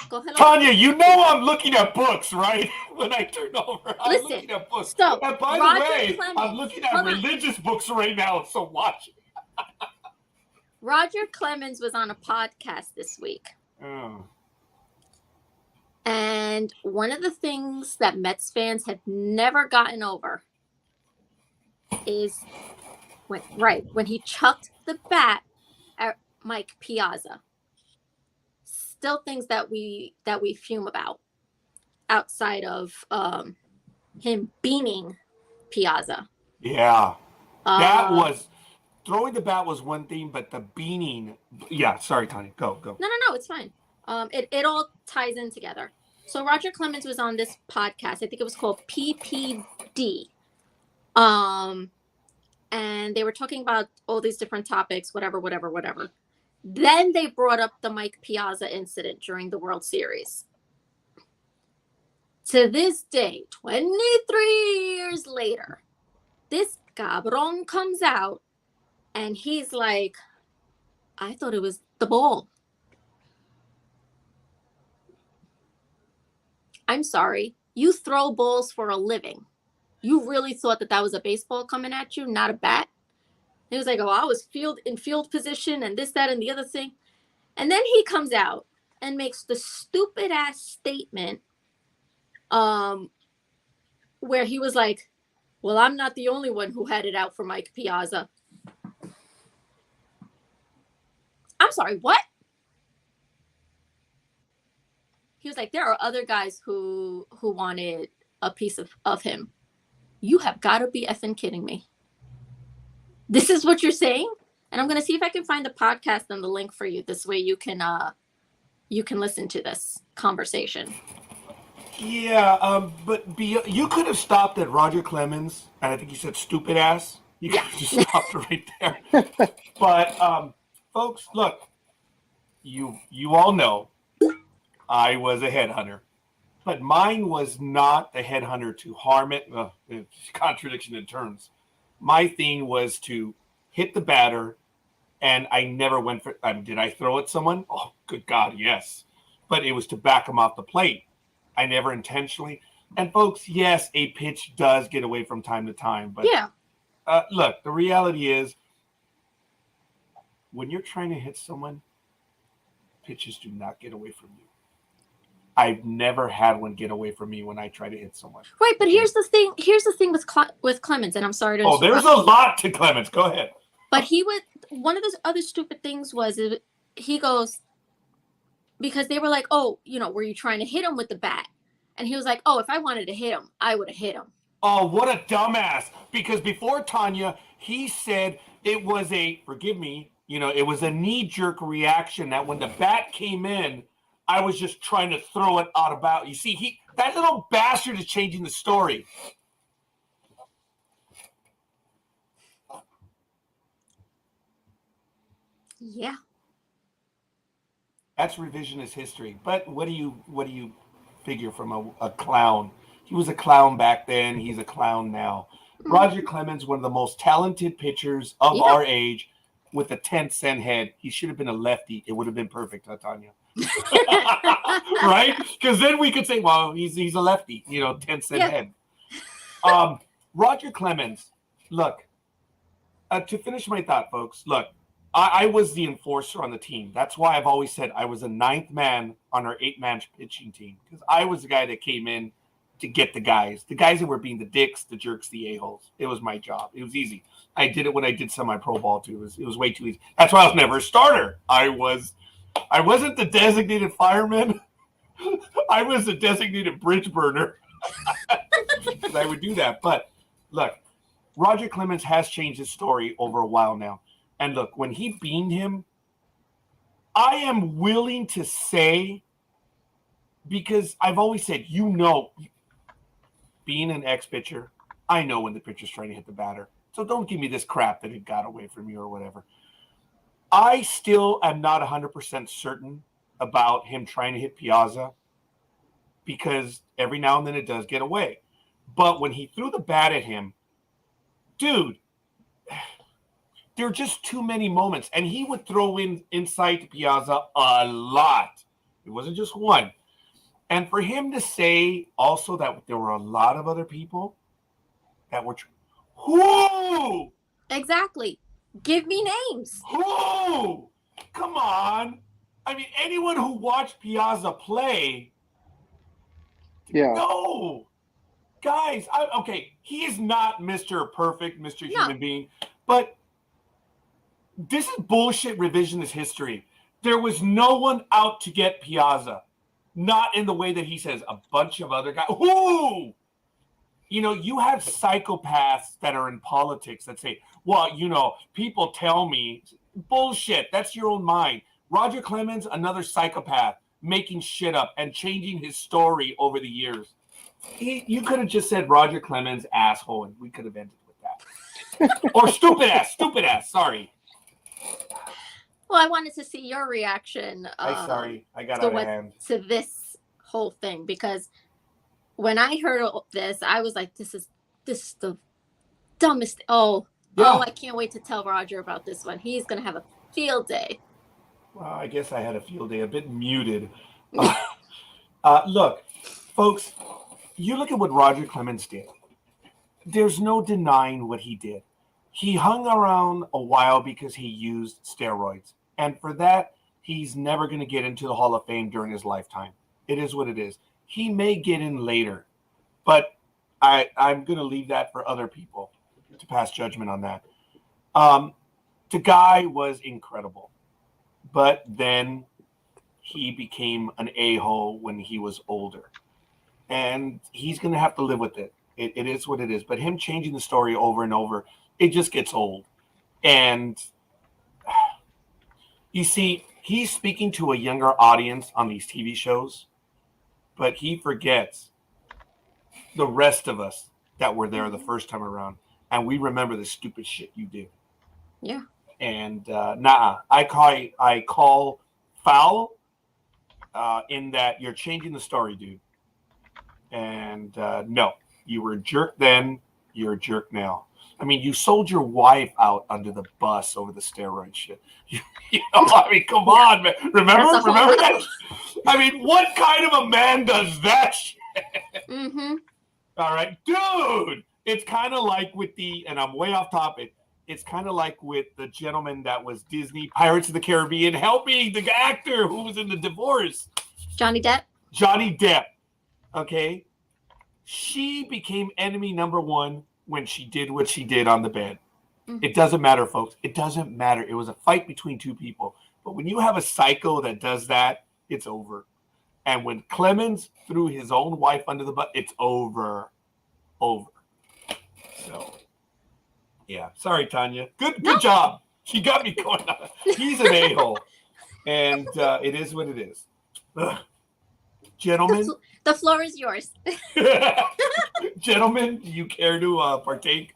Go ahead. Tanya, you know I'm looking at books, right? When I turn over, I'm looking at books. So, and by Roger the way, Clemens, I'm looking at religious books right now, so watch. Roger Clemens was on a podcast this week. Oh. And one of the things that Mets fans have never gotten over is when he chucked the bat at Mike Piazza. Still things that we fume about outside of him beaning Piazza. Yeah. That Uh, was throwing the bat was one thing, but the beaning. Yeah, sorry, Tanya. Go. No, it's fine. It all ties in together. So Roger Clemens was on this podcast. I think it was called PPD. And they were talking about all these different topics, whatever. Then they brought up the Mike Piazza incident during the World Series. To this day, 23 years later, this cabron comes out and he's like, I thought it was the ball. I'm sorry. You throw balls for a living. You really thought that was a baseball coming at you, not a bat? He was like, oh, I was in field position and this, that, and the other thing. And then he comes out and makes the stupid ass statement where he was like, well, I'm not the only one who had it out for Mike Piazza. I'm sorry, what? He was like, there are other guys who wanted a piece of him. You have got to be effing kidding me. This is what you're saying? And I'm going to see if I can find the podcast and the link for you. This way you can listen to this conversation. Yeah, but you could have stopped at Roger Clemens, and I think you said stupid ass. You could have just stopped right there. But folks, look, you all know I was a headhunter, but mine was not the headhunter to harm it. It's contradiction in terms. My thing was to hit the batter, and I never went for. Did I throw at someone? Oh, good God, yes. But it was to back them off the plate. I never intentionally. And folks, yes, a pitch does get away from time to time. But yeah. Look, the reality is, when you're trying to hit someone, pitches do not get away from you. I've never had one get away from me when I try to hit someone. Right, but here's the thing with Clemens, and I'm sorry to interrupt. There's a lot to Clemens. Go ahead. But one of those other stupid things was he goes, because they were like, oh, were you trying to hit him with the bat? And he was like, oh, if I wanted to hit him, I would have hit him. Oh, what a dumbass. Because before Tanya, he said it was it was a knee-jerk reaction that when the bat came in, I was just trying to throw it out about. You see, that little bastard is changing the story. Yeah. That's revisionist history. But what do you figure from a clown? He was a clown back then. He's a clown now. Mm-hmm. Roger Clemens, one of the most talented pitchers of our age, with a 10-cent head. He should have been a lefty. It would have been perfect, Tanya. Right? Because then we could say, well, he's a lefty. 10-cent head. Roger Clemens. Look, to finish my thought, folks. Look. I was the enforcer on the team. That's why I've always said I was a 9th man on our 8-man pitching team, because I was the guy that came in to get the guys that were being the dicks, the jerks, the a-holes. It was my job. It was easy. I did it when I did semi-pro ball too. It was way too easy. That's why I was never a starter. I wasn't the designated fireman. I was the designated bridge burner. Because I would do that. But look, Roger Clemens has changed his story over a while now. And look, when he beamed him, I am willing to say, because I've always said, being an ex-pitcher, I know when the pitcher's trying to hit the batter. So don't give me this crap that it got away from you or whatever. I still am not 100% certain about him trying to hit Piazza, because every now and then it does get away. But when he threw the bat at him, dude, there are just too many moments. And he would throw inside to Piazza a lot. It wasn't just one. And for him to say also that there were a lot of other people that were who? Exactly. Give me names. Who? Come on. I mean, anyone who watched Piazza play Yeah. No, guys. Okay, he is not Mr. Perfect, Mr. No. Human Being, but this is bullshit revisionist history. There was no one out to get Piazza, not in the way that he says. A bunch of other guys. Who? You know, you have psychopaths that are in politics that say, well, you know, people tell me. Bullshit. That's your own mind. Roger Clemens, another psychopath, making shit up and changing his story over the years. You could have just said Roger Clemens, asshole, and we could have ended with that. Or stupid ass. Sorry. Well, I wanted to see your reaction. I got out of hand. To this whole thing, because when I heard this, I was like, this is the dumbest. Oh, I can't wait to tell Roger about this one. He's going to have a field day. Well, I guess I had a field day, a bit muted. Look, folks, you look at what Roger Clemens did. There's no denying what he did. He hung around a while because he used steroids. And for that, he's never going to get into the Hall of Fame during his lifetime. It is what it is. He may get in later, but I'm going to leave that for other people to pass judgment on that. The guy was incredible, but then he became an a-hole when he was older. And he's going to have to live with it. It is what it is. But him changing the story over and over, it just gets old. And you see, he's speaking to a younger audience on these TV shows, but he forgets the rest of us that were there the first time around. And we remember the stupid shit you did. Yeah. And I call foul in that you're changing the story, dude. And no, you were a jerk then, you're a jerk now. I mean, you sold your wife out under the bus over the steroid shit. You know, I mean, come on, man. Remember that? I mean, what kind of a man does that shit? Mm-hmm. All right, dude. It's kind of like with and I'm way off topic. It's kind of like with the gentleman that was Disney Pirates of the Caribbean helping the actor who was in the divorce. Johnny Depp. Okay. She became enemy number one when she did what she did on the bed. Mm-hmm. It doesn't matter, folks. It doesn't matter. It was a fight between two people. But when you have a psycho that does that, it's over. And when Clemens threw his own wife under the bus, it's over. So, yeah. Sorry, Tanya. Good job. She got me going on. He's an a-hole. And it is what it is. Ugh. Gentlemen. The floor is yours. Gentlemen, do you care to partake?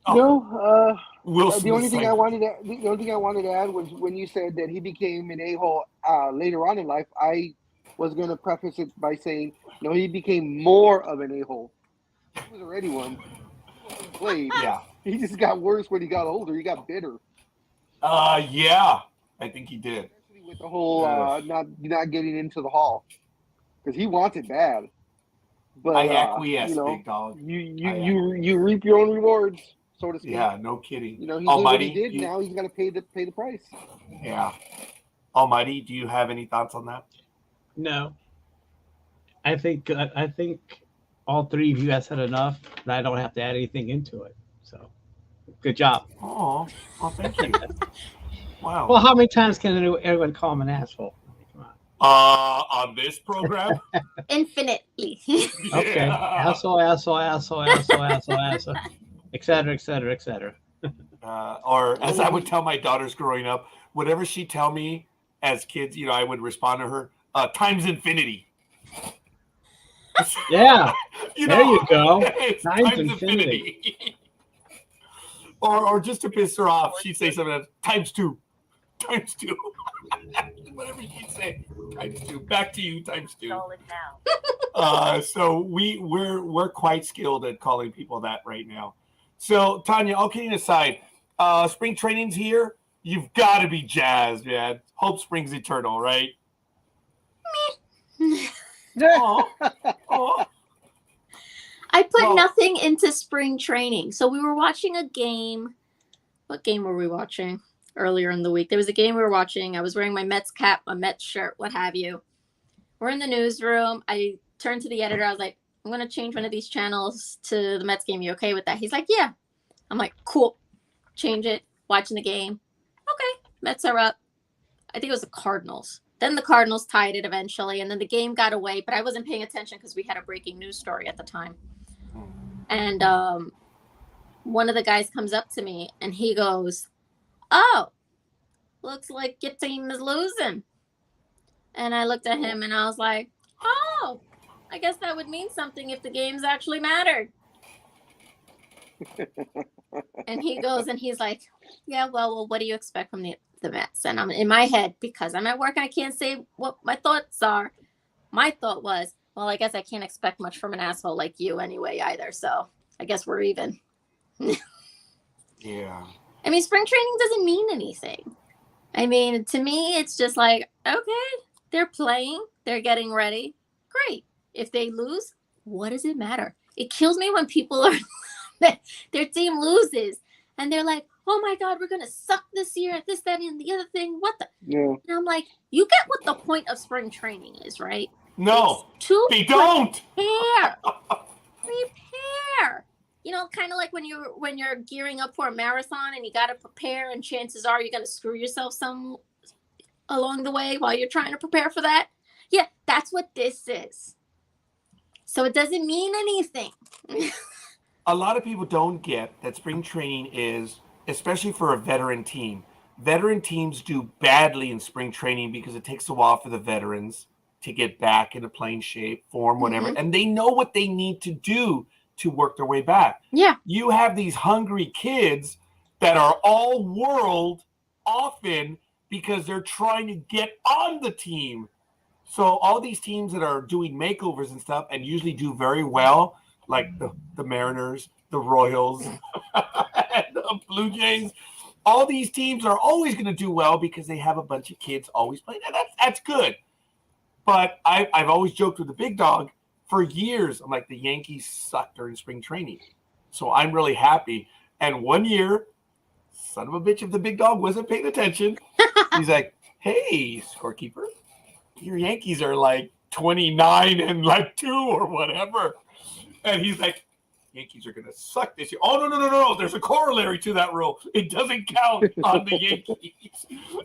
No. The only thing I wanted to add was when you said that he became an a-hole later on in life. I was going to preface it by saying, no, he became more of an a-hole. He was already one. He played. Yeah. He just got worse when he got older. He got bitter. Yeah, I think he did. Especially with the whole not getting into the Hall, because he wanted bad. But I acquiesce, big dog. You reap your own rewards, so to speak. Yeah, no kidding. You know, he did what he did. Now he's got to pay the price. Yeah. Almighty, do you have any thoughts on that? No. I think all three of you guys said enough, and I don't have to add anything into it. So, good job. Oh, well, thank you. Wow. Well, how many times can everyone call him an asshole? Come on. On this program? Infinitely. Okay. Asshole, et cetera. Or as I would tell my daughters growing up, whatever she'd tell me as kids, you know, I would respond to her, times infinity. Yeah. You there know, you go. Times infinity. Or just to piss her off, she'd say something like, times two. Whatever she'd say, times two. Back to you, times two. So we're quite skilled at calling people that right now. So Tanya, all kidding aside, spring training's here. You've got to be jazzed, man. Hope springs eternal, right? Aww. I put nothing into spring training. So we were watching a game. What game were we watching earlier in the week? There was a game we were watching. I was wearing my Mets cap, my Mets shirt, what have you. we're in the newsroom. I turned to the editor. I was like, I'm going to change one of these channels to the Mets game. You okay with that? He's like, yeah. I'm like, cool. Change it. Watching the game. Okay. Mets are up. I think it was the Cardinals. Then the Cardinals tied it eventually, and then the game got away, but I wasn't paying attention because we had a breaking news story at the time. And one of the guys comes up to me, and he goes, oh, looks like your team is losing. And I looked at him, and I was like, oh, I guess that would mean something if the games actually mattered. And he goes, and he's like, yeah, well, what do you expect from the Mets? And I'm in my head, because I'm at work, I can't say what my thoughts are. My thought was, well, I guess I can't expect much from an asshole like you anyway either. So I guess we're even. Yeah. I mean, spring training doesn't mean anything. I mean, to me, it's just like, okay, they're playing, they're getting ready. Great. If they lose, what does it matter? It kills me when people are, their team loses and they're like, oh my God, we're going to suck this year at this, that, and the other thing. What the? Yeah. And I'm like, you get what the point of spring training is, right? No, they don't. Prepare. Prepare. You know, kind of like when you're gearing up for a marathon and you got to prepare, and chances are you're going to screw yourself some along the way while you're trying to prepare for that. Yeah, that's what this is. So it doesn't mean anything. A lot of people don't get that spring training is, especially for a veteran team. Veteran teams do badly in spring training because it takes a while for the veterans to get back into playing shape, form, whatever. Mm-hmm. And they know what they need to do to work their way back. Yeah. You have these hungry kids that are all world often because they're trying to get on the team. So all these teams that are doing makeovers and stuff and usually do very well, like the Mariners, the Royals, and the Blue Jays, all these teams are always going to do well because they have a bunch of kids always playing. And that's good. But I've always joked with the big dog for years. I'm like, the Yankees suck during spring training. So I'm really happy. And one year, son of a bitch, if the big dog wasn't paying attention, he's like, hey, scorekeeper, your Yankees are like 29 and like 2 or whatever. And he's like, Yankees are going to suck this year. Oh, no. There's a corollary to that rule. It doesn't count on the Yankees.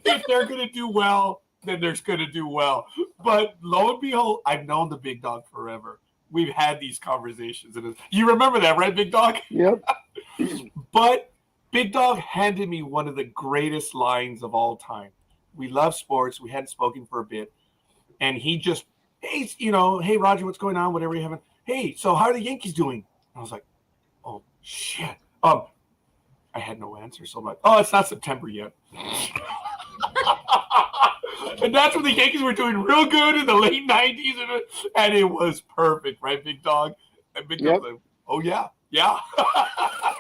If they're going to do well, then they're going to do well. But lo and behold, I've known the big dog forever. We've had these conversations. And you remember that, right, big dog? Yep. But big dog handed me one of the greatest lines of all time. We love sports. We hadn't spoken for a bit. And he just, hey, hey, Roger, what's going on? Whatever you having. Hey, so how are the Yankees doing? I was like, oh, shit. I had no answer. So I'm like, oh, it's not September yet. And that's when the Yankees were doing real good in the late 90s. And it was perfect, right, big dog? And big dog was like, oh, yeah.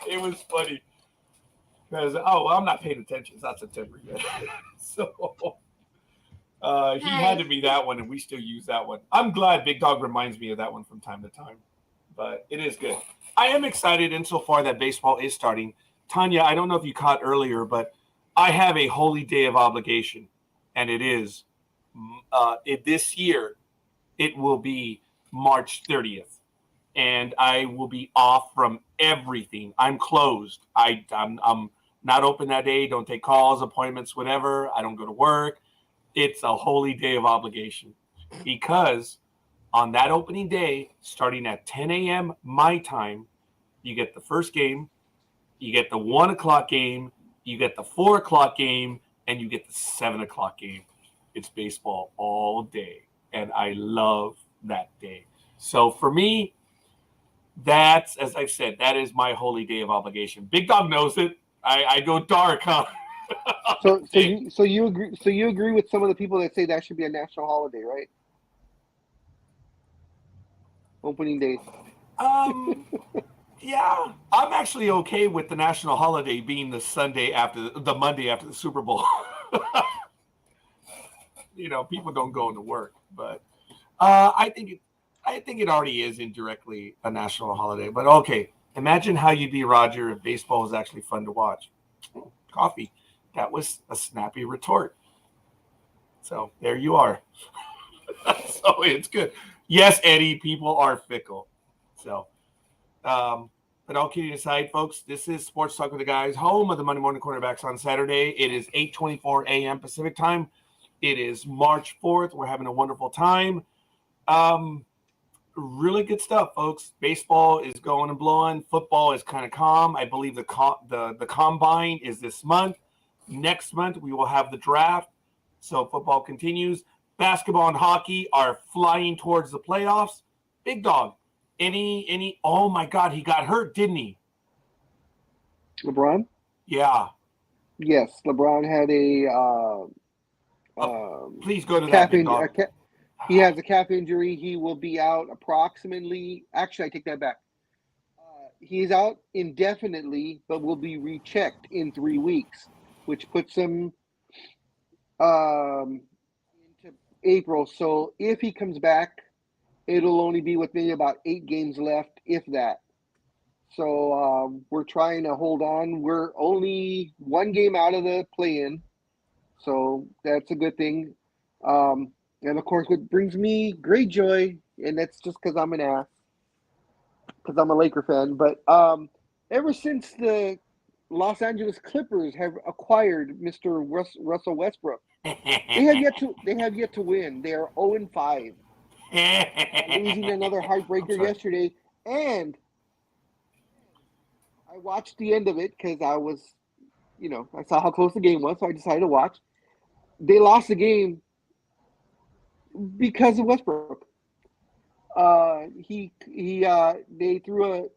It was funny. Because, I'm not paying attention. It's not September yet. So he handed me that one, and we still use that one. I'm glad Big Dog reminds me of that one from time to time. But it is good. I am excited insofar that baseball is starting. Tanya, I don't know if you caught earlier, but I have a holy day of obligation, and it is this year. It will be March 30th, and I will be off from everything. I'm closed. I'm not open that day. Don't take calls, appointments, whatever. I don't go to work. It's a holy day of obligation because on that opening day, starting at 10 a.m. my time, you get the first game, you get the 1 o'clock game, you get the 4 o'clock game, and you get the 7 o'clock game. It's baseball all day, and I love that day. So for me, that's, as I've said, that is my holy day of obligation. Big Dog knows it. I go dark, huh? So you agree? So you agree with some of the people that say that should be a national holiday, right? Opening day. Yeah, I'm actually okay with the national holiday being the Monday after the Super Bowl. People don't go into work, but I think it already is indirectly a national holiday. But okay, imagine how you'd be, Roger, if baseball was actually fun to watch. Coffee. That was a snappy retort. So there you are. So it's good. Yes, Eddie, people are fickle. So, but all kidding aside, folks, this is Sports Talk with the Guys, home of the Monday Morning Quarterbacks on Saturday. It is 8:24 a.m. Pacific time. It is March 4th. We're having a wonderful time. Really good stuff, folks. Baseball is going and blowing. Football is kind of calm. I believe the combine is this month. Next month, we will have the draft. So football continues. Basketball and hockey are flying towards the playoffs. Big Dog. Oh my God, he got hurt, didn't he? LeBron? Yeah. Yes, LeBron had Please go to calf that, Big Dog. he has a calf injury. He will be out approximately. Actually, I take that back. He's out indefinitely, but will be rechecked in 3 weeks, which puts him into April. So if he comes back, it'll only be with maybe about 8 games left, if that. So we're trying to hold on. We're only 1 game out of the play-in, so that's a good thing. And of course, what brings me great joy, and that's just because I'm an ass, because I'm a Laker fan. But ever since the Los Angeles Clippers have acquired Mr. Russell Westbrook, they have yet to win. They are 0-5, losing another heartbreaker yesterday. And I watched the end of it because I was, I saw how close the game was, so I decided to watch. They lost the game because of Westbrook. They threw a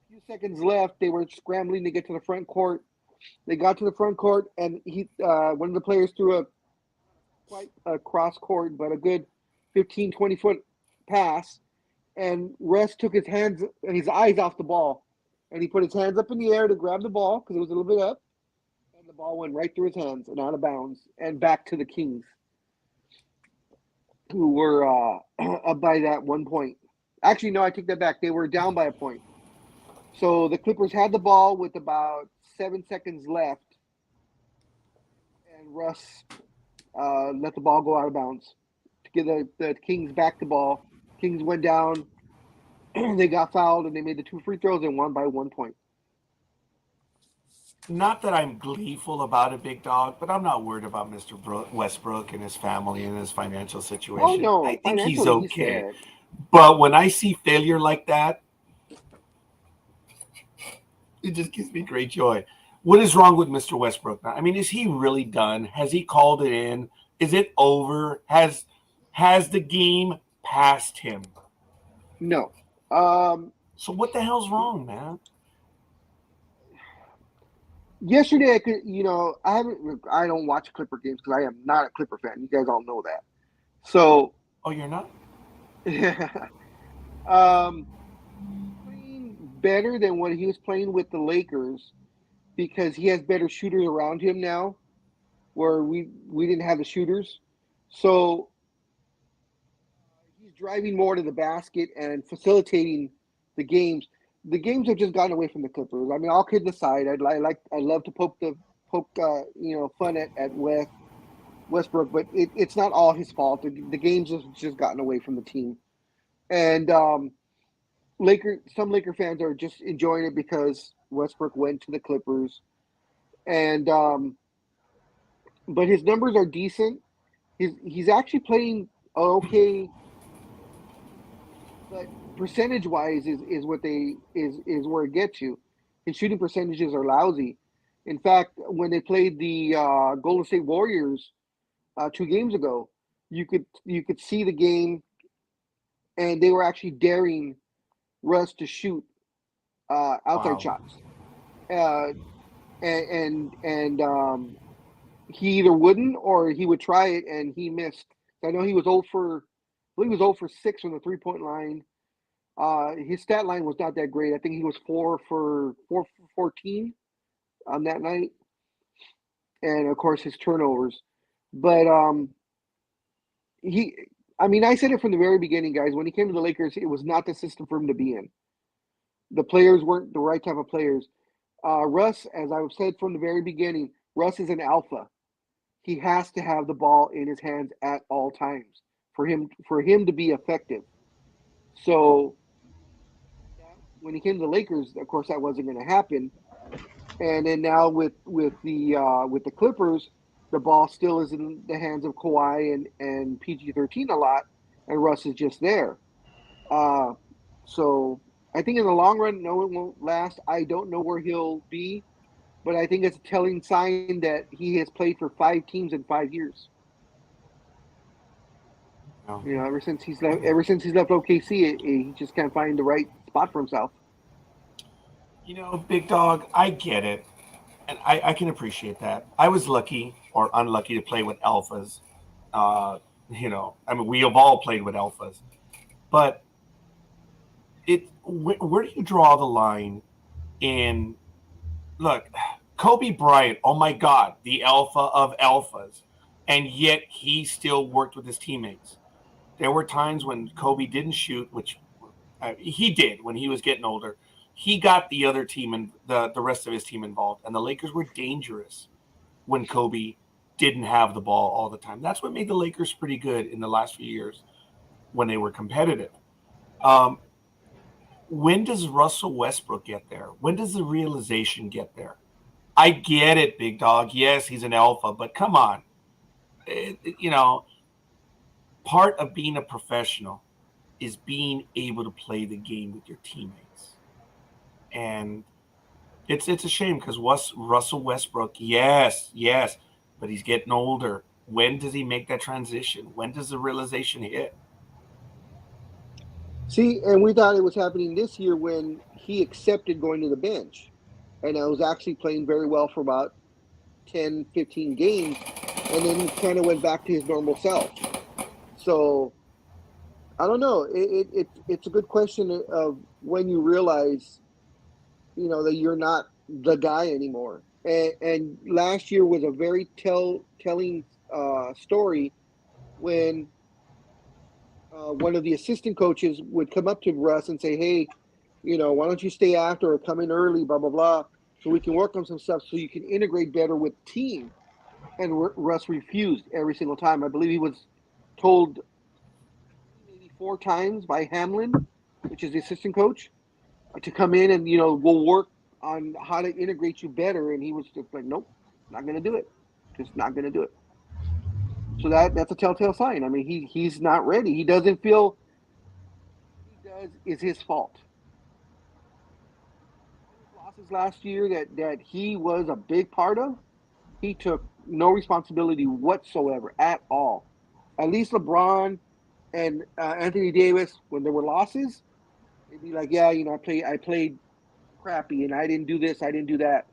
few seconds left. They were scrambling to get to the front court. They got to the front court, and one of the players threw quite a cross court, but a good 15, 20-foot pass. And Russ took his eyes off the ball, and he put his hands up in the air to grab the ball because it was a little bit up, and the ball went right through his hands and out of bounds and back to the Kings, who were up by that 1 point. Actually, no, I take that back. They were down by a point. So the Clippers had the ball with about 7 seconds left, and Russ let the ball go out of bounds to give the Kings back the ball. Kings went down. They got fouled, and they made the 2 free throws and won by 1 point. Not that I'm gleeful about it, Big Dog, but I'm not worried about Mr. Westbrook and his family and his financial situation. Oh, no. I think he's okay. He's but when I see failure like that, it just gives me great joy. What is wrong with Mr. Westbrook now? I mean, is he really done? Has he called it in? Is it over? Has the game passed him? No. So what the hell's wrong, man? Yesterday, I don't watch Clipper games because I am not a Clipper fan. You guys all know that. So. Oh, you're not? Yeah. Playing better than what he was playing with the Lakers because he has better shooters around him now, where we didn't have the shooters. So he's driving more to the basket and facilitating the games. The games have just gotten away from the Clippers. I mean, all kidding aside, I love to poke fun at Westbrook, but it's not all his fault. The games have just gotten away from the team, and some Laker fans are just enjoying it because Westbrook went to the Clippers, and but his numbers are decent. He's actually playing okay, but percentage-wise is where it gets you. His shooting percentages are lousy. In fact, when they played the Golden State Warriors 2 games ago, you could see the game, and they were actually daring Russ to shoot outside shots, and he either wouldn't or he would try it, and he missed. I know he was 0 for 6 from the 3-point line. His stat line was not that great. I think he was 4 for 14 on that night, and of course his turnovers. But I said it from the very beginning, guys. When he came to the Lakers, it was not the system for him to be in. The players weren't the right type of players. Russ, as I've said from the very beginning, Russ is an alpha. He has to have the ball in his hands at all times. for him to be effective. So when he came to the Lakers, of course, that wasn't going to happen. And then now with the Clippers, the ball still is in the hands of Kawhi and PG-13 a lot, and Russ is just there. So I think in the long run, no, it won't last. I don't know where he'll be, but I think it's a telling sign that he has played for 5 teams in 5 years. Oh. You know, ever since he's left OKC, he just can't find the right spot for himself. You know, Big Dog, I get it. And I can appreciate that. I was lucky or unlucky to play with alphas. You know, I mean, we have all played with alphas. But where do you draw the line in, look, Kobe Bryant, oh my God, the alpha of alphas. And yet he still worked with his teammates. There were times when Kobe didn't shoot, which he did when he was getting older. He got the other team and the rest of his team involved. And the Lakers were dangerous when Kobe didn't have the ball all the time. That's what made the Lakers pretty good in the last few years when they were competitive. When does Russell Westbrook get there? When does the realization get there? I get it, Big Dog. Yes, he's an alpha, but come on. You know, part of being a professional is being able to play the game with your teammates. And it's a shame because Russell Westbrook, yes, but he's getting older. When does he make that transition? When does the realization hit? See, and we thought it was happening this year when he accepted going to the bench. And I was actually playing very well for about 10, 15 games, and then kind of went back to his normal self. So, I don't know. It's a good question of when you realize, you know, that you're not the guy anymore. And last year was a very telling story when one of the assistant coaches would come up to Russ and say, hey, you know, why don't you stay after or come in early, blah, blah, blah, so we can work on some stuff so you can integrate better with the team. And Russ refused every single time. I believe he was told maybe 4 times by Hamlin, which is the assistant coach, to come in and, you know, we'll work on how to integrate you better. And he was just like, nope, not going to do it. Just not going to do it. So that's a telltale sign. I mean, he's not ready. He doesn't feel what he does is his fault. Losses last year that he was a big part of, he took no responsibility whatsoever at all. At least LeBron and Anthony Davis, when there were losses, they'd be like, yeah, you know, I played crappy and I didn't do this, I didn't do that.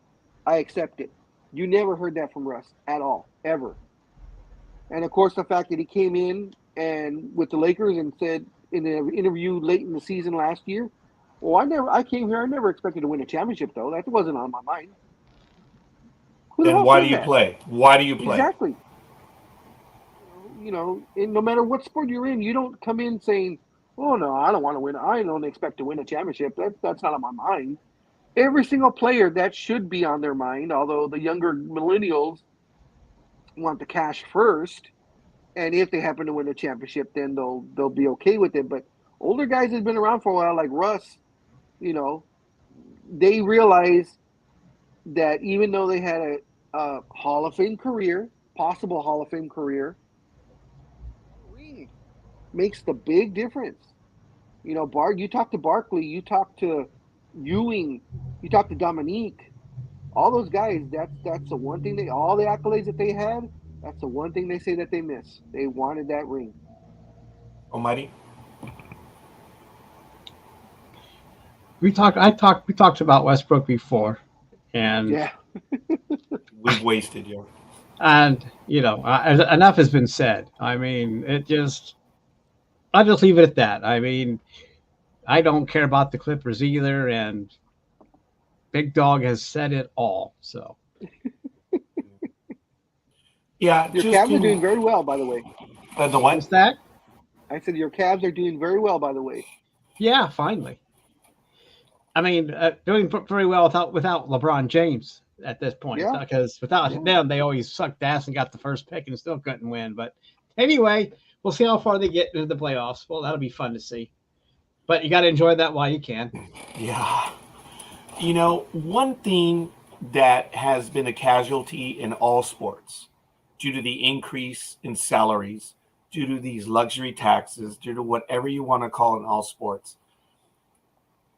I accept it. You never heard that from Russ at all, ever. And of course, the fact that he came in and with the Lakers and said in an interview late in the season last year, well, I came here, I never expected to win a championship, though. That wasn't on my mind. Then why do you play? Why do you play? Exactly. You know, no matter what sport you're in, you don't come in saying, oh, no, I don't want to win. I don't expect to win a championship. That's not on my mind. Every single player, that should be on their mind, although the younger millennials want the cash first. And if they happen to win a championship, then they'll be okay with it. But older guys have been around for a while, like Russ, you know, they realize that even though they had a Hall of Fame career, possible Hall of Fame career, ring makes the big difference. You know, you talk to Barkley, you talk to Ewing, you talk to Dominique, all those guys, that's the one thing all the accolades that they had, that's the one thing they say that they miss. They wanted that ring. Almighty. We talked about Westbrook before, and yeah, we've wasted you. And you know, enough has been said. I mean, I'll just leave it at that. I mean, I don't care about the Clippers either, and Big Dog has said it all. So, yeah, your Cavs are doing very well, by the way. The what? What's that? I said your Cavs are doing very well, by the way. Yeah, finally. I mean, doing very well without LeBron James at this point, because without them, they always sucked ass and got the first pick and still couldn't win. But anyway, we'll see how far they get into the playoffs. Well, that'll be fun to see. But you got to enjoy that while you can. Yeah. You know, one thing that has been a casualty in all sports due to the increase in salaries, due to these luxury taxes, due to whatever you want to call in all sports,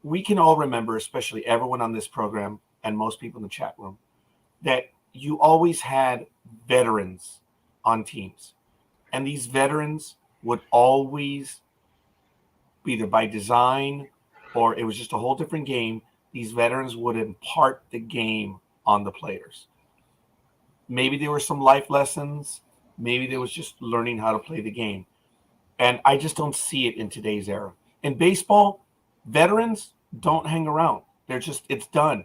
we can all remember, especially everyone on this program and most people in the chat room, that you always had veterans on teams. And these veterans would always, either by design or it was just a whole different game, these veterans would impart the game on the players. Maybe there were some life lessons. Maybe there was just learning how to play the game. And I just don't see it in today's era. In baseball, veterans don't hang around. They're just, it's done.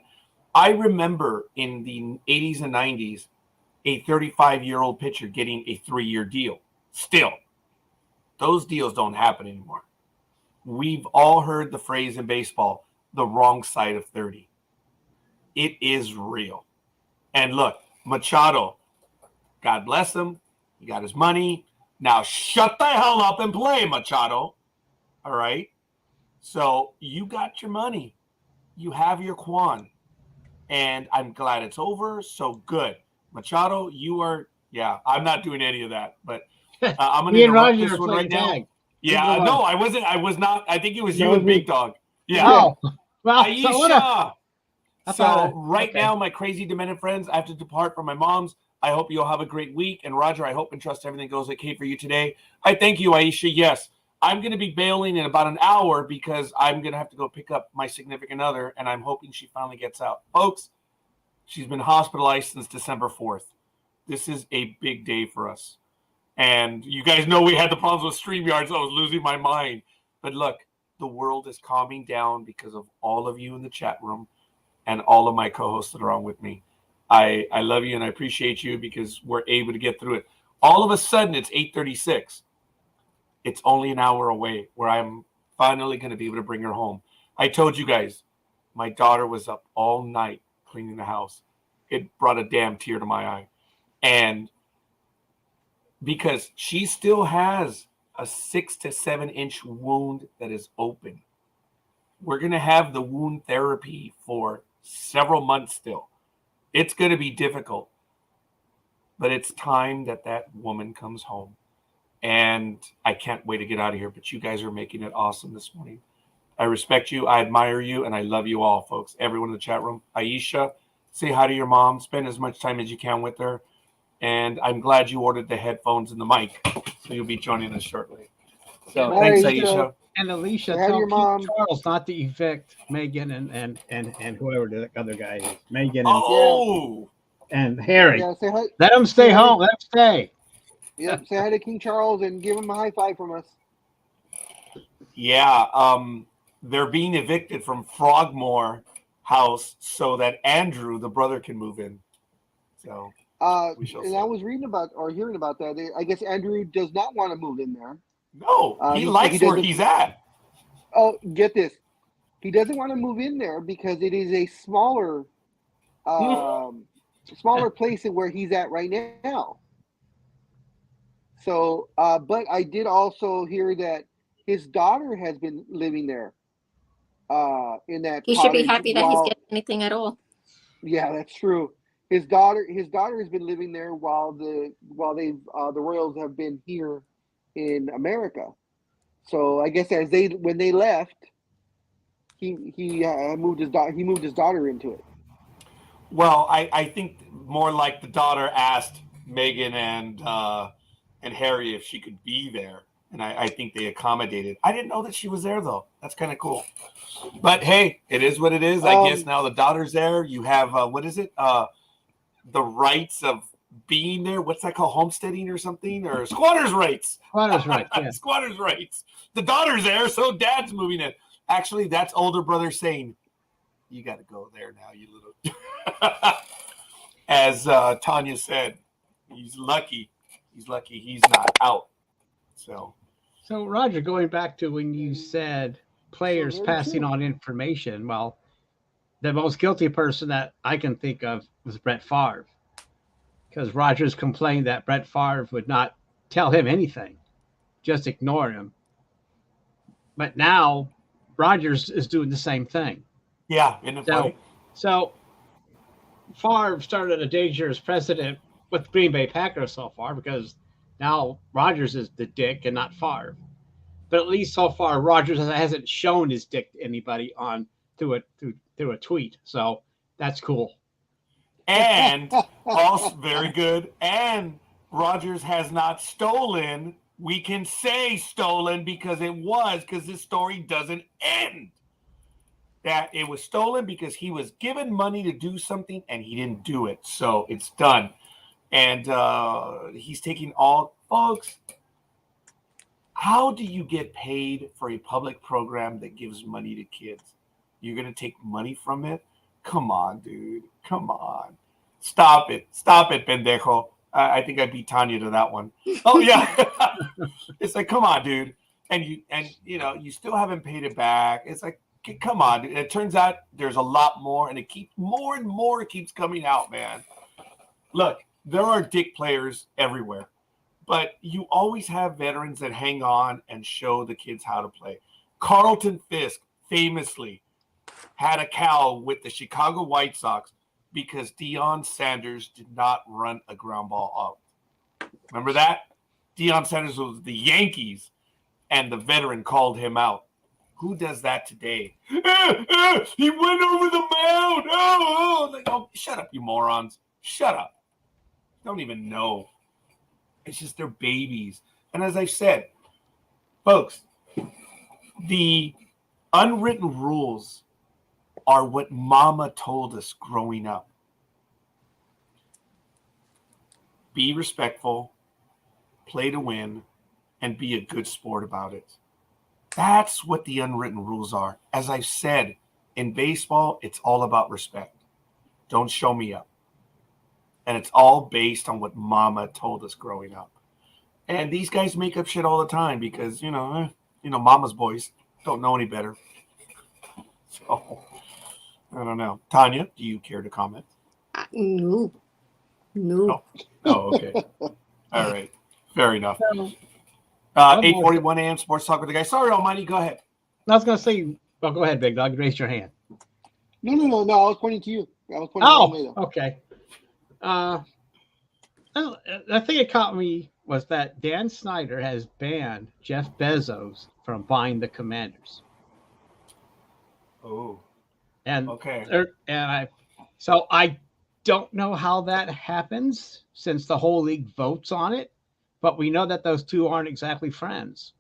I remember in the 80s and 90s, a 35-year-old pitcher getting a 3-year deal. Still, those deals don't happen anymore. We've all heard the phrase in baseball, the wrong side of 30. It is real. And look, Machado, God bless him. He got his money. Now shut the hell up and play, Machado. All right? So you got your money. You have your Quan. And I'm glad it's over. So good. Machado, you are, yeah, I'm not doing any of that. But I'm going to interrupt this one right now. Yeah, no, I wasn't. I was not. I think it was you and Big Dog. Yeah. Oh, well, Aisha. So right now, my crazy demented friends, I have to depart from my mom's. I hope you'll have a great week. And Roger, I hope and trust everything goes okay for you today. I thank you, Aisha. Yes, I'm going to be bailing in about an hour because I'm going to have to go pick up my significant other, and I'm hoping she finally gets out. Folks, she's been hospitalized since December 4th. This is a big day for us. And you guys know we had the problems with StreamYard, so I was losing my mind. But look, the world is calming down because of all of you in the chat room and all of my co-hosts that are on with me. I love you and I appreciate you because we're able to get through it. All of a sudden, it's 8:36. It's only an hour away where I'm finally going to be able to bring her home. I told you guys, my daughter was up all night cleaning the house. It brought a damn tear to my eye. And because she still has a 6 to 7 inch wound that is open. We're going to have the wound therapy for several months still. It's going to be difficult, but it's time that that woman comes home. And I can't wait to get out of here, but you guys are making it awesome this morning. I respect you. I admire you. And I love you all, folks. Everyone in the chat room. Aisha, say hi to your mom. Spend as much time as you can with her. And I'm glad you ordered the headphones and the mic. So you'll be joining us shortly. So thanks, Aisha. And Alicia, tell your mom Charles not to evict Megan and whoever the other guy is. Megan and Harry. Yeah, say hi. Let them stay home. Let them stay. Yep, say hi to King Charles and give him a high five from us. Yeah, they're being evicted from Frogmore House so that Andrew, the brother, can move in. So we shall see. I was reading about or hearing about that. I guess Andrew does not want to move in there. No, he likes where he's at. Oh, get this. He doesn't want to move in there because it is a smaller place than where he's at right now. So, but I did also hear that his daughter has been living there. In that he should be happy that he's getting anything at all. Yeah, that's true. His daughter has been living there while the Royals have been here in America. So I guess when they left, he moved his daughter into it. Well, I think more like the daughter asked Megan and Harry if she could be there, and I think they accommodated. I didn't know that she was there though. That's kind of cool. But hey, it is what it is. I guess now the daughter's there. You have what is it? The rights of being there. What's that called? Homesteading or something? Or squatters' rights? Squatters' rights. Yeah. Squatters' rights. The daughter's there, so dad's moving in. Actually, that's older brother saying, "You got to go there now, you little." As Tanya said, he's lucky. He's lucky he's not out. So Roger, going back to when you said players passing on information, well, the most guilty person that I can think of was Brett Favre, because Rogers complained that Brett Favre would not tell him anything. just ignore him. But now Rodgers is doing the same thing. Yeah, isn't it funny? So Favre started a dangerous precedent with Green Bay Packers so far because now Rodgers is the dick and not Favre. But at least so far, Rodgers hasn't shown his dick to anybody through a tweet. So that's cool. And also very good. And Rodgers has not stolen. We can say stolen because this story doesn't end. That it was stolen because he was given money to do something and he didn't do it. So it's done. And he's taking all, folks, how do you get paid for a public program that gives money to kids? You're going to take money from it? Come on, dude. Come on. Stop it. Stop it, pendejo. I think I beat Tanya to that one. Oh, yeah. It's like, come on, dude. And you still haven't paid it back. It's like, come on, dude. It turns out there's a lot more, and it keeps more and more keeps coming out, man. Look, there are dick players everywhere, but you always have veterans that hang on and show the kids how to play. Carlton Fisk famously had a cow with the Chicago White Sox because Deion Sanders did not run a ground ball up. Remember that? Deion Sanders was the Yankees, and the veteran called him out. Who does that today? He went over the mound. Like, oh, shut up, you morons. Shut up. Don't even know. It's just they're babies. And as I said, folks, the unwritten rules are what mama told us growing up. Be respectful, play to win, and be a good sport about it. That's what the unwritten rules are. As I've said, in baseball, it's all about respect. Don't show me up. And it's all based on what mama told us growing up. And these guys make up shit all the time because, mama's boys don't know any better. So, I don't know. Tanya, do you care to comment? No. Oh, okay. All right. Fair enough. 8:41 a.m. Sports Talk with the guy. Sorry, Almighty. Go ahead. I was going to say, well, go ahead, Big Dog. You raised your hand. No. I was pointing to you. I was pointing to Almeida. Okay. The thing that caught me was that Dan Snyder has banned Jeff Bezos from buying the Commanders. Oh. And okay. So I don't know how that happens since the whole league votes on it, but we know that those two aren't exactly friends.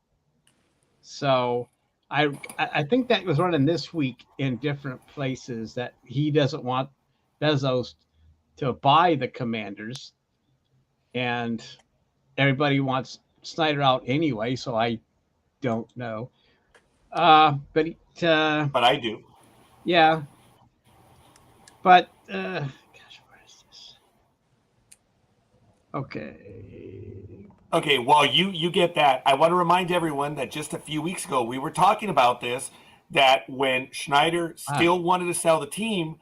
So I think that was running this week in different places that he doesn't want Bezos to buy the Commanders, and everybody wants Snyder out anyway. So I don't know. But I do. Yeah. But gosh, where is this? Okay, well, you get that. I want to remind everyone that just a few weeks ago we were talking about this, that when Schneider still wanted to sell the team,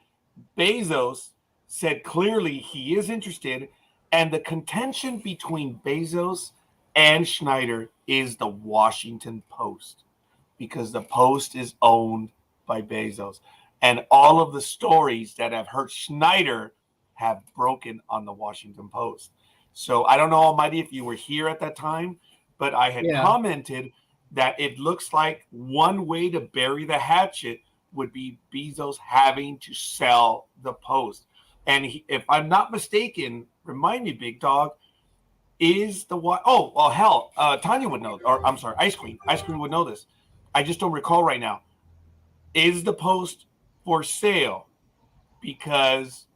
Bezos said clearly he is interested, and the contention between Bezos and Schneider is the Washington Post, because the Post is owned by Bezos. And all of the stories that have hurt Schneider have broken on the Washington Post. So I don't know, Almighty, if you were here at that time, but I had commented that it looks like one way to bury the hatchet would be Bezos having to sell the Post. And if I'm not mistaken, remind me, Big Dog, is the what? Oh, well, hell, Tanya would know, or I'm sorry, Ice Cream would know this. I just don't recall right now. Is the Post for sale? Because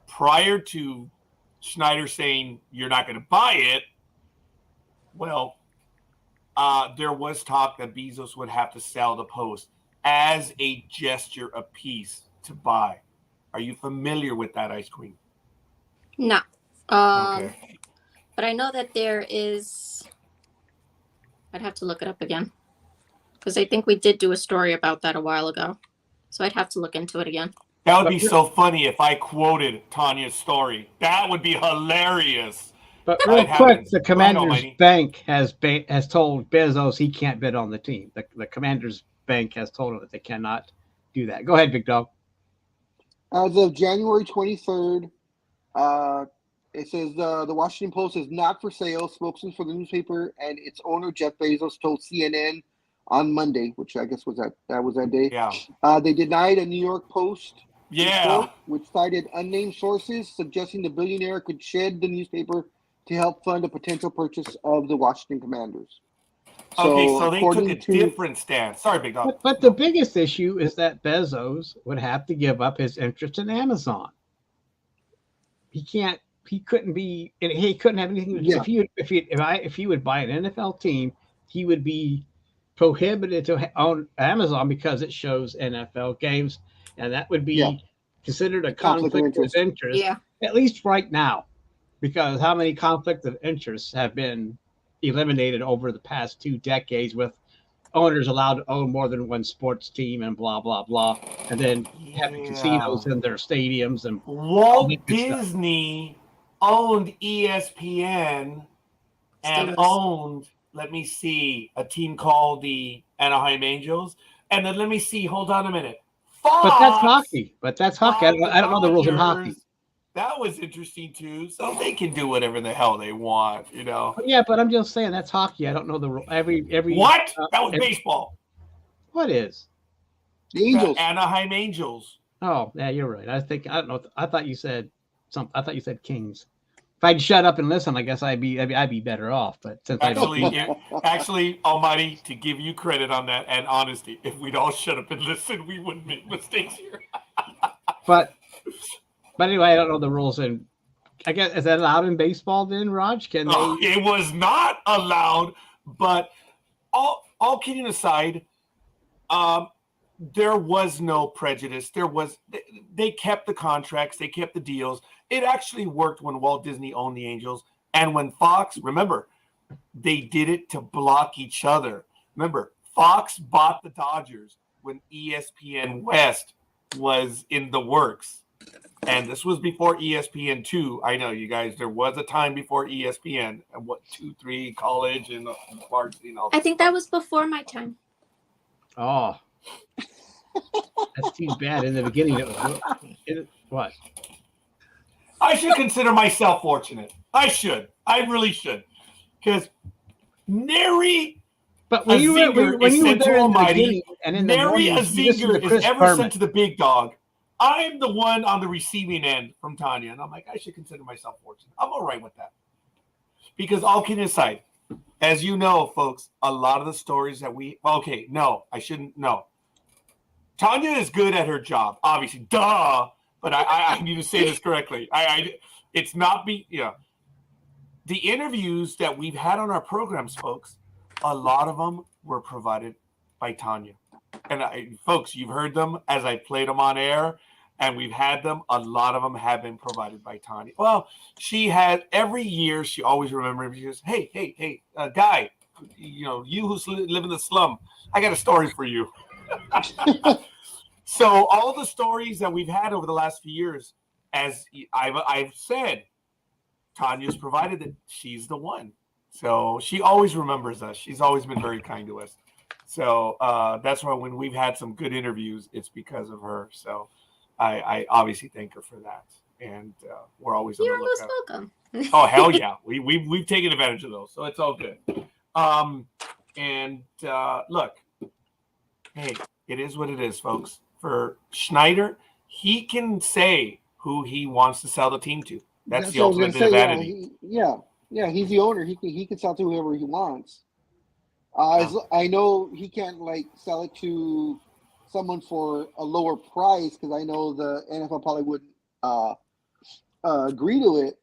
prior to Schneider saying you're not going to buy it, well, there was talk that Bezos would have to sell the Post as a gesture of peace to buy. Are you familiar with that, Ice Cream? No. Okay. But I know that there is. I'd have to look it up again, because I think we did do a story about that a while ago. So I'd have to look into it again. That would be so funny if I quoted Tanya's story. That would be hilarious. But It real quick, happens. the Go ahead, Commanders Almighty. Bank has told Bezos he can't bid on the team. The Commanders Bank has told him that they cannot do that. Go ahead, Big Dog. As of January 23rd, it says the Washington Post is not for sale. Spokesman for the newspaper and its owner, Jeff Bezos, told CNN on Monday, which I guess was that day. Yeah. They denied a New York Post Yeah. report, which cited unnamed sources suggesting the billionaire could shed the newspaper to help fund a potential purchase of the Washington Commanders. Okay, so they took according a to- different stance. Sorry, Big Dog. But the biggest issue is that Bezos would have to give up his interest in Amazon. He can't. He couldn't be. He couldn't have anything. Yeah. If he would buy an NFL team, he would be prohibited to own Amazon because it shows NFL games, and that would be Yeah. considered a Conflict of conflict of interest. Yeah. At least right now, because how many conflicts of interests have been eliminated over the past 2 decades with owners allowed to own more than one sports team and blah blah blah, and then having casinos in their stadiums and Walt that good stuff. Disney owned ESPN and Still does. owned, let me see, a team called the Anaheim Angels. And then let me see, hold on a minute. Fox, But that's hockey. I don't know the rules in hockey. Dodgers. That was interesting too. So they can do whatever the hell they want, you know. Yeah, but I'm just saying that's hockey. I don't know the rule. Every What? That was baseball. What is? The Angels. The Anaheim Angels. Oh, yeah, you're right. I don't know. I thought you said something. I thought you said Kings. If I'd shut up and listen, I guess I'd be better off. But since I don't, Actually, Almighty, to give you credit on that and honesty, if we'd all shut up and listen, we wouldn't make mistakes here. but anyway, I don't know the rules. And I guess is that allowed in baseball? Then, Raj, can they? It was not allowed. But all kidding aside, there was no prejudice. They kept the contracts, they kept the deals. It actually worked when Walt Disney owned the Angels and when Fox, remember, they did it to block each other. Remember, Fox bought the Dodgers when ESPN West was in the works. And this was before ESPN2. I know, you guys, there was a time before ESPN, 2, 3, college and varsity and all that. I think that was before my time. Oh, that's too bad. In the beginning, what? I should consider myself fortunate. I should. I really should. Because nary But when you were there in the beginning, and in the nary morning, a zinger is Chris ever Berman. sent to the big dog. I'm the one on the receiving end from Tanya. And I'm like, I should consider myself fortunate. I'm all right with that. Because all kidding aside, as you know, folks, a lot of the stories that Tanya is good at her job, obviously. Duh. But I need to say this correctly. It's not the interviews that we've had on our programs, folks, a lot of them were provided by Tanya. And folks, you've heard them as I played them on air, and we've had them. A lot of them have been provided by Tanya. Well, she had every year. She always remembers. She goes, "Hey, guy, you who live in the slum, I got a story for you." So all the stories that we've had over the last few years, as I've said, Tanya's provided that she's the one. So she always remembers us. She's always been very kind to us. So that's why when we've had some good interviews, it's because of her. So I obviously thank her for that. And we're always on the You're most lookout. welcome. Oh, hell yeah. We've taken advantage of those. So it's all good. Look, hey, it is what it is, folks. For Schneider, he can say who he wants to sell the team to. That's the what I was ultimate gonna say, vanity. Yeah, he's the owner. He can sell to whoever he wants. I know he can't sell it to someone for a lower price because I know the NFL probably wouldn't agree to it.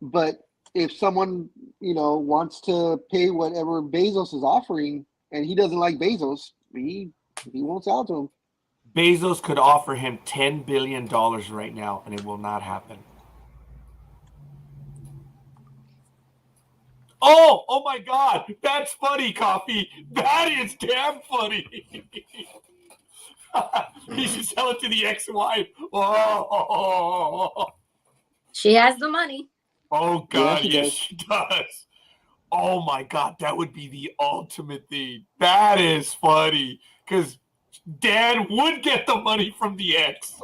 But if someone wants to pay whatever Bezos is offering, and he doesn't like Bezos, he won't sell it to him. Bezos could offer him $10 billion right now, and it will not happen. Oh my God. That's funny, Coffee. That is damn funny. He should sell it to the ex-wife. Oh. She has the money. Oh God, she yes, does. she does. Oh my God, that would be the ultimate thing. That is funny because Dad would get the money from the ex.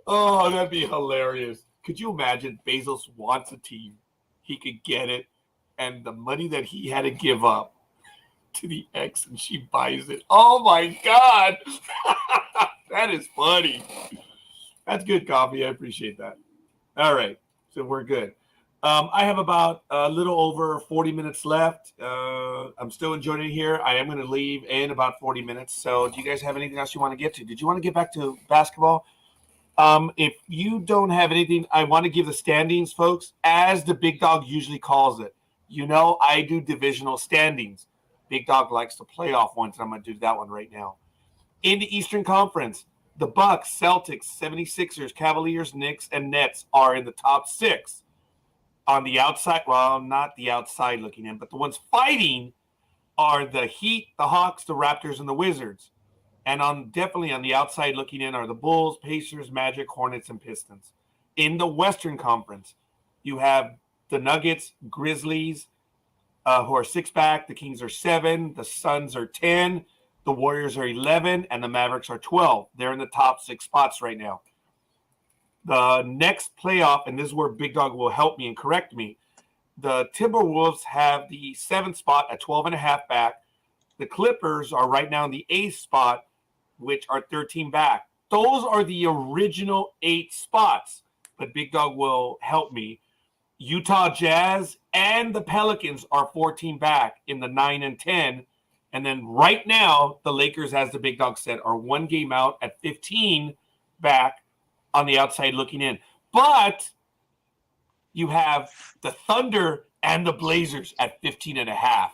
Oh, that'd be hilarious. Could you imagine Bezos wants a team? He could get it, and the money that he had to give up to the ex, and she buys it. Oh my God. That is funny. That's good, Coffee. I appreciate that. All right. So we're good. I have about a little over 40 minutes left. I'm still enjoying it here. I am going to leave in about 40 minutes. So do you guys have anything else you want to get to? Did you want to get back to basketball? If you don't have anything, I want to give the standings, folks, as the Big Dog usually calls it. You know, I do divisional standings. Big Dog likes the playoff ones. I'm going to do that one right now. In the Eastern Conference, the Bucks, Celtics, 76ers, Cavaliers, Knicks, and Nets are in the top 6. On the outside, well, not the outside looking in, but the ones fighting are the Heat, the Hawks, the Raptors, and the Wizards. And definitely on the outside looking in are the Bulls, Pacers, Magic, Hornets, and Pistons. In the Western Conference, you have the Nuggets, Grizzlies, who are 6 back. The Kings are 7. The Suns are 10. The Warriors are 11. And the Mavericks are 12. They're in the top 6 spots right now. The next playoff, and this is where Big Dog will help me and correct me, the Timberwolves have the 7th spot at 12.5 back. The Clippers are right now in the 8th spot, which are 13 back. Those are the original 8 spots, but Big Dog will help me. Utah Jazz and the Pelicans are 14 back in the 9 and 10. And then right now, the Lakers, as the Big Dog said, are 1 game out at 15 back on the outside looking in. But you have the Thunder and the Blazers at 15.5.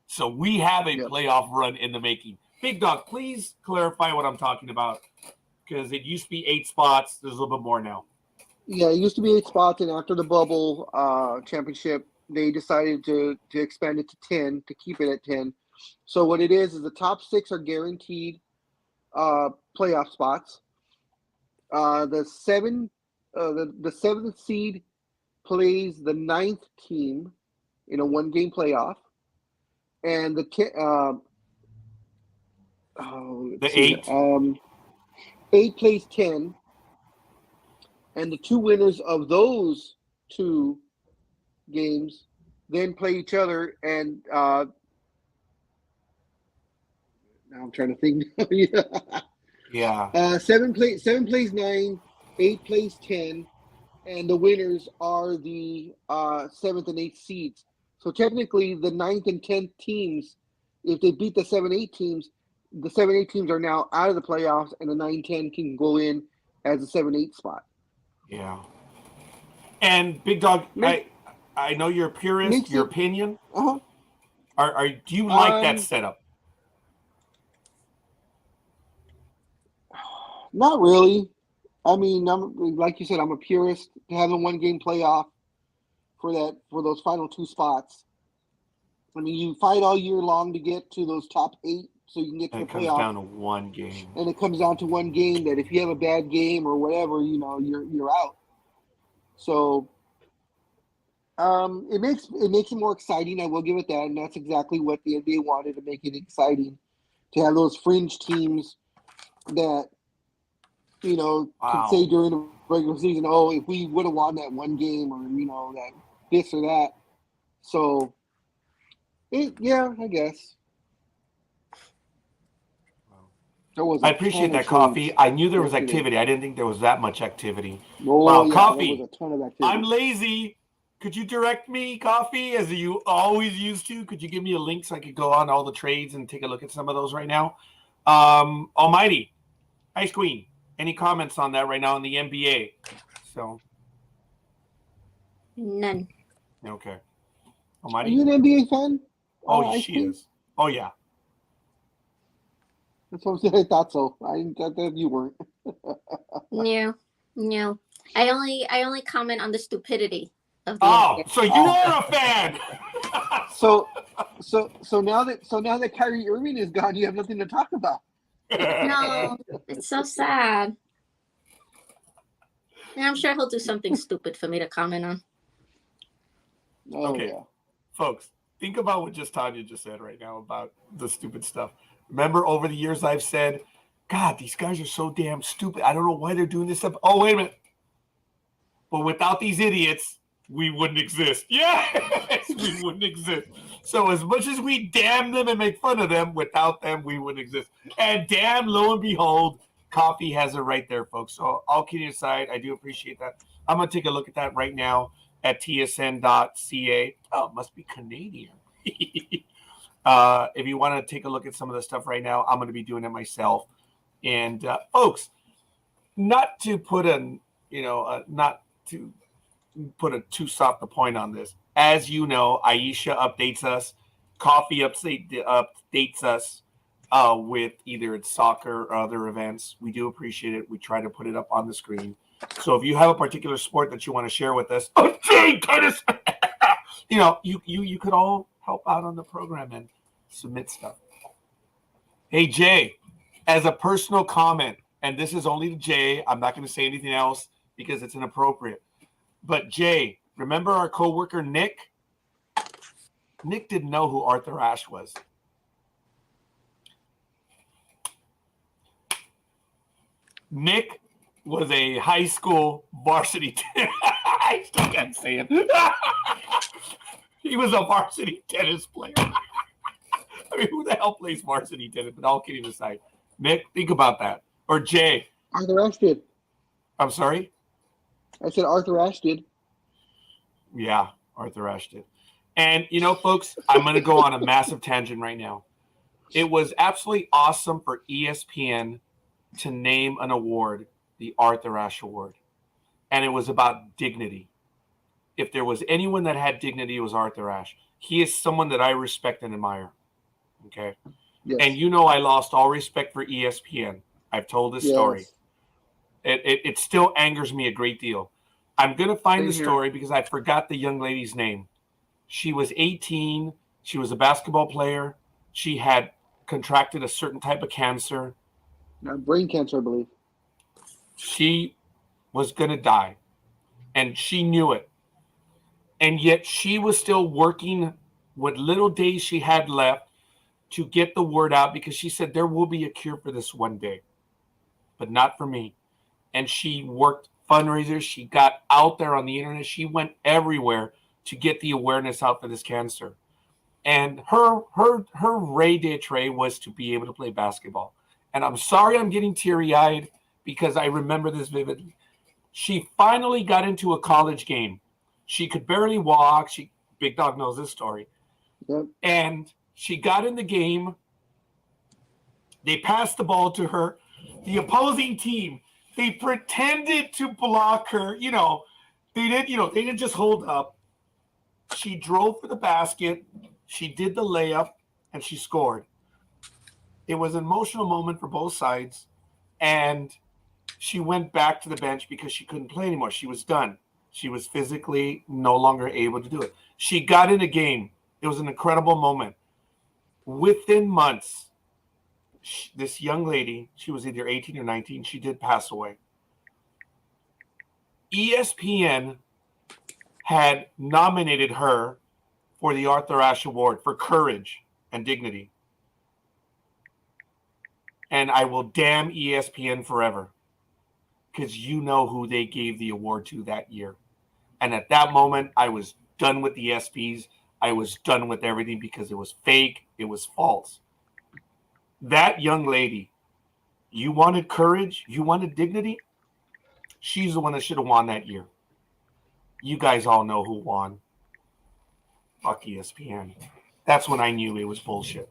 So we have a playoff run in the making. Big Dog, please clarify what I'm talking about, because it used to be 8 spots. There's a little bit more now. Yeah, it used to be 8 spots, and after the bubble championship, they decided to expand it to 10, to keep it at 10. So what it is the top 6 are guaranteed playoff spots. The 7th seed plays the 9th team in a 1-game playoff, and the 8 plays 10, and the 2 winners of those 2 games then play each other. And now I'm trying to think. Yeah. 7 plays 9, 8 plays 10, and the winners are the 7th and 8th seeds. So technically, the 9th and 10th teams, if they beat the 7-8 teams, the 7-8 teams are now out of the playoffs, and the 9-10 can go in as a 7-8 spot. Yeah. And Big Dog, I know you're a purist. Your opinion. Uh-huh. Do you like that setup? Not really. I mean, like you said, I'm a purist. To have a 1-game playoff for those final 2 spots. I mean, you fight all year long to get to those top 8, so you can get to the playoff. It comes down to 1 game. And it comes down to 1 game that if you have a bad game or whatever, you're out. So it makes it more exciting. I will give it that, and that's exactly what the NBA wanted, to make it exciting, to have those fringe teams that can say during the regular season, oh, if we would have won that 1 game, or that this or that. So, I guess. I appreciate that, Coffee. I knew there was activity. I didn't think there was that much activity. Oh, wow, yeah, Coffee. there was a ton of activity. I'm lazy. Could you direct me, Coffee, as you always used to? Could you give me a link so I could go on all the trades and take a look at some of those right now? Almighty, Ice Queen, any comments on that right now in the NBA? So, none. Okay. Almighty? Are you an NBA fan? Oh, she is. Oh, yeah. That's what I thought so. I thought you weren't. No. I only comment on the stupidity of the NBA. So you are a fan. So now that Kyrie Irving is gone, you have nothing to talk about. No, it's so sad. And I'm sure he'll do something stupid for me to comment on. Oh, Okay. yeah. Folks, think about what Tanya just said right now about the stupid stuff. Remember, over the years, I've said, God, these guys are so damn stupid. I don't know why they're doing this stuff. Oh, wait a minute. But without these idiots, we wouldn't exist. Yes, we wouldn't exist. So as much as we damn them and make fun of them, without them, we wouldn't exist. And damn, lo and behold, coffee has it right there, folks. So all kidding aside, I do appreciate that. I'm going to take a look at that right now at tsn.ca. Oh, it must be Canadian. If you want to take a look at some of the stuff right now, I'm going to be doing it myself. And folks, not to put not to put a too soft a point on this. As you know, Aisha updates us. Coffee updates us with either it's soccer or other events. We do appreciate it. We try to put it up on the screen. So if you have a particular sport that you want to share with us, tennis, you could all help out on the program and submit stuff. Hey, Jay, as a personal comment, and this is only to Jay, I'm not going to say anything else because it's inappropriate. But Jay, remember our coworker Nick? Nick didn't know who Arthur Ashe was. Nick was a high school varsity. I still can't say it. He was a varsity tennis player. I mean, who the hell plays varsity tennis? But all kidding aside, Nick, think about that. Or Jay. Arthur Ashe did. I'm sorry? I said Arthur Ashe did. Yeah, Arthur Ashe did. And, folks, I'm going to go on a massive tangent right now. It was absolutely awesome for ESPN to name an award, the Arthur Ashe Award. And it was about dignity. If there was anyone that had dignity, it was Arthur Ashe. He is someone that I respect and admire. Okay? Yes. And I lost all respect for ESPN. I've told this story. It still angers me a great deal. I'm going to find the story because I forgot the young lady's name. She was 18. She was a basketball player. She had contracted a certain type of cancer. Brain cancer, I believe. She was going to die, and she knew it. And yet she was still working what little days she had left to get the word out because she said there will be a cure for this one day, but not for me. And she worked fundraisers. She got out there on the internet. She went everywhere to get the awareness out for this cancer. And her ray d'etre was to be able to play basketball. And I'm sorry I'm getting teary-eyed because I remember this vividly. She finally got into a college game. She could barely walk. Big Dog knows this story. Yep. And she got in the game. They passed the ball to her. The opposing team, they pretended to block her. They didn't just hold up. She drove for the basket. She did the layup, and she scored. It was an emotional moment for both sides, and she went back to the bench because she couldn't play anymore. She was done. She was physically no longer able to do it. She got in a game. It was an incredible moment. Within months, this young lady, she was either 18 or 19, she did pass away. ESPN had nominated her for the Arthur Ashe Award for courage and dignity. And I will damn ESPN forever because you know who they gave the award to that year. And at that moment, I was done with the ESPYs. I was done with everything because it was fake. It was false. That young lady, you wanted courage? You wanted dignity? She's the one that should have won that year. You guys all know who won. Fuck ESPN. That's when I knew it was bullshit.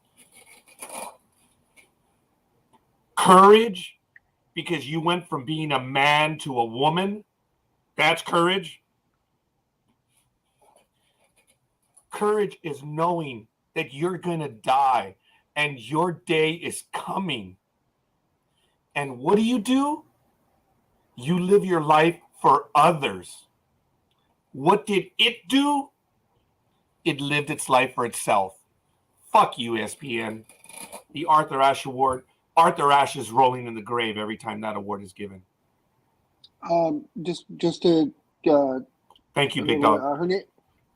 Courage, because you went from being a man to a woman. That's courage. Courage is knowing that you're going to die and your day is coming. And what do? You live your life for others. What did it do? It lived its life for itself. Fuck you, ESPN. The Arthur Ashe Award. Arthur Ashe is rolling in the grave every time that award is given. Just to Thank you, Big Dog.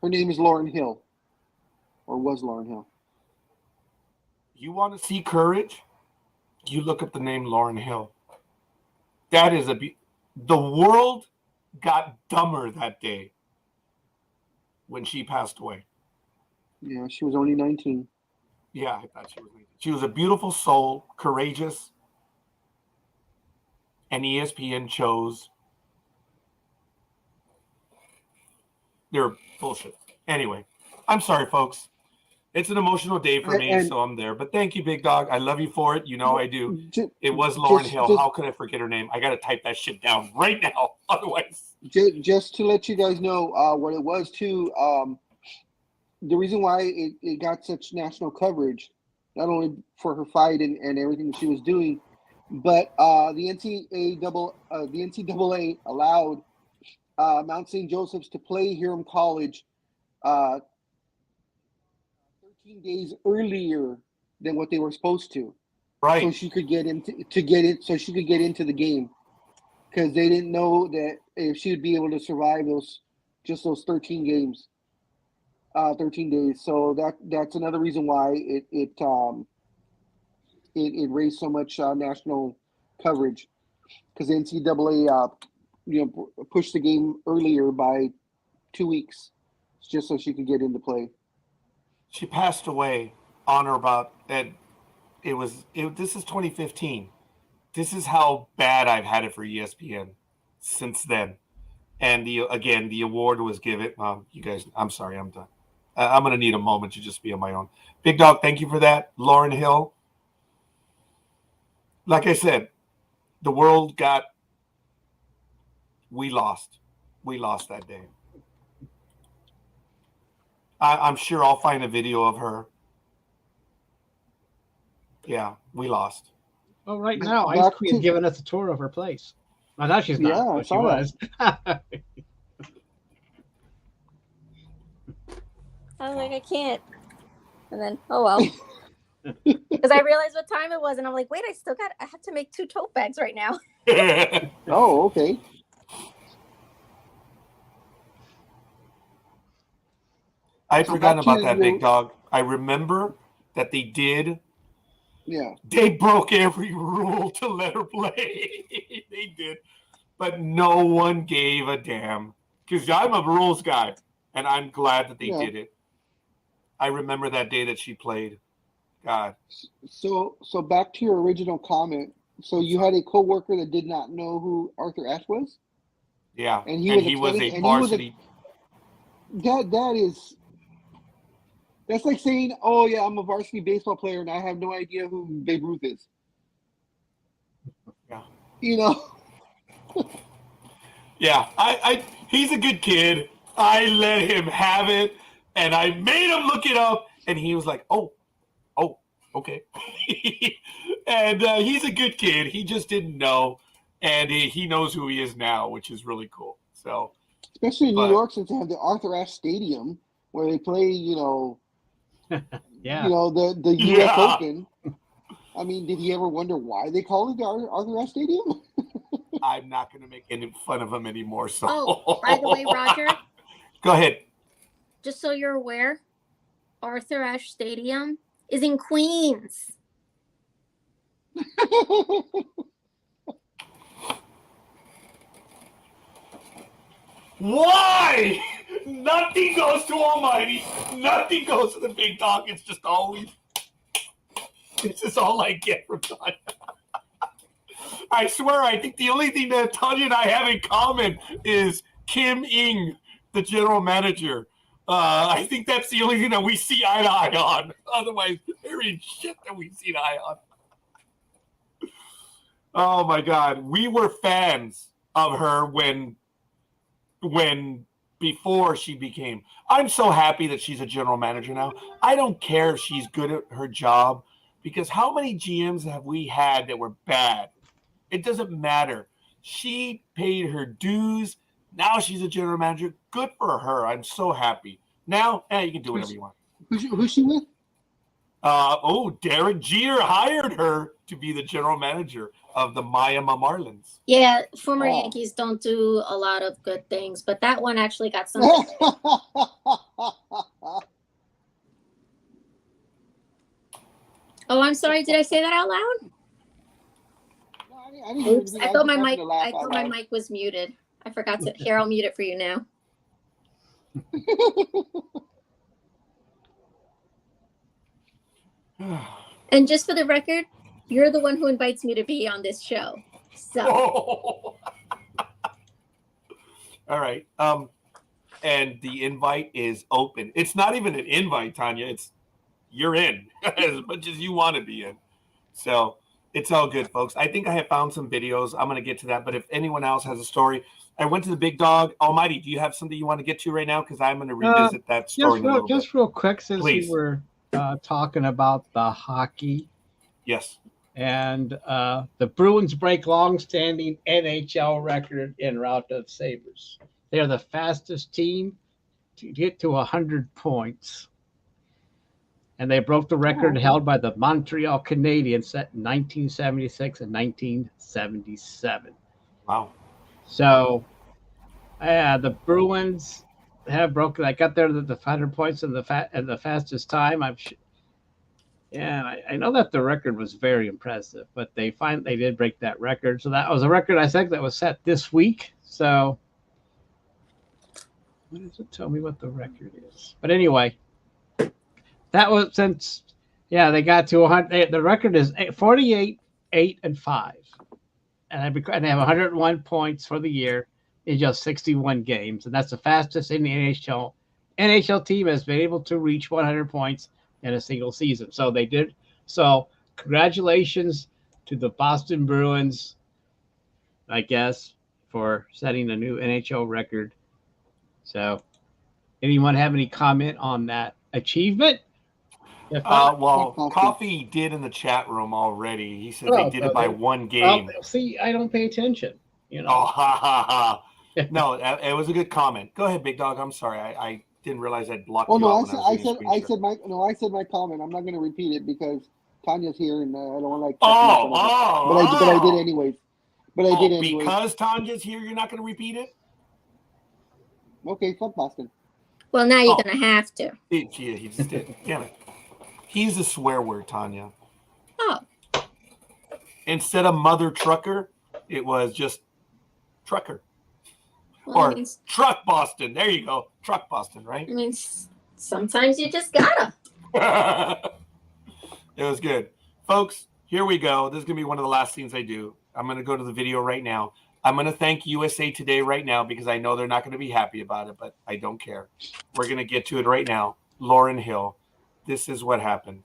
her name is Lauren Hill, or was Lauren Hill. You want to see courage? You look up the name Lauren Hill. That is the world got dumber that day when she passed away. Yeah, she was only 19. Yeah, I thought she was 19. She was a beautiful soul, courageous, and ESPN chose their bullshit. Anyway, I'm sorry, folks. It's an emotional day for me, so I'm there. But thank you, Big Dog. I love you for it. You know I do. It was Lauren Hill. How could I forget her name? I got to type that shit down right now. Otherwise. Just to let you guys know what it was, too, the reason why it got such national coverage, not only for her fight and everything that she was doing, but the NCAA allowed Mount St. Joseph's to play Hiram College 13 days earlier than what they were supposed to, right? So she could get into the game, because they didn't know that if she would be able to survive those 13 games, 13 days. So that's another reason why it raised so much national coverage, because the NCAA pushed the game earlier by 2 weeks just so she could get into play. She passed away on or about, and this is 2015. This is how bad I've had it for ESPN since then. And the award was given. You guys, I'm sorry, I'm done. I'm going to need a moment to just be on my own. Big Dog, thank you for that. Lauren Hill. Like I said, the world we lost. We lost that day. I'm sure I'll find a video of her. Yeah, we lost. Well, right now, Ice Queen's giving us a tour of her place. Well, now she's not, yeah, but she was. I was like, I can't. And then, oh well. Because I realized what time it was, and I'm like, wait, I have to make 2 tote bags right now. Oh, okay. I'd forgotten about that, Big Dog. I remember that they did. Yeah. They broke every rule to let her play. They did. But no one gave a damn. Because I'm a rules guy, and I'm glad that they did it. I remember that day that she played. God. So back to your original comment. So you had a coworker that did not know who Arthur Ashe was? Yeah. And he was a varsity. That's like saying, oh yeah, I'm a varsity baseball player and I have no idea who Babe Ruth is. Yeah. You know? Yeah. He's a good kid. I let him have it, and I made him look it up, and he was like, oh, okay. And he's a good kid. He just didn't know, and he knows who he is now, which is really cool. So, especially in New York, since they have the Arthur Ashe Stadium where they play, yeah, the U.S. Open. I mean, did he ever wonder why they call it the Arthur Ashe Stadium? I'm not going to make any fun of him anymore. So, oh, by the way, Roger, go ahead. Just so you're aware, Arthur Ashe Stadium is in Queens. Why? Nothing goes to Almighty. Nothing goes to the Big Dog. It's just always. This is all I get from Tanya. I swear, I think the only thing that Tanya and I have in common is Kim Ing, the general manager. I think that's the only thing that we see eye to eye on. Otherwise, there is shit that we see eye on. Oh my God, we were fans of her when before she became. I'm so happy that she's a general manager now. I don't care if she's good at her job, because how many GMs have we had that were bad? It doesn't matter. She paid her dues. Now she's a general manager. Good for her. I'm so happy. Now, you can do whatever you want. Who's she with? Derek Jeter hired her to be the general manager of the Miami Marlins. Yeah, former Oh. Yankees don't do a lot of good things, but that one actually got something. Oh, I'm sorry. Did I say that out loud? I didn't Oops, even I was thought my just mic. happened to laugh I out thought my loud. mic was muted. I forgot to. Here, I'll mute it for you now. And just for the record, you're the one who invites me to be on this show. So. All right. And the invite is open. It's not even an invite, Tanya. It's you're in as much as you want to be in. So it's all good, folks. I think I have found some videos. I'm going to get to that. But if anyone else has a story, I went to the Big Dog. Almighty, do you have something you want to get to right now? Because I'm going to revisit that story in a little bit. Real quick, since Please. we were talking about the hockey. Yes. And the Bruins break long-standing NHL record in route of sabers. They are the fastest team to get to 100 points. And they broke the record held by the Montreal Canadiens set in 1976 and 1977. Wow. So, the Bruins have broken. I got there the 100 points in the fastest time. I know that the record was very impressive, but they did break that record. So that was a record I think that was set this week. So, what does it tell me what the record is? But anyway, that was they got to 100. The record is 48, 8, and 5, and they have 101 points for the year in just 61 games, and that's the fastest in the NHL. NHL team has been able to reach 100 points in a single season. So they did. So congratulations to the Boston Bruins, I guess, for setting a new NHL record. So anyone have any comment on that achievement? Coffee did in the chat room already. He said they did it by one game. See, I don't pay attention. Oh, ha, ha, ha. No, it was a good comment. Go ahead, Big Dog. I'm sorry. I didn't realize I'd blocked you out. I said my comment. I'm not going to repeat it because Tanya's here and I don't want to but I did anyways. Because Tanya's here, you're not going to repeat it? Okay, fuck Boston. Well, now you're going to have to. He just did. Damn it. He's a swear word, Tanya. Oh. Instead of mother trucker, it was just trucker. Well, or truck Boston. There you go. Truck Boston, right? I mean, sometimes you just gotta. It was good. Folks, here we go. This is going to be one of the last things I do. I'm going to go to the video right now. I'm going to thank USA Today right now because I know they're not going to be happy about it, but I don't care. We're going to get to it right now. Lauryn Hill. This is what happened.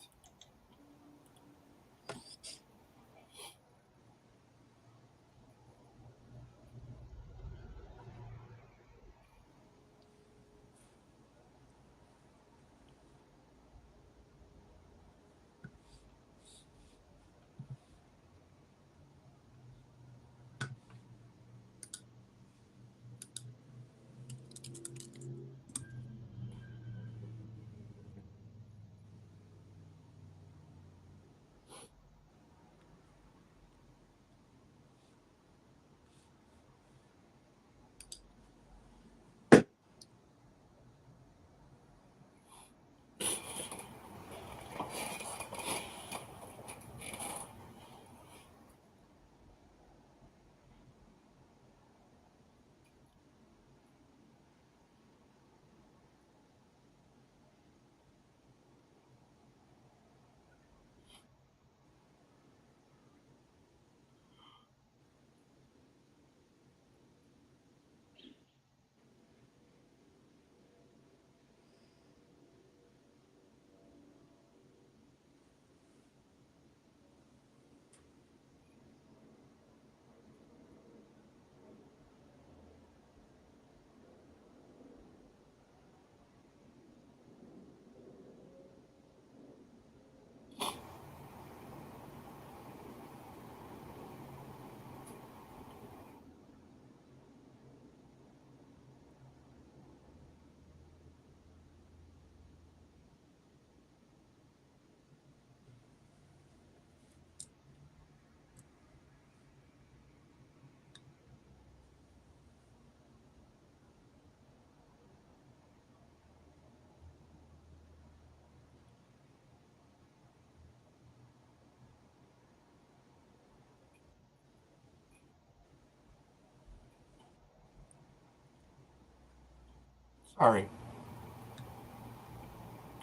Sorry.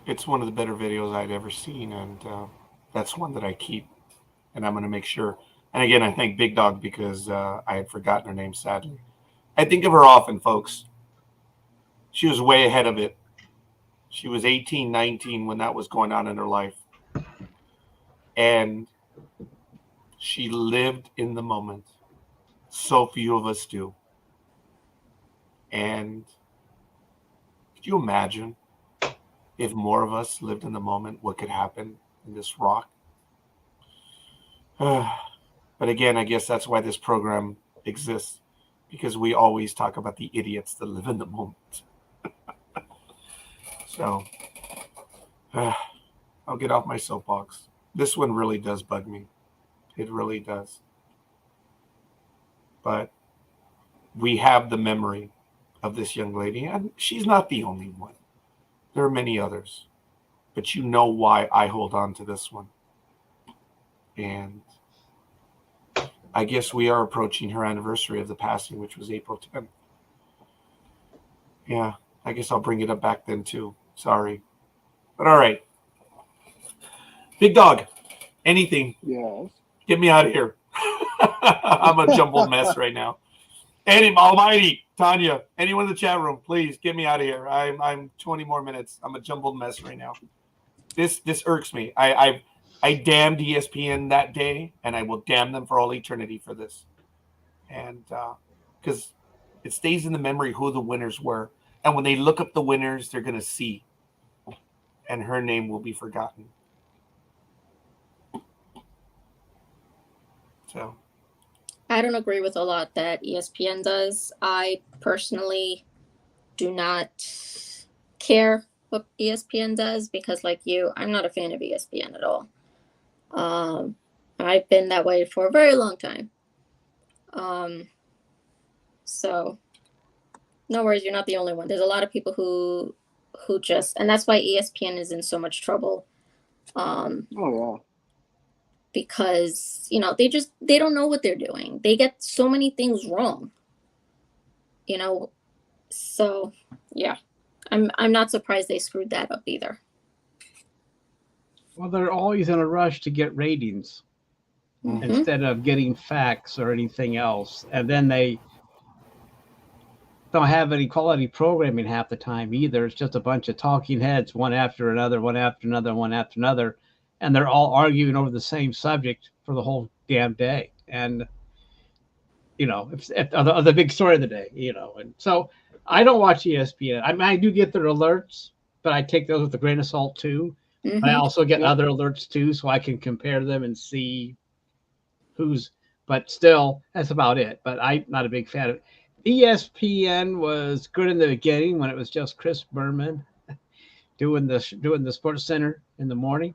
It's one of the better videos I'd ever seen, and that's one that I keep, and I'm going to make sure. And again, I thank Big Dog because I had forgotten her name, sadly. I think of her often, folks. She was way ahead of it. She was 18, 19 when that was going on in her life. And she lived in the moment. So few of us do. And could you imagine if more of us lived in the moment, what could happen in this rock? But again, I guess that's why this program exists, because we always talk about the idiots that live in the moment. So I'll get off my soapbox. This one really does bug me. It really does. But we have the memory of this young lady, and she's not the only one. There are many others. But you know why I hold on to this one. And I guess we are approaching her anniversary of the passing, which was April 10th. Yeah, I guess I'll bring it up back then too. Sorry. But all right. Big Dog, anything. Yes. Get me out of here. I'm a jumbled mess right now. Almighty, Tanya, anyone in the chat room, please get me out of here. I'm 20 more minutes. I'm a jumbled mess right now. This irks me. I damned ESPN that day, and I will damn them for all eternity for this. And because it stays in the memory who the winners were. And when they look up the winners, they're going to see. And her name will be forgotten. So I don't agree with a lot that ESPN does. I personally do not care what ESPN does because, like you, I'm not a fan of ESPN at all. I've been that way for a very long time. So no worries, you're not the only one. There's a lot of people who just, and that's why ESPN is in so much trouble. Oh yeah. Because, you know, they don't know what they're doing. They get so many things wrong. You know, so yeah. I'm not surprised they screwed that up either. Well, they're always in a rush to get ratings instead of getting facts or anything else. And then they don't have any quality programming half the time either. It's just a bunch of talking heads, one after another, one after another, one after another. And they're all arguing over the same subject for the whole damn day. And, you know, it's the big story of the day, you know. And so I don't watch ESPN. I mean, I do get their alerts, but I take those with a grain of salt too. I also get other alerts too, so I can compare them and see who's, but still, that's about it. But I'm not a big fan of it. ESPN was good in the beginning when it was just Chris Berman doing the Sports Center in the morning.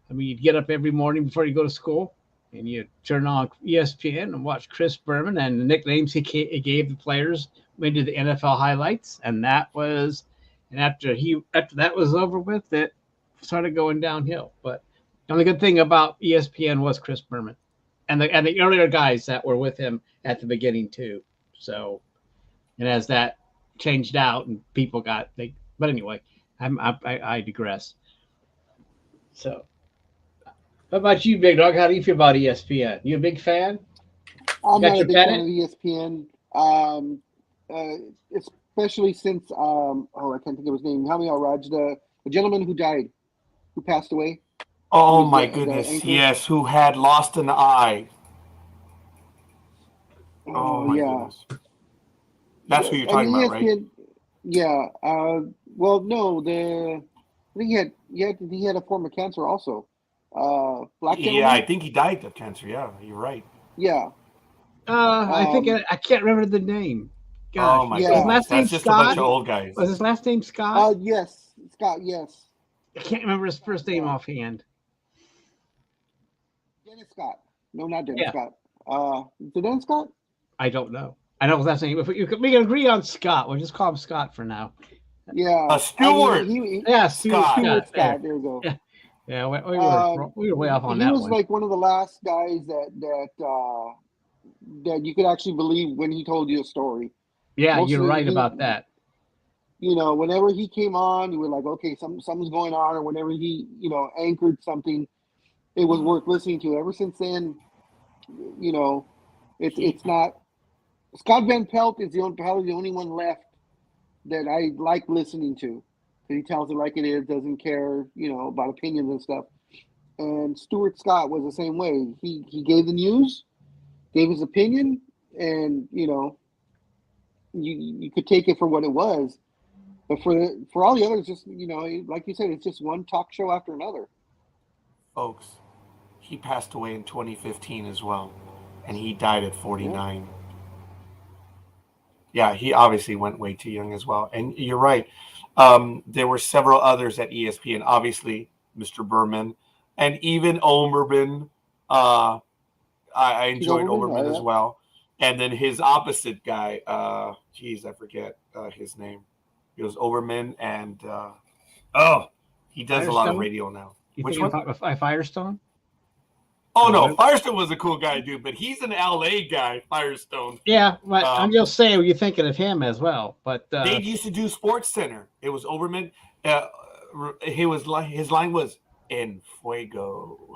I mean, you'd get up every morning before you go to school, and you turn on ESPN and watch Chris Berman and the nicknames he gave the players when he did the NFL highlights, and after that was over with, it started going downhill. But the only good thing about ESPN was Chris Berman, and the earlier guys that were with him at the beginning too. So, and as that changed out and people but anyway, I digress. So. How about you, Big Dog? How do you feel about ESPN? You a big fan? I'm not a big fan of ESPN. Especially since I can't think of his name. Help me out, Raj. The gentleman who died, who passed away. Oh my goodness! Yes, who had lost an eye. Oh my goodness! That's who you're talking about, right? Yeah. Well, no. I think he had a form of cancer also. Black gentleman? Yeah, I think he died of cancer. Yeah, you're right. Yeah. I think I can't remember the name. Gosh. Oh my God! Last name just Scott? A bunch of old guys. Was his last name Scott? Yes, Scott. Yes. I can't remember his first name offhand. Dennis Scott. No, not Dennis Scott. Is it Dennis Scott? I don't know. I know his last name. If we can agree on Scott. We'll just call him Scott for now. Yeah. Stewart. Scott. There we go. Yeah, we were way off on that one. He was like one of the last guys that you could actually believe when he told you a story. Yeah, you're right about that. whenever he came on, you were like, okay, something's going on, or whenever he, anchored something, it was worth listening to. Ever since then, it's not. Scott Van Pelt is probably the only one left that I like listening to. He tells it like it is, doesn't care, about opinions and stuff. And Stuart Scott was the same way. He gave the news, gave his opinion, and you could take it for what it was. But for all the others, just like you said, it's just one talk show after another. Folks, he passed away in 2015 as well, and he died at 49. Yeah, he obviously went way too young as well. And you're right. There were several others at ESPN, obviously Mr. Berman, and even Omerman. I enjoyed Omerman as well. And then his opposite guy, I forget his name. It was Oberman, and he does a lot of radio now. Which one? Firestone? Oh no, Firestone was a cool guy, dude, but he's an LA guy, Firestone. Yeah, but I'm just saying you're thinking of him as well. But they used to do Sports Center. It was Oberman. His line was "En Fuego."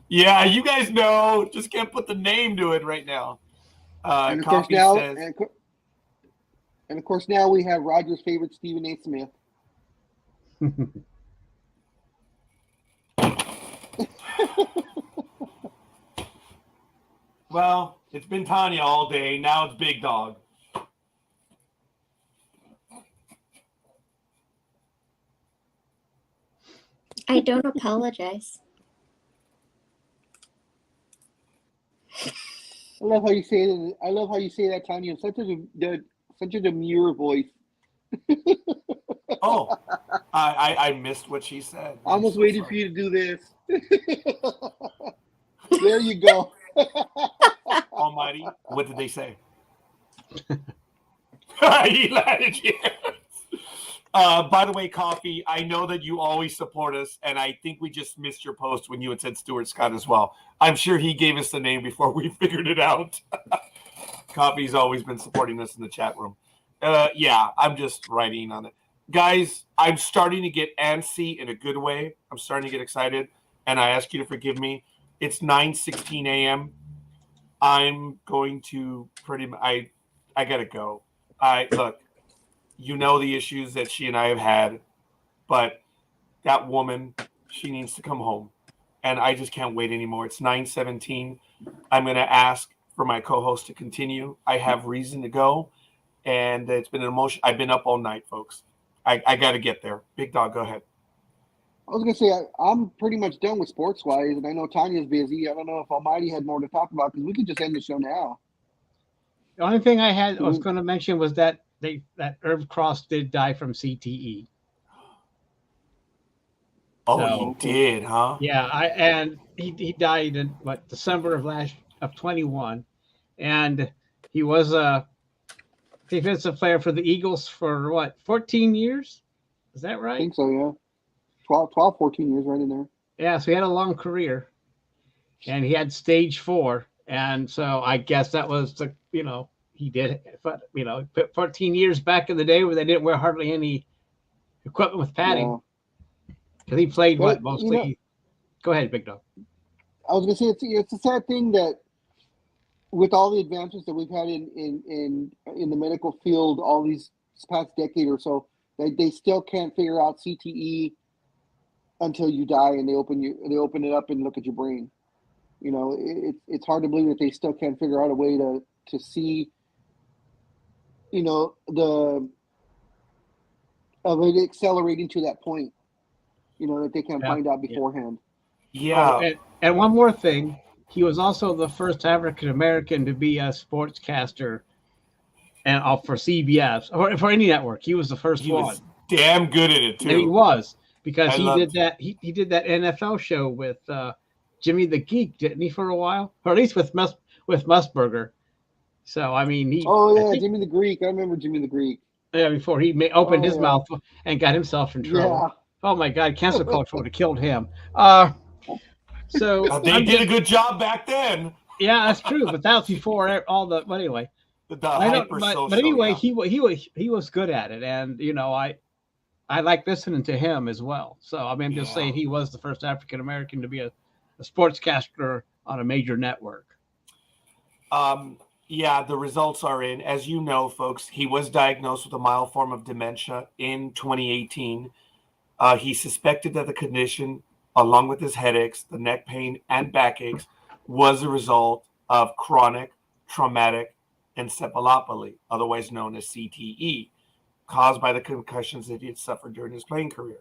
Yeah, you guys know. Just can't put the name to it right now. And of course now, and of course now we have Roger's favorite Stephen A. Smith. Well, it's been Tanya all day. Now it's Big Dog. I don't apologize. I love how you say that. I love how you say that, Tanya. Such a demure voice. Oh, I missed what she said. I almost waited for you to do this. There you go. Almighty, what did they say? He landed you. By the way, Coffee, I know that you always support us, and I think we just missed your post when you had said Stuart Scott as well. I'm sure he gave us the name before we figured it out. Coffee's always been supporting us in the chat room. Yeah, I'm just writing on it. Guys, I'm starting to get antsy in a good way. I'm starting to get excited, and I ask you to forgive me. It's 9:16 a.m. I'm going to I got to go. Look, you know the issues that she and I have had, but that woman, she needs to come home, and I just can't wait anymore. It's 9:17. I'm going to ask for my co-host to continue. I have reason to go, and it's been an emotion. I've been up all night, folks. I got to get there. Big Dog, go ahead. I was going to say, I'm pretty much done with sports-wise, and I know Tanya's busy. I don't know if Almighty had more to talk about, because we could just end the show now. The only thing I was going to mention was that Irv Cross did die from CTE. Oh, so, he did, huh? Yeah, and he died in December of 21, and he was a defensive player for the Eagles for 14 years? Is that right? I think so, yeah. 12, 14 years right in there. Yeah, so he had a long career, and he had stage 4, and so I guess that was he did, 14 years back in the day where they didn't wear hardly any equipment with padding. Because he played mostly. Go ahead, Big Dog. I was going to say it's a sad thing that with all the advances that we've had in the medical field all these past decade or so, they still can't figure out CTE until you die, and they open it up and look at your brain. It's hard to believe that they still can't figure out a way to see, of it accelerating to that point, that they can find out beforehand. Yeah. Oh, and one more thing, he was also the first African American to be a sportscaster, and for CBS or for any network. He was the first one. Was damn good at it too. And he was, because he did that NFL show with Jimmy the Geek, didn't he, for a while, or at least with Musburger. So I mean, Jimmy the Greek. I remember Jimmy the Greek. Yeah, before he opened his mouth and got himself in trouble. Yeah. Oh my God, cancel culture would have killed him. So they did a good job back then. Yeah, that's true, but that was before all the. But anyway, I don't, hyper social. but anyway, yeah. he was good at it, and I like listening to him as well. So I mean, I'm just saying he was the first African American to be a sportscaster on a major network. Yeah, the results are in. As you know, folks, he was diagnosed with a mild form of dementia in 2018. He suspected that the condition, along with his headaches, the neck pain, and backaches, was a result of chronic traumatic encephalopathy, otherwise known as CTE, caused by the concussions that he had suffered during his playing career.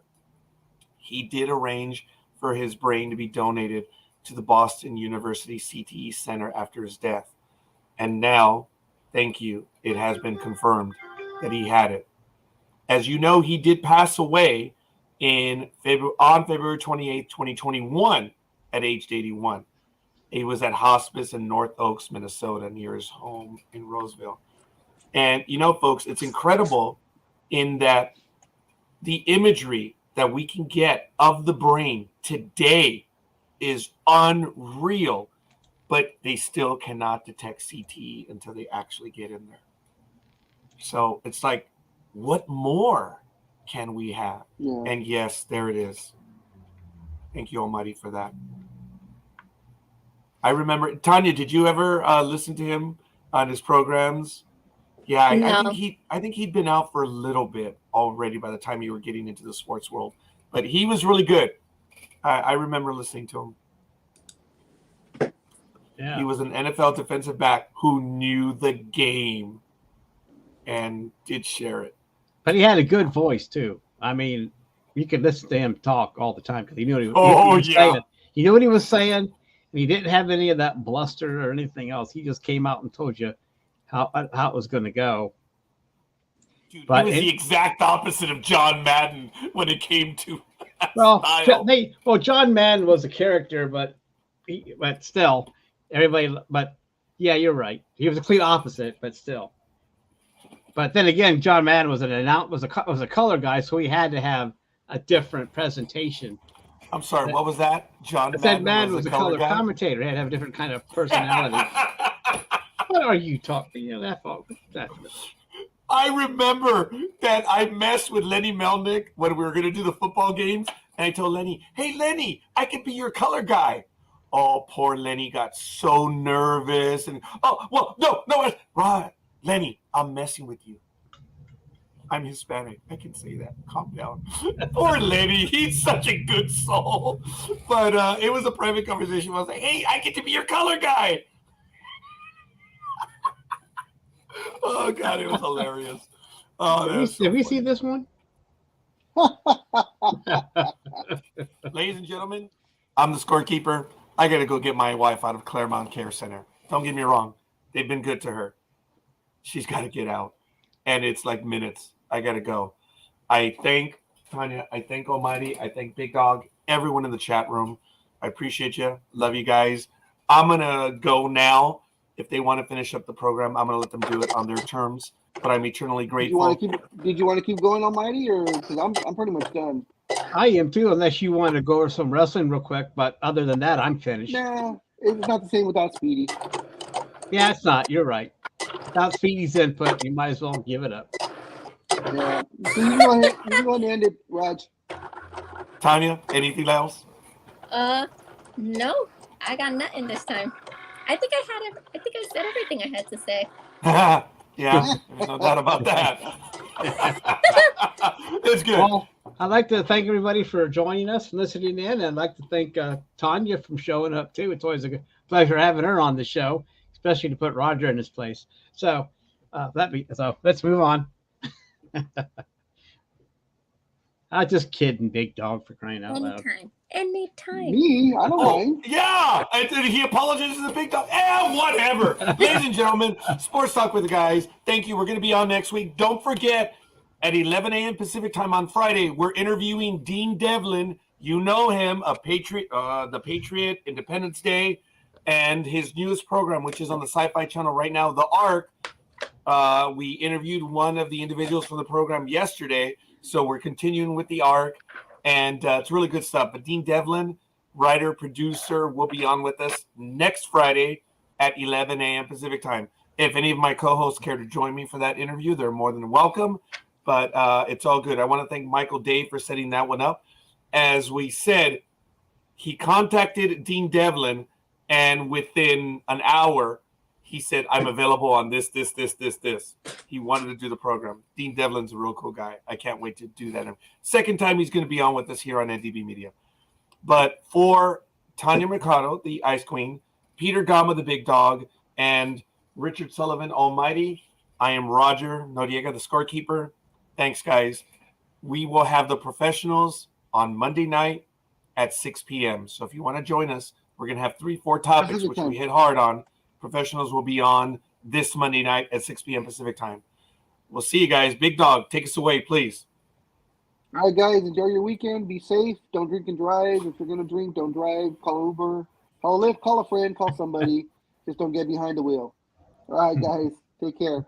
He did arrange for his brain to be donated to the Boston University CTE Center after his death. And now, thank you, it has been confirmed that he had it. As you know, he did pass away on February 28th, 2021 at age 81. He was at hospice in North Oaks, Minnesota, near his home in Roseville. And, folks, it's incredible in that the imagery that we can get of the brain today is unreal, but they still cannot detect CTE until they actually get in there. So it's like, what more can we have? Yeah. And yes, there it is. Thank you, Almighty, for that. I remember, Tanya, did you ever listen to him on his programs? Yeah, No. I think he'd been out for a little bit already by the time you were getting into the sports world, but he was really good. I remember listening to him. Yeah. He was an NFL defensive back who knew the game and did share it. But he had a good voice too. I mean, you could listen to him talk all the time because he knew what he was saying. He knew what he was saying, and he didn't have any of that bluster or anything else. He just came out and told you how it was going to go. Dude, he was the exact opposite of John Madden when it came to style. John Madden was a character, but still, everybody. But yeah, you're right. He was a complete opposite, but still. But then again, John Madden was a color guy, so he had to have a different presentation. I'm sorry, what was that? John Madden was a color commentator. He had to have a different kind of personality. What are you talking? That. I remember that I messed with Lenny Melnick when we were going to do the football games, and I told Lenny, "Hey, Lenny, I could be your color guy." Oh, poor Lenny got so nervous, and no, right, Lenny, I'm messing with you. I'm Hispanic. I can say that. Calm down. Poor Lenny. He's such a good soul. But it was a private conversation. I was like, "Hey, I get to be your color guy." Oh, God, it was hilarious. Oh, did we see this one? Ladies and gentlemen, I'm the scorekeeper. I got to go get my wife out of Claremont Care Center. Don't get me wrong. They've been good to her. She's got to get out. And it's like minutes. I got to go. I thank Tanya. I thank Almighty. I thank Big Dog. Everyone in the chat room. I appreciate you. Love you guys. I'm going to go now. If they want to finish up the program, I'm going to let them do it on their terms. But I'm eternally grateful. Did you want to keep going, Almighty, or because I'm pretty much done? I am too, unless you want to go over some wrestling real quick. But other than that, I'm finished. Nah, it's not the same without Speedy. Yeah, it's not. You're right. Without Speedy's input, you might as well give it up. Yeah. So you go ahead and end it, Raj. Tanya, anything else? No, I got nothing this time. I think I said everything I had to say. Yeah, there's no doubt about that. It's good. Well, I'd like to thank everybody for joining us and listening in, and I'd like to thank Tanya for showing up too. It's always a pleasure having her on the show, especially to put Roger in his place. So let's move on. I'm just kidding, Big Dog, for crying out loud. Anytime. Me? I don't mind. Yeah. He apologizes to the Big Dog. Whatever. Ladies and gentlemen, Sports Talk with the guys. Thank you. We're going to be on next week. Don't forget, at 11 a.m. Pacific time on Friday, we're interviewing Dean Devlin. You know him, the Patriot, Independence Day, and his newest program, which is on the Sci-Fi Channel right now, The Ark. We interviewed one of the individuals from the program yesterday, so we're continuing with The Ark, and it's really good stuff. But Dean Devlin, writer, producer, will be on with us next Friday at 11 a.m. Pacific time. If any of my co-hosts care to join me for that interview, they're more than welcome. But it's all good. I want to thank Michael Dave for setting that one up. As we said, he contacted Dean Devlin, and within an hour, he said, I'm available on this. He wanted to do the program. Dean Devlin's a real cool guy. I can't wait to do that. Second time he's going to be on with us here on NDB Media. But for Tanya Mercado, the Ice Queen, Peter Gama, the Big Dog, and Richard Sullivan, Almighty, I am Roger Noriega, the Scorekeeper. Thanks, guys. We will have the professionals on Monday night at 6 p.m. So if you want to join us, we're going to have 3-4 topics, which we hit hard on. Professionals will be on this Monday night at 6 p.m. Pacific time. We'll see you guys. Big Dog, take us away, please. All right, guys, enjoy your weekend. Be safe. Don't drink and drive. If you're going to drink, don't drive. Call Uber. Call a Lyft. Call a friend. Call somebody. Just don't get behind the wheel. All right, guys, take care.